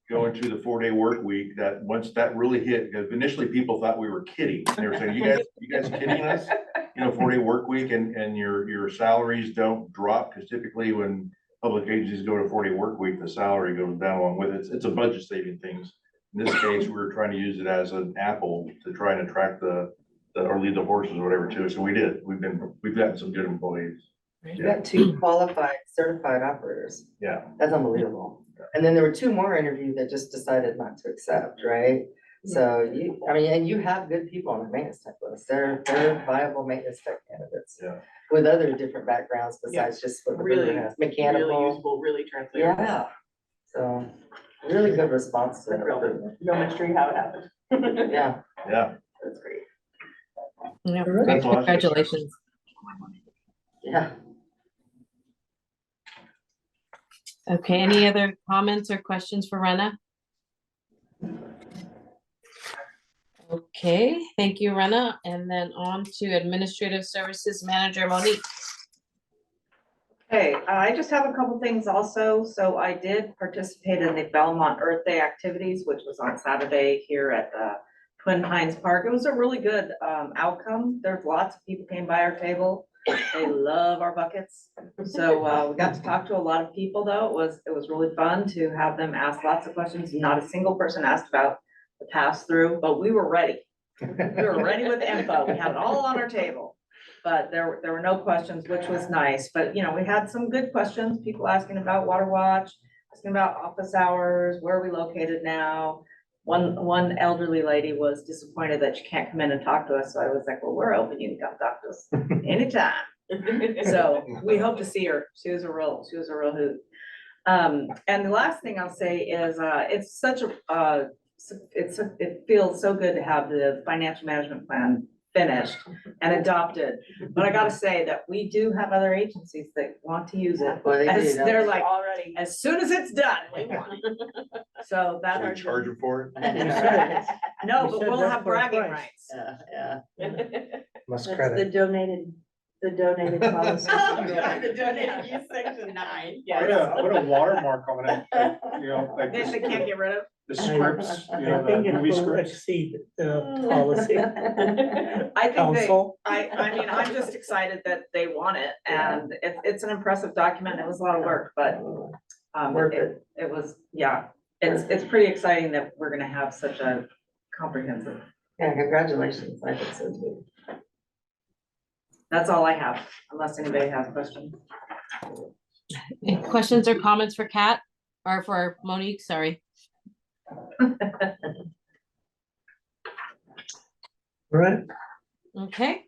going to the 4-day work week. That once that really hit, because initially people thought we were kidding. They were saying, you guys kidding us? 4-day work week and your salaries don't drop, because typically when public agencies go to 4-day work week, the salary goes down along with it. It's a budget saving things. In this case, we were trying to use it as an apple to try and attract or lead the horses or whatever too. So we did. We've gotten some good employees. You got 2 qualified certified operators. Yeah. That's unbelievable. And then there were 2 more interviews that just decided not to accept, right? So and you have good people on the maintenance tech list. They're viable maintenance tech candidates. Yeah. With other different backgrounds besides just what the Really, brewer has, mechanical. Really useful, really translatable. Yeah. So really good response to Like, really, that. no mystery how it happened. Yeah. Yeah. That's great. Yeah, Alright. great. Congratulations. Yeah. Okay, any other comments or questions for Rena? Okay, thank you, Rena. And then on to Administrative Services Manager Monique. Okay, I just have a couple things also. So I did participate in the Belmont Earth Day activities, which was on Saturday here at the Twin Pines Park. It was a really good outcome. There's lots of people came by our table. They love our buckets. So we got to talk to a lot of people though. It was really fun to have them ask lots of questions. Not a single person asked about the pass through, but we were ready. We were ready with the info. We had it all on our table. But there were no questions, which was nice. But we had some good questions. People asking about Water Watch, asking about office hours, where are we located now? One elderly lady was disappointed that she can't come in and talk to us. So I was like, well, we're open. You can come talk to us anytime. So we hope to see her. She was a real hoot. And the last thing I'll say is, it's such a, it feels so good to have the financial management plan finished and adopted. But I gotta say that we do have other agencies that want to use it. Well, they As do, they're don't like, Already. as soon as it's done, we want it. So Should we that's. charge them for it? No, You but said we'll that's have for a bragging price. rights. Must That's credit. the donated policy. The donated use section 9, yes. Put a watermark on it, you know, like This they can't get rid of. the scripts, you know, I the think it movie will scripts. exceed the policy. I think Council. I mean, I'm just excited that they want it, and it's an impressive document. It was a lot of work, but Worth it. it was, yeah. It's pretty exciting that we're gonna have such a comprehensive. Yeah, congratulations, I think so too. That's all I have, unless anybody has questions. Any questions or comments for Kat or for Monique? Sorry. Right? Okay,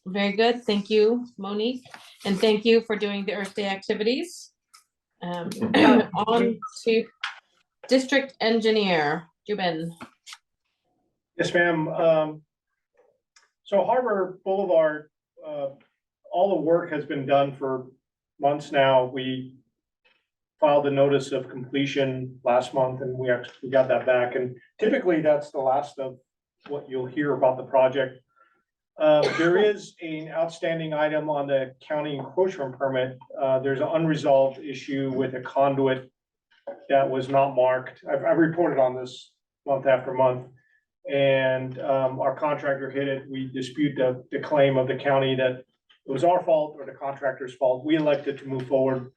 very good. Thank you, Monique. And thank you for doing the Earth Day activities. On to District Engineer, Jubin. Yes, ma'am. So Harbor Boulevard, all the work has been done for months now. We filed a notice of completion last month and we got that back. And typically that's the last of what you'll hear about the project. There is an outstanding item on the county encroachment permit. There's an unresolved issue with a conduit that was not marked. I've reported on this month after month. And our contractor hit it. We dispute the claim of the county that it was our fault or the contractor's fault. We elected to move forward.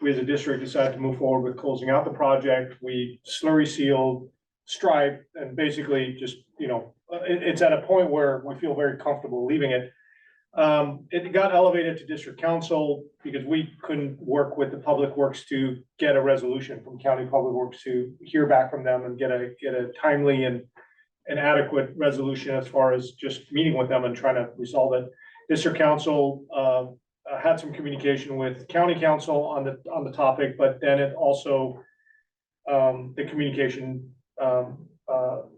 We as a district decided to move forward with closing out the project. We slurry sealed, striped, and basically just, you know, it's at a point where we feel very comfortable leaving it. It got elevated to district council because we couldn't work with the public works to get a resolution from county public works to hear back from them and get a timely and an adequate resolution as far as just meeting with them and trying to resolve it. District council had some communication with county council on the topic, but then it also the communication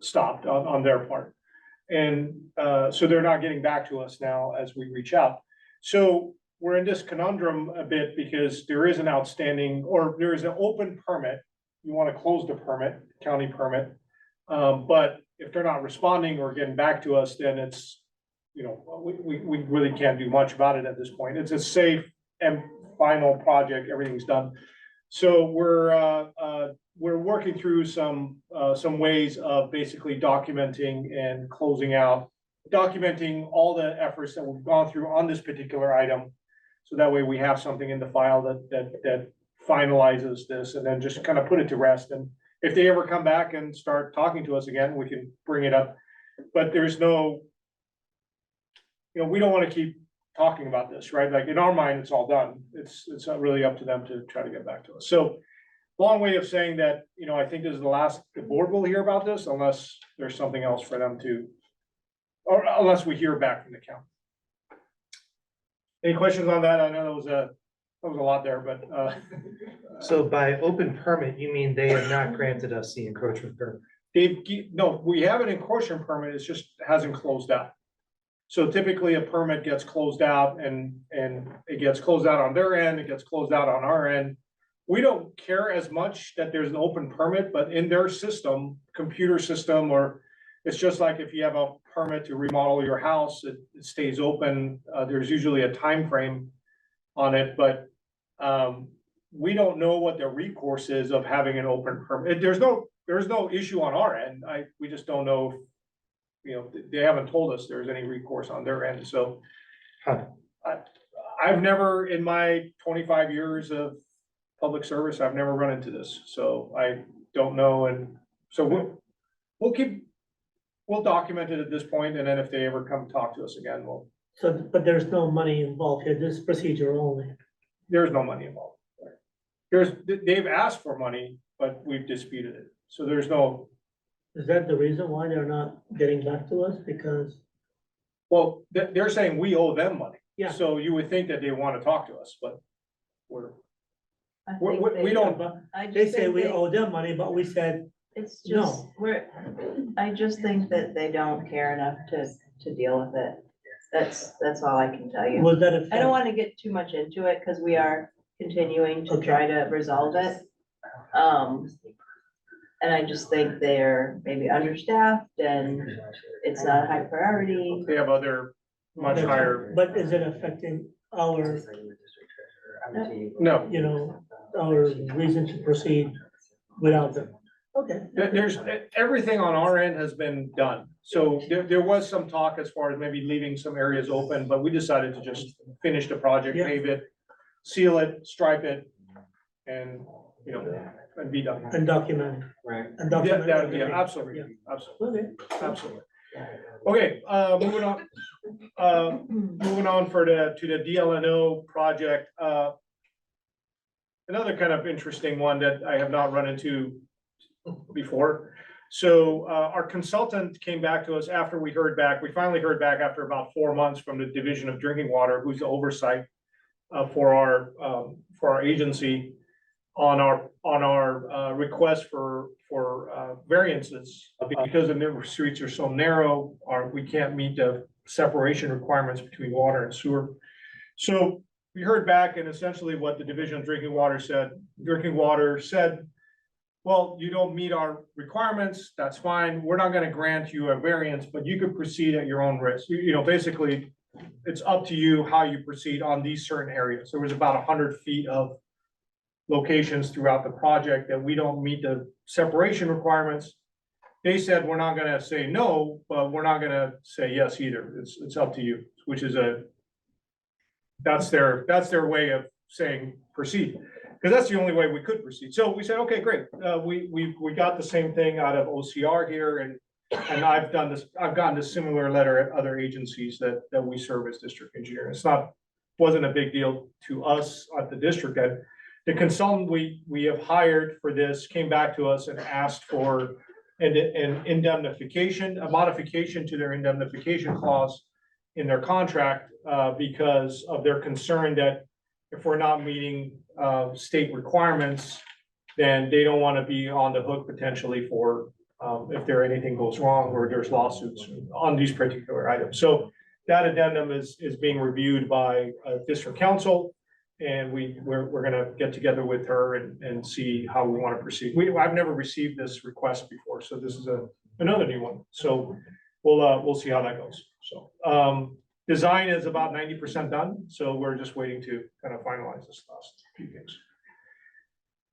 stopped on their part. And so they're not getting back to us now as we reach out. So we're in this conundrum a bit because there is an outstanding, or there is an open permit. You want to close the permit, county permit. But if they're not responding or getting back to us, then it's, you know, we really can't do much about it at this point. It's a safe and final project. Everything's done. So we're working through some ways of basically documenting and closing out, documenting all the efforts that we've gone through on this particular item. So that way we have something in the file that finalizes this and then just kind of put it to rest. And if they ever come back and start talking to us again, we can bring it up. But there's no, you know, we don't want to keep talking about this, right? Like in our mind, it's all done. It's not really up to them to try to get back to us. So long way of saying that, you know, I think this is the last the board will hear about this unless there's something else for them to, or unless we hear back from the county. Any questions on that? I know that was a lot there, but So by open permit, you mean they have not granted us the encroachment permit? no, we have an encroachment permit. It's just hasn't closed out. So typically a permit gets closed out and it gets closed out on their end, it gets closed out on our end. We don't care as much that there's an open permit, but in their system, computer system, or it's just like if you have a permit to remodel your house, it stays open. There's usually a time frame on it, but we don't know what the recourse is of having an open permit. There's no issue on our end. We just don't know if, you know, they haven't told us there's any recourse on their end. So I've never, in my 25 years of public service, I've never run into this. So I don't know. And so we'll document it at this point, and then if they ever come talk to us again, we'll. So, but there's no money involved here, this is procedure only. There's no money involved. They've asked for money, but we've disputed it. So there's no. Is that the reason why they're not getting back to us? Because. Well, they're saying we owe them money. Yeah. So you would think that they want to talk to us, but we're, I we, think we they- don't, I just They say think we they- owe them money, but we said, It's No. just, I just think that they don't care enough to deal with it. That's all I can tell you. was that I don't want to get too much into it because we are continuing to Okay. try to resolve it. And I just think they're maybe understaffed and it's not a high priority. they have other much higher, But is it affecting our, no. you know, our reason to proceed without them? Okay. There's, everything on our end has been done. So there was some talk as far as maybe leaving some areas open, but we decided to just finish the project, Yeah. pave it, seal it, stripe it, and, you know, and be done. And document. Right. And Yeah, document. yeah, everything. absolutely, absolutely, Okay. absolutely. Okay, moving on to the DLNO project. Another kind of interesting one that I have not run into before. So our consultant came back to us after we heard back. We finally heard back after about 4 months from the Division of Drinking Water, who's the oversight for our agency on our request for variances because the river streets are so narrow, we can't meet the separation requirements between water and sewer. So we heard back, and essentially what the Division of Drinking Water said, well, you don't meet our requirements, that's fine, we're not gonna grant you a variance, but you could proceed at your own risk. You know, basically, it's up to you how you proceed on these certain areas. There was about 100 feet of locations throughout the project that we don't meet the separation requirements. They said, we're not gonna say no, but we're not gonna say yes either. It's up to you, which is that's their way of saying proceed. Because that's the only way we could proceed. So we said, okay, great. We got the same thing out of OCR here, and I've gotten a similar letter at other agencies that we serve as district engineer. Wasn't a big deal to us at the district. That the consultant we have hired for this came back to us and asked for an indemnification, a modification to their indemnification clause in their contract, because of their concern that if we're not meeting state requirements, then they don't want to be on the hook potentially for if anything goes wrong or there's lawsuits on these particular items. So that addendum is being reviewed by district council, and we're gonna get together with her and see how we want to proceed. I've never received this request before, so this is another new one. So we'll see how that goes. So design is about 90% done, so we're just waiting to kind of finalize this last few things.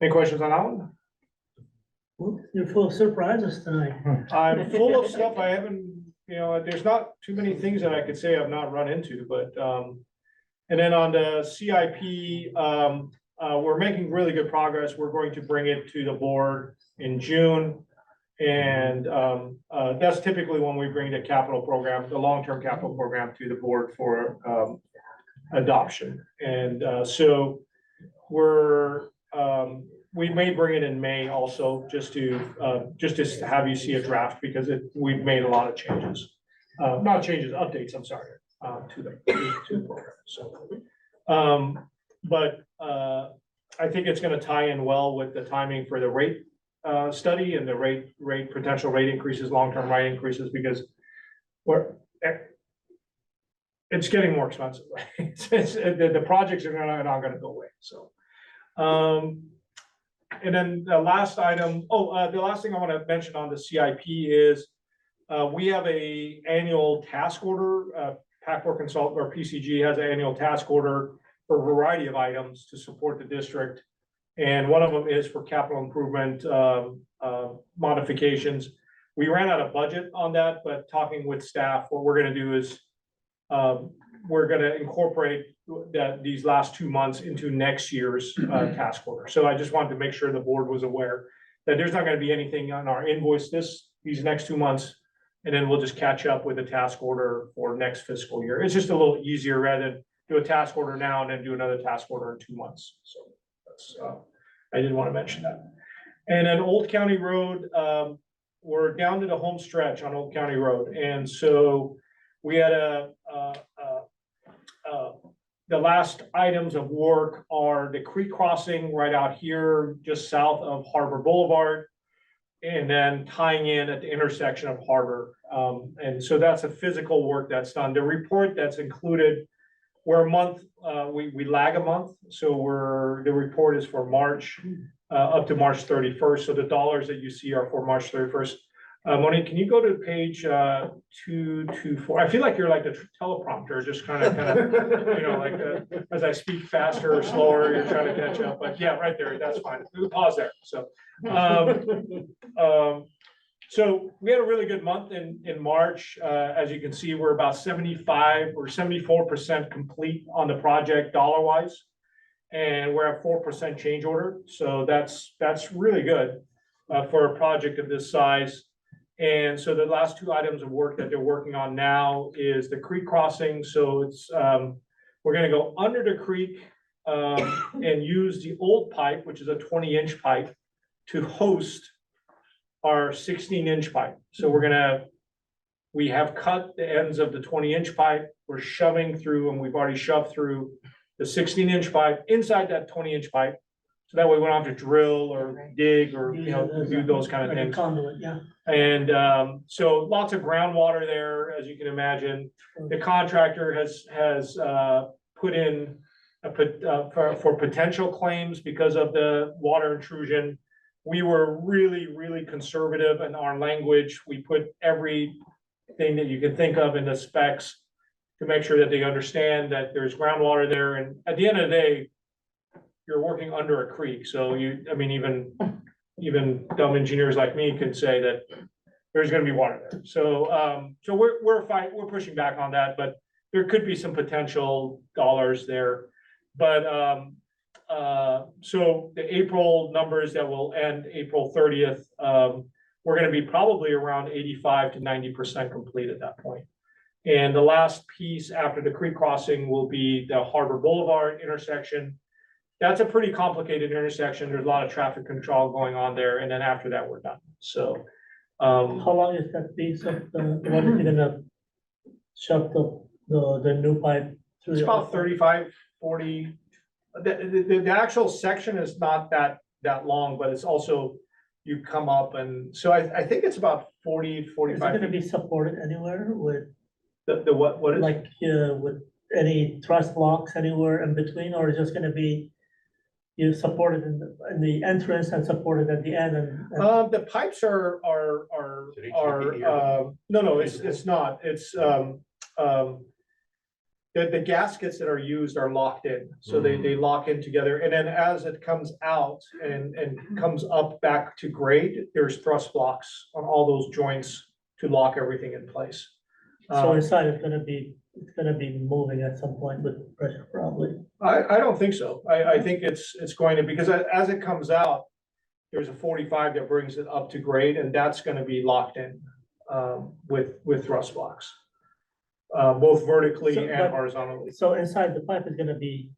Any questions on that one? Well, you're full of surprises tonight. I'm full of stuff I haven't, there's not too many things that I could say I've not run into, but, and then on the CIP, we're making really good progress. We're going to bring it to the board in June. And that's typically when we bring the capital program, the long-term capital program to the board for adoption. And so we may bring it in May also, just to have you see a draft, because we've made a lot of changes. Not changes, updates, I'm sorry, to the program. So, but I think it's gonna tie in well with the timing for the rate study and the potential rate increases, long-term rate increases, because it's getting more expensive. The projects are not gonna go away, so. And then the last item, the last thing I want to mention on the CIP is we have a annual task order, PAC4 Consult or PCG has an annual task order for a variety of items to support the district. And one of them is for capital improvement modifications. We ran out of budget on that, but talking with staff, what we're gonna do is we're gonna incorporate these last 2 months into next year's task order. So I just wanted to make sure the board was aware that there's not gonna be anything on our invoice these next 2 months, and then we'll just catch up with the task order for next fiscal year. It's just a little easier rather than do a task order now and then do another task order in 2 months. So that's I did want to mention that. And then Old County Road, we're down to the home stretch on Old County Road. And so we had a the last items of work are the creek crossing right out here, just south of Harbor Boulevard. And then tying in at the intersection of Harbor. And so that's a physical work that's done. The report that's included, we're a month, we lag a month. So the report is for March, up to March 31st. So the dollars that you see are for March 31st. Monique, can you go to page 224? I feel like you're like the teleprompter, just kind of, you know, like as I speak faster or slower, you're trying to catch up. But yeah, right there, that's fine. We'll pause there. So, so we had a really good month in March. As you can see, we're about 75 or 74% complete on the project dollar-wise, and we're at 4% change order. So that's really good for a project of this size. And so the last two items of work that they're working on now is the creek crossing. So it's we're going to go under the creek and use the old pipe, which is a 20-inch pipe, to host our 16-inch pipe. So we have cut the ends of the 20-inch pipe. We're shoving through, and we've already shoved through the 16-inch pipe inside that 20-inch pipe. So that way we don't have to drill or dig or, you know, do those kind of things. Conduit, yeah. And so lots of groundwater there, as you can imagine. The contractor has put in for potential claims because of the water intrusion. We were really conservative in our language. We put everything that you can think of in the specs to make sure that they understand that there's groundwater there. And at the end of the day, you're working under a creek. So I mean, even dumb engineers like me can say that there's going to be water there. So, so we're pushing back on that, but there could be some potential dollars there. But, so the April numbers that will end April 30th, we're going to be probably around 85 to 90% complete at that point. And the last piece after the creek crossing will be the Harbor Boulevard intersection. That's a pretty complicated intersection. There's a lot of traffic control going on there. And then after that, we're done. So, how long is that piece of the one that you're gonna shove the new pipe through? it's about 35, 40. The actual section is not that long, but it's also, you come up and so I think it's about 40, 45. Is it gonna be supported anywhere with? The what is? Like, with any truss blocks anywhere in between, or is it just gonna be you supported in the entrance and supported at the end and? The pipes are no, it's not. It's the gaskets that are used are locked in, so they lock in together, and then as it comes out and comes up back to grade, there's thrust blocks on all those joints to lock everything in place. So inside it's gonna be moving at some point with pressure probably. I don't think so. I think it's going to, because as it comes out, there's a 45 that brings it up to grade, and that's gonna be locked in with thrust blocks. Both vertically and horizontally. So inside the pipe is gonna be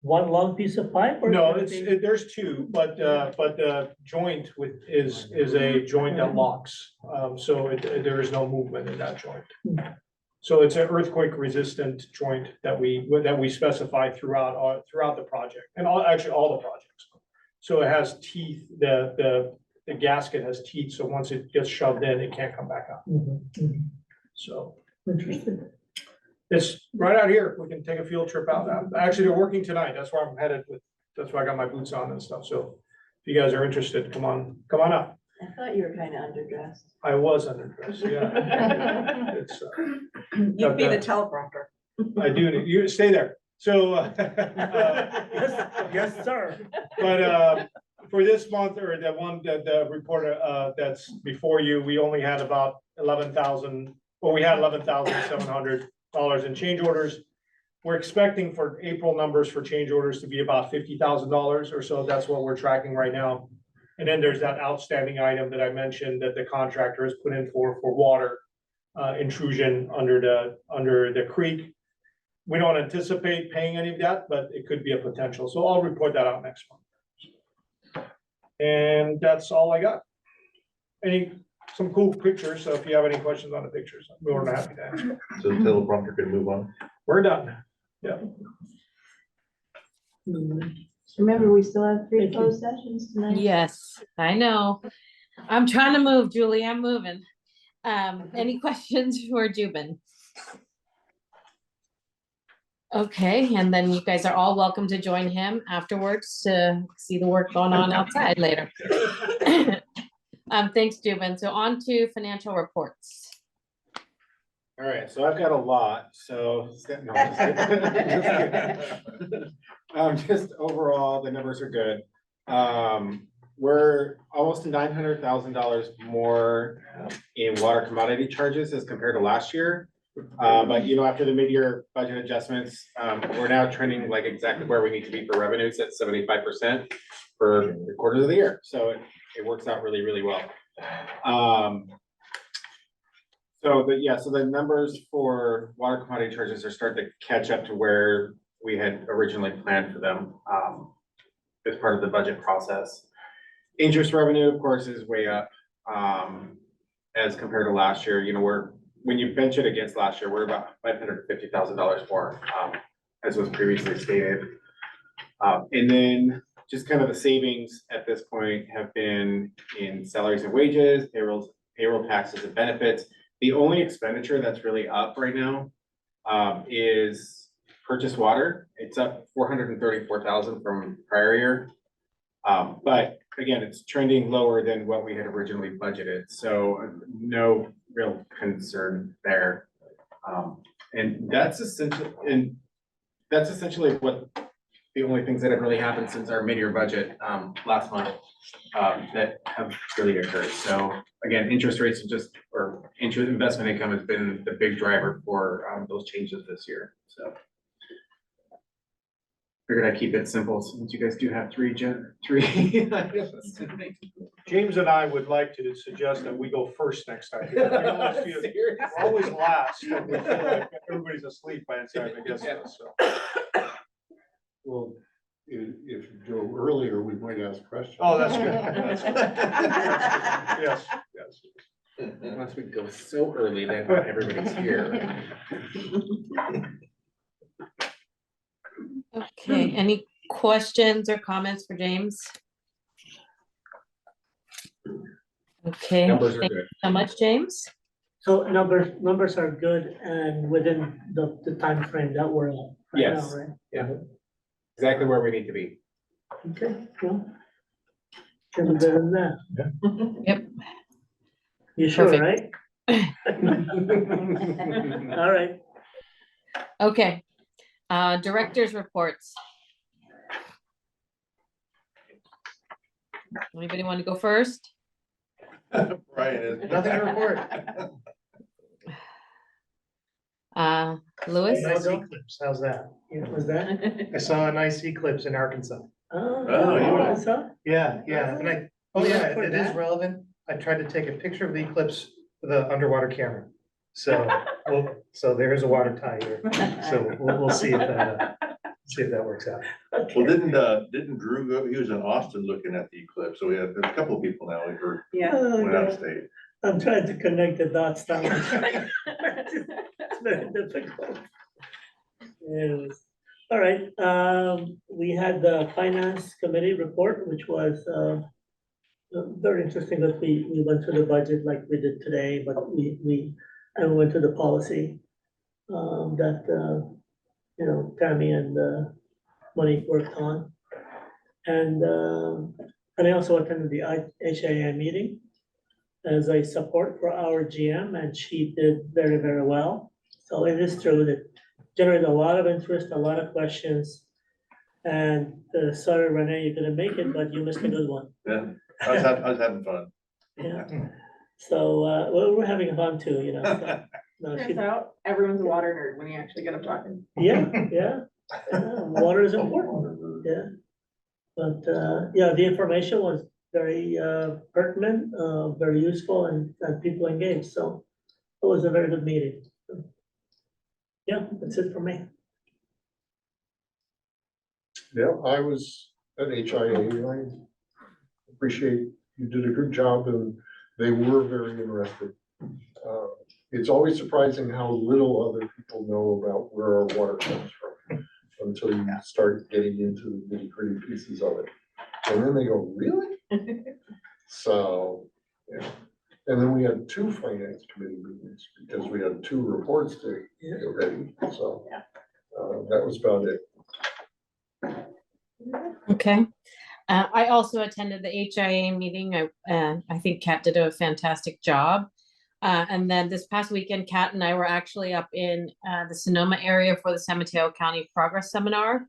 one long piece of pipe? Or No, there's two, but the joint is a joint that locks. So there is no movement in that joint. So it's an earthquake resistant joint that we specify throughout the project, and actually all the projects. So it has teeth, the gasket has teeth, so once it gets shoved in, it can't come back out. So. Interesting. It's right out here. We can take a field trip out. Actually, they're working tonight. That's where I'm headed that's why I got my boots on and stuff. So if you guys are interested, come on up. I thought you were kind of underdressed. I was underdressed, yeah. It's, You'd be the teleprompter. I do. You stay there. So, Yes, sir. But, for this month, or the report, that's before you, we only had about we had $11,700 in change orders. We're expecting for April numbers for change orders to be about $50,000 or so. That's what we're tracking right now. And then there's that outstanding item that I mentioned that the contractor has put in for water intrusion under the creek. We don't anticipate paying any of that, but it could be a potential. So I'll report that out next month. And that's all I got. Some cool pictures. So if you have any questions on the pictures, I'm more than happy to answer. So the teleprompter can move on. We're done. Yeah. Remember, we still have 3 closed sessions tonight. Yes, I know. I'm trying to move, Julie, I'm moving. Any questions for Jubin? Okay, and then you guys are all welcome to join him afterwards to see the work going on outside later. Thanks, Jubin. So on to financial reports. All right, so I've got a lot, so. No, just overall, the numbers are good. We're almost $900,000 more in water commodity charges as compared to last year. But you know, after the mid-year budget adjustments, we're now trending like exactly where we need to be for revenues at 75% for the quarter of the year. So it works out really, really well. So the numbers for water commodity charges are starting to catch up to where we had originally planned for them as part of the budget process. Interest revenue, of course, is way up as compared to last year. You know, when you bench it against last year, we're about $550,000 more, as was previously stated. And then just kind of the savings at this point have been in salaries and wages, payroll taxes and benefits. The only expenditure that's really up right now is purchase water. It's up $434,000 from prior year. But again, it's trending lower than what we had originally budgeted. So no real concern there. And that's essentially what the only things that have really happened since our mid-year budget last month that have really occurred. So again, interest rates or interest investment income has been the big driver for those changes this year. So figured I'd keep it simple since you guys do have three items. James and I would like to suggest that we go first next time. We're always last, and we feel like everybody's asleep by the time it gets to us, so. Well, if you go earlier, we might ask questions. Oh, that's good. That's good. Yes, yes. Unless we go so early that not everybody's here. Okay, any questions or comments for James? Okay, Numbers are thank good. you so much, James. So numbers are good and within the time frame that we're in right now, Yes. right? Yeah. Exactly where we need to be. Okay, well. Can be better than that. Yep. You sure, Perfect. right? All right. Okay, director's reports. Anybody want to go first? Brian is. Nothing to report. Louis? Nice eclipse, how's that? Was that? I saw a nice eclipse in Arkansas. Oh, yeah. Yeah, and it is relevant. I tried to take a picture of the eclipse with an underwater camera. So, so there's a water tie here. So we'll see if that works out. Well, didn't Drew go? He was in Austin looking at the eclipse. So there's a couple of people now we heard went out of state. I'm trying to connect the dots now. It's very difficult. Yes. All right, we had the finance committee report, which was very interesting that we went through the budget like we did today, but we went to the policy that Tammy and Monique worked on. And I also attended the HIA meeting as a support for our GM, and she did very, very well. So it is true that generated a lot of interest, a lot of questions. And sorry, Renee, you couldn't make it, but you missed a good one. Yeah, I was having fun. Yeah. So we're having fun too, you know. So, no, Turns out everyone's a water nerd when you actually get them talking. yeah. Water is important. Yeah. But yeah, the information was very pertinent, very useful, and people engaged. So it was a very good meeting. So, yeah, that's it for me. Yeah, I was at HIA. I appreciate you did a good job, and they were very interested. It's always surprising how little other people know about where our water comes from. until you start getting into the nitty gritty pieces of it. And then they go, really? So, yeah. And then we had 2 finance committee meetings because we had 2 reports to get ready, so. That was about it. Okay. I also attended the HIA meeting. I think Kat did a fantastic job. And then this past weekend, Kat and I were actually up in the Sonoma area for the San Mateo County Progress Seminar,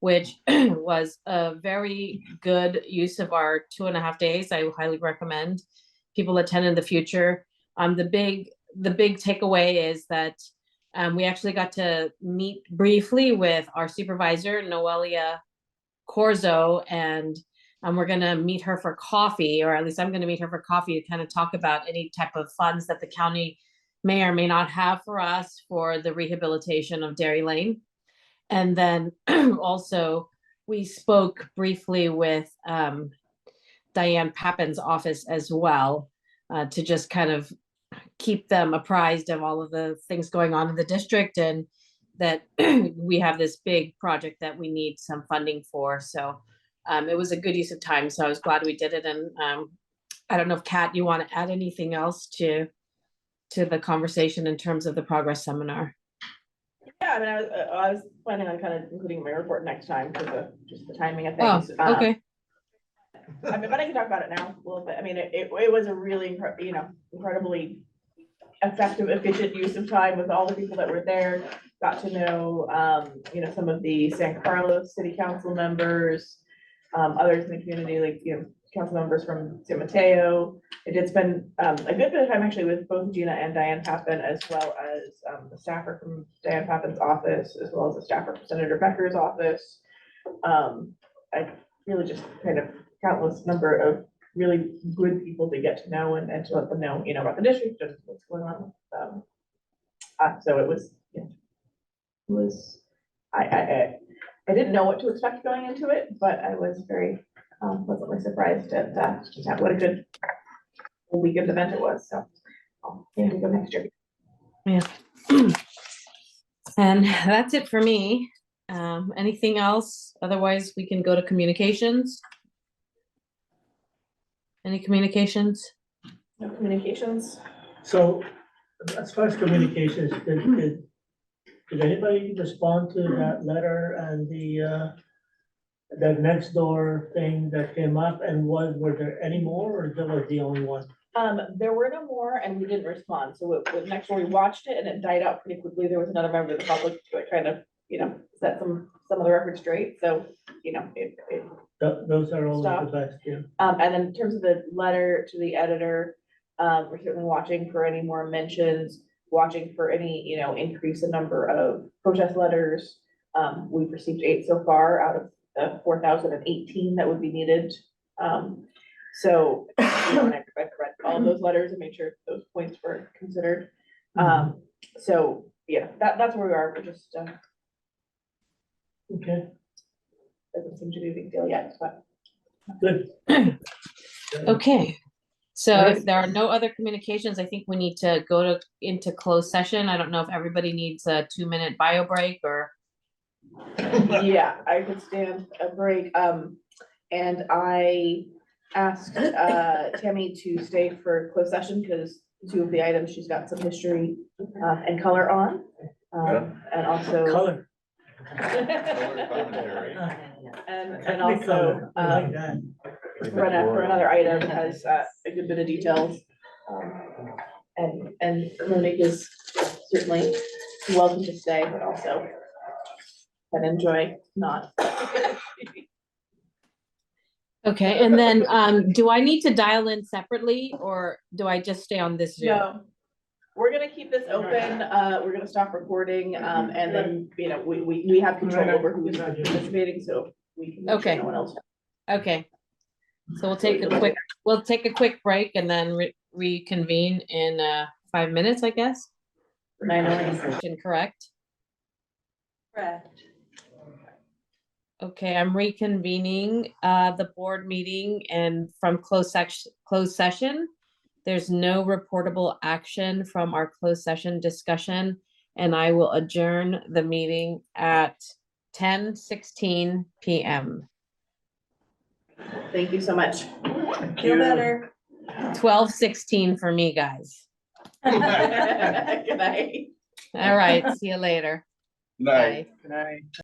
which was a very good use of our 2.5 days. I highly recommend people attend in the future. The big takeaway is that we actually got to meet briefly with our supervisor, Noelia Corzo, and we're going to meet her for coffee, or at least I'm going to meet her for coffee to kind of talk about any type of funds that the county may or may not have for us for the rehabilitation of Dairy Lane. And then also we spoke briefly with Diane Pappin's office as well, to just kind of keep them apprised of all of the things going on in the district, and that we have this big project that we need some funding for. So it was a good use of time. So I was glad we did it. And I don't know if Kat, you want to add anything else to the conversation in terms of the progress seminar? Yeah, I mean, I was planning on kind of including my report next time because of just the timing of Oh, things. okay. I mean, but I can talk about it now a little bit. I mean, it was a really, incredibly effective, efficient use of time with all the people that were there. Got to know, some of the San Carlos City Council members, others in the community, like, council members from San Mateo. I did spend a good bit of time actually with both Gina and Diane Pappin, as well as the staffer from Diane Pappin's office, as well as the staffer from Senator Becker's office. I really just kind of countless number of really good people to get to know and to let them know, about the district and what's going on. So it was, I didn't know what to expect going into it, but I was very pleasantly surprised at just what a good weekend event it was. So we go next year. Yeah. And that's it for me. Anything else? Otherwise, we can go to communications. Any communications? No communications. So as far as communications, did anybody respond to that letter and the next door thing that came up, and were there any more, or that was the only one? There were no more, and we didn't respond. So next door we watched it, and it died out pretty quickly. There was another member of the public trying to, set some of the records straight. So, Those are always Stop. the best, yeah. And then in terms of the letter to the editor, we're certainly watching for any more mentions, watching for any, increase in number of protest letters. We've received 8 so far out of the 4,018 that would be needed. So I've read all of those letters and made sure those points were considered. So yeah, that's where we are. We're just Okay, doesn't seem to be a big deal yet, but. good. Okay. So if there are no other communications, I think we need to go into closed session. I don't know if everybody needs a 2-minute bio break or. Yeah, I could stand a break. And I asked Tammy to stay for closed session because 2 of the items she's got some history and color on. And also. Color. And also, I like that. for another item has a good bit of details. And Monique is certainly welcome to stay, but also can enjoy not. Okay, and then do I need to dial in separately, or do I just stay on this Zoom? No, we're gonna keep this open. We're gonna stop recording, and then, we have control over who's participating, so we can make sure no one else. Okay. So we'll take a quick break and then reconvene in 5 minutes, I guess. 9:09, correct? Correct. Okay, I'm reconvening the board meeting, and from closed session. There's no reportable action from our closed session discussion, and I will adjourn the meeting at 10:16 PM. Thank you so much. Feel better. 12:16 for me, guys. Good night. All right, see you later. Night. Bye.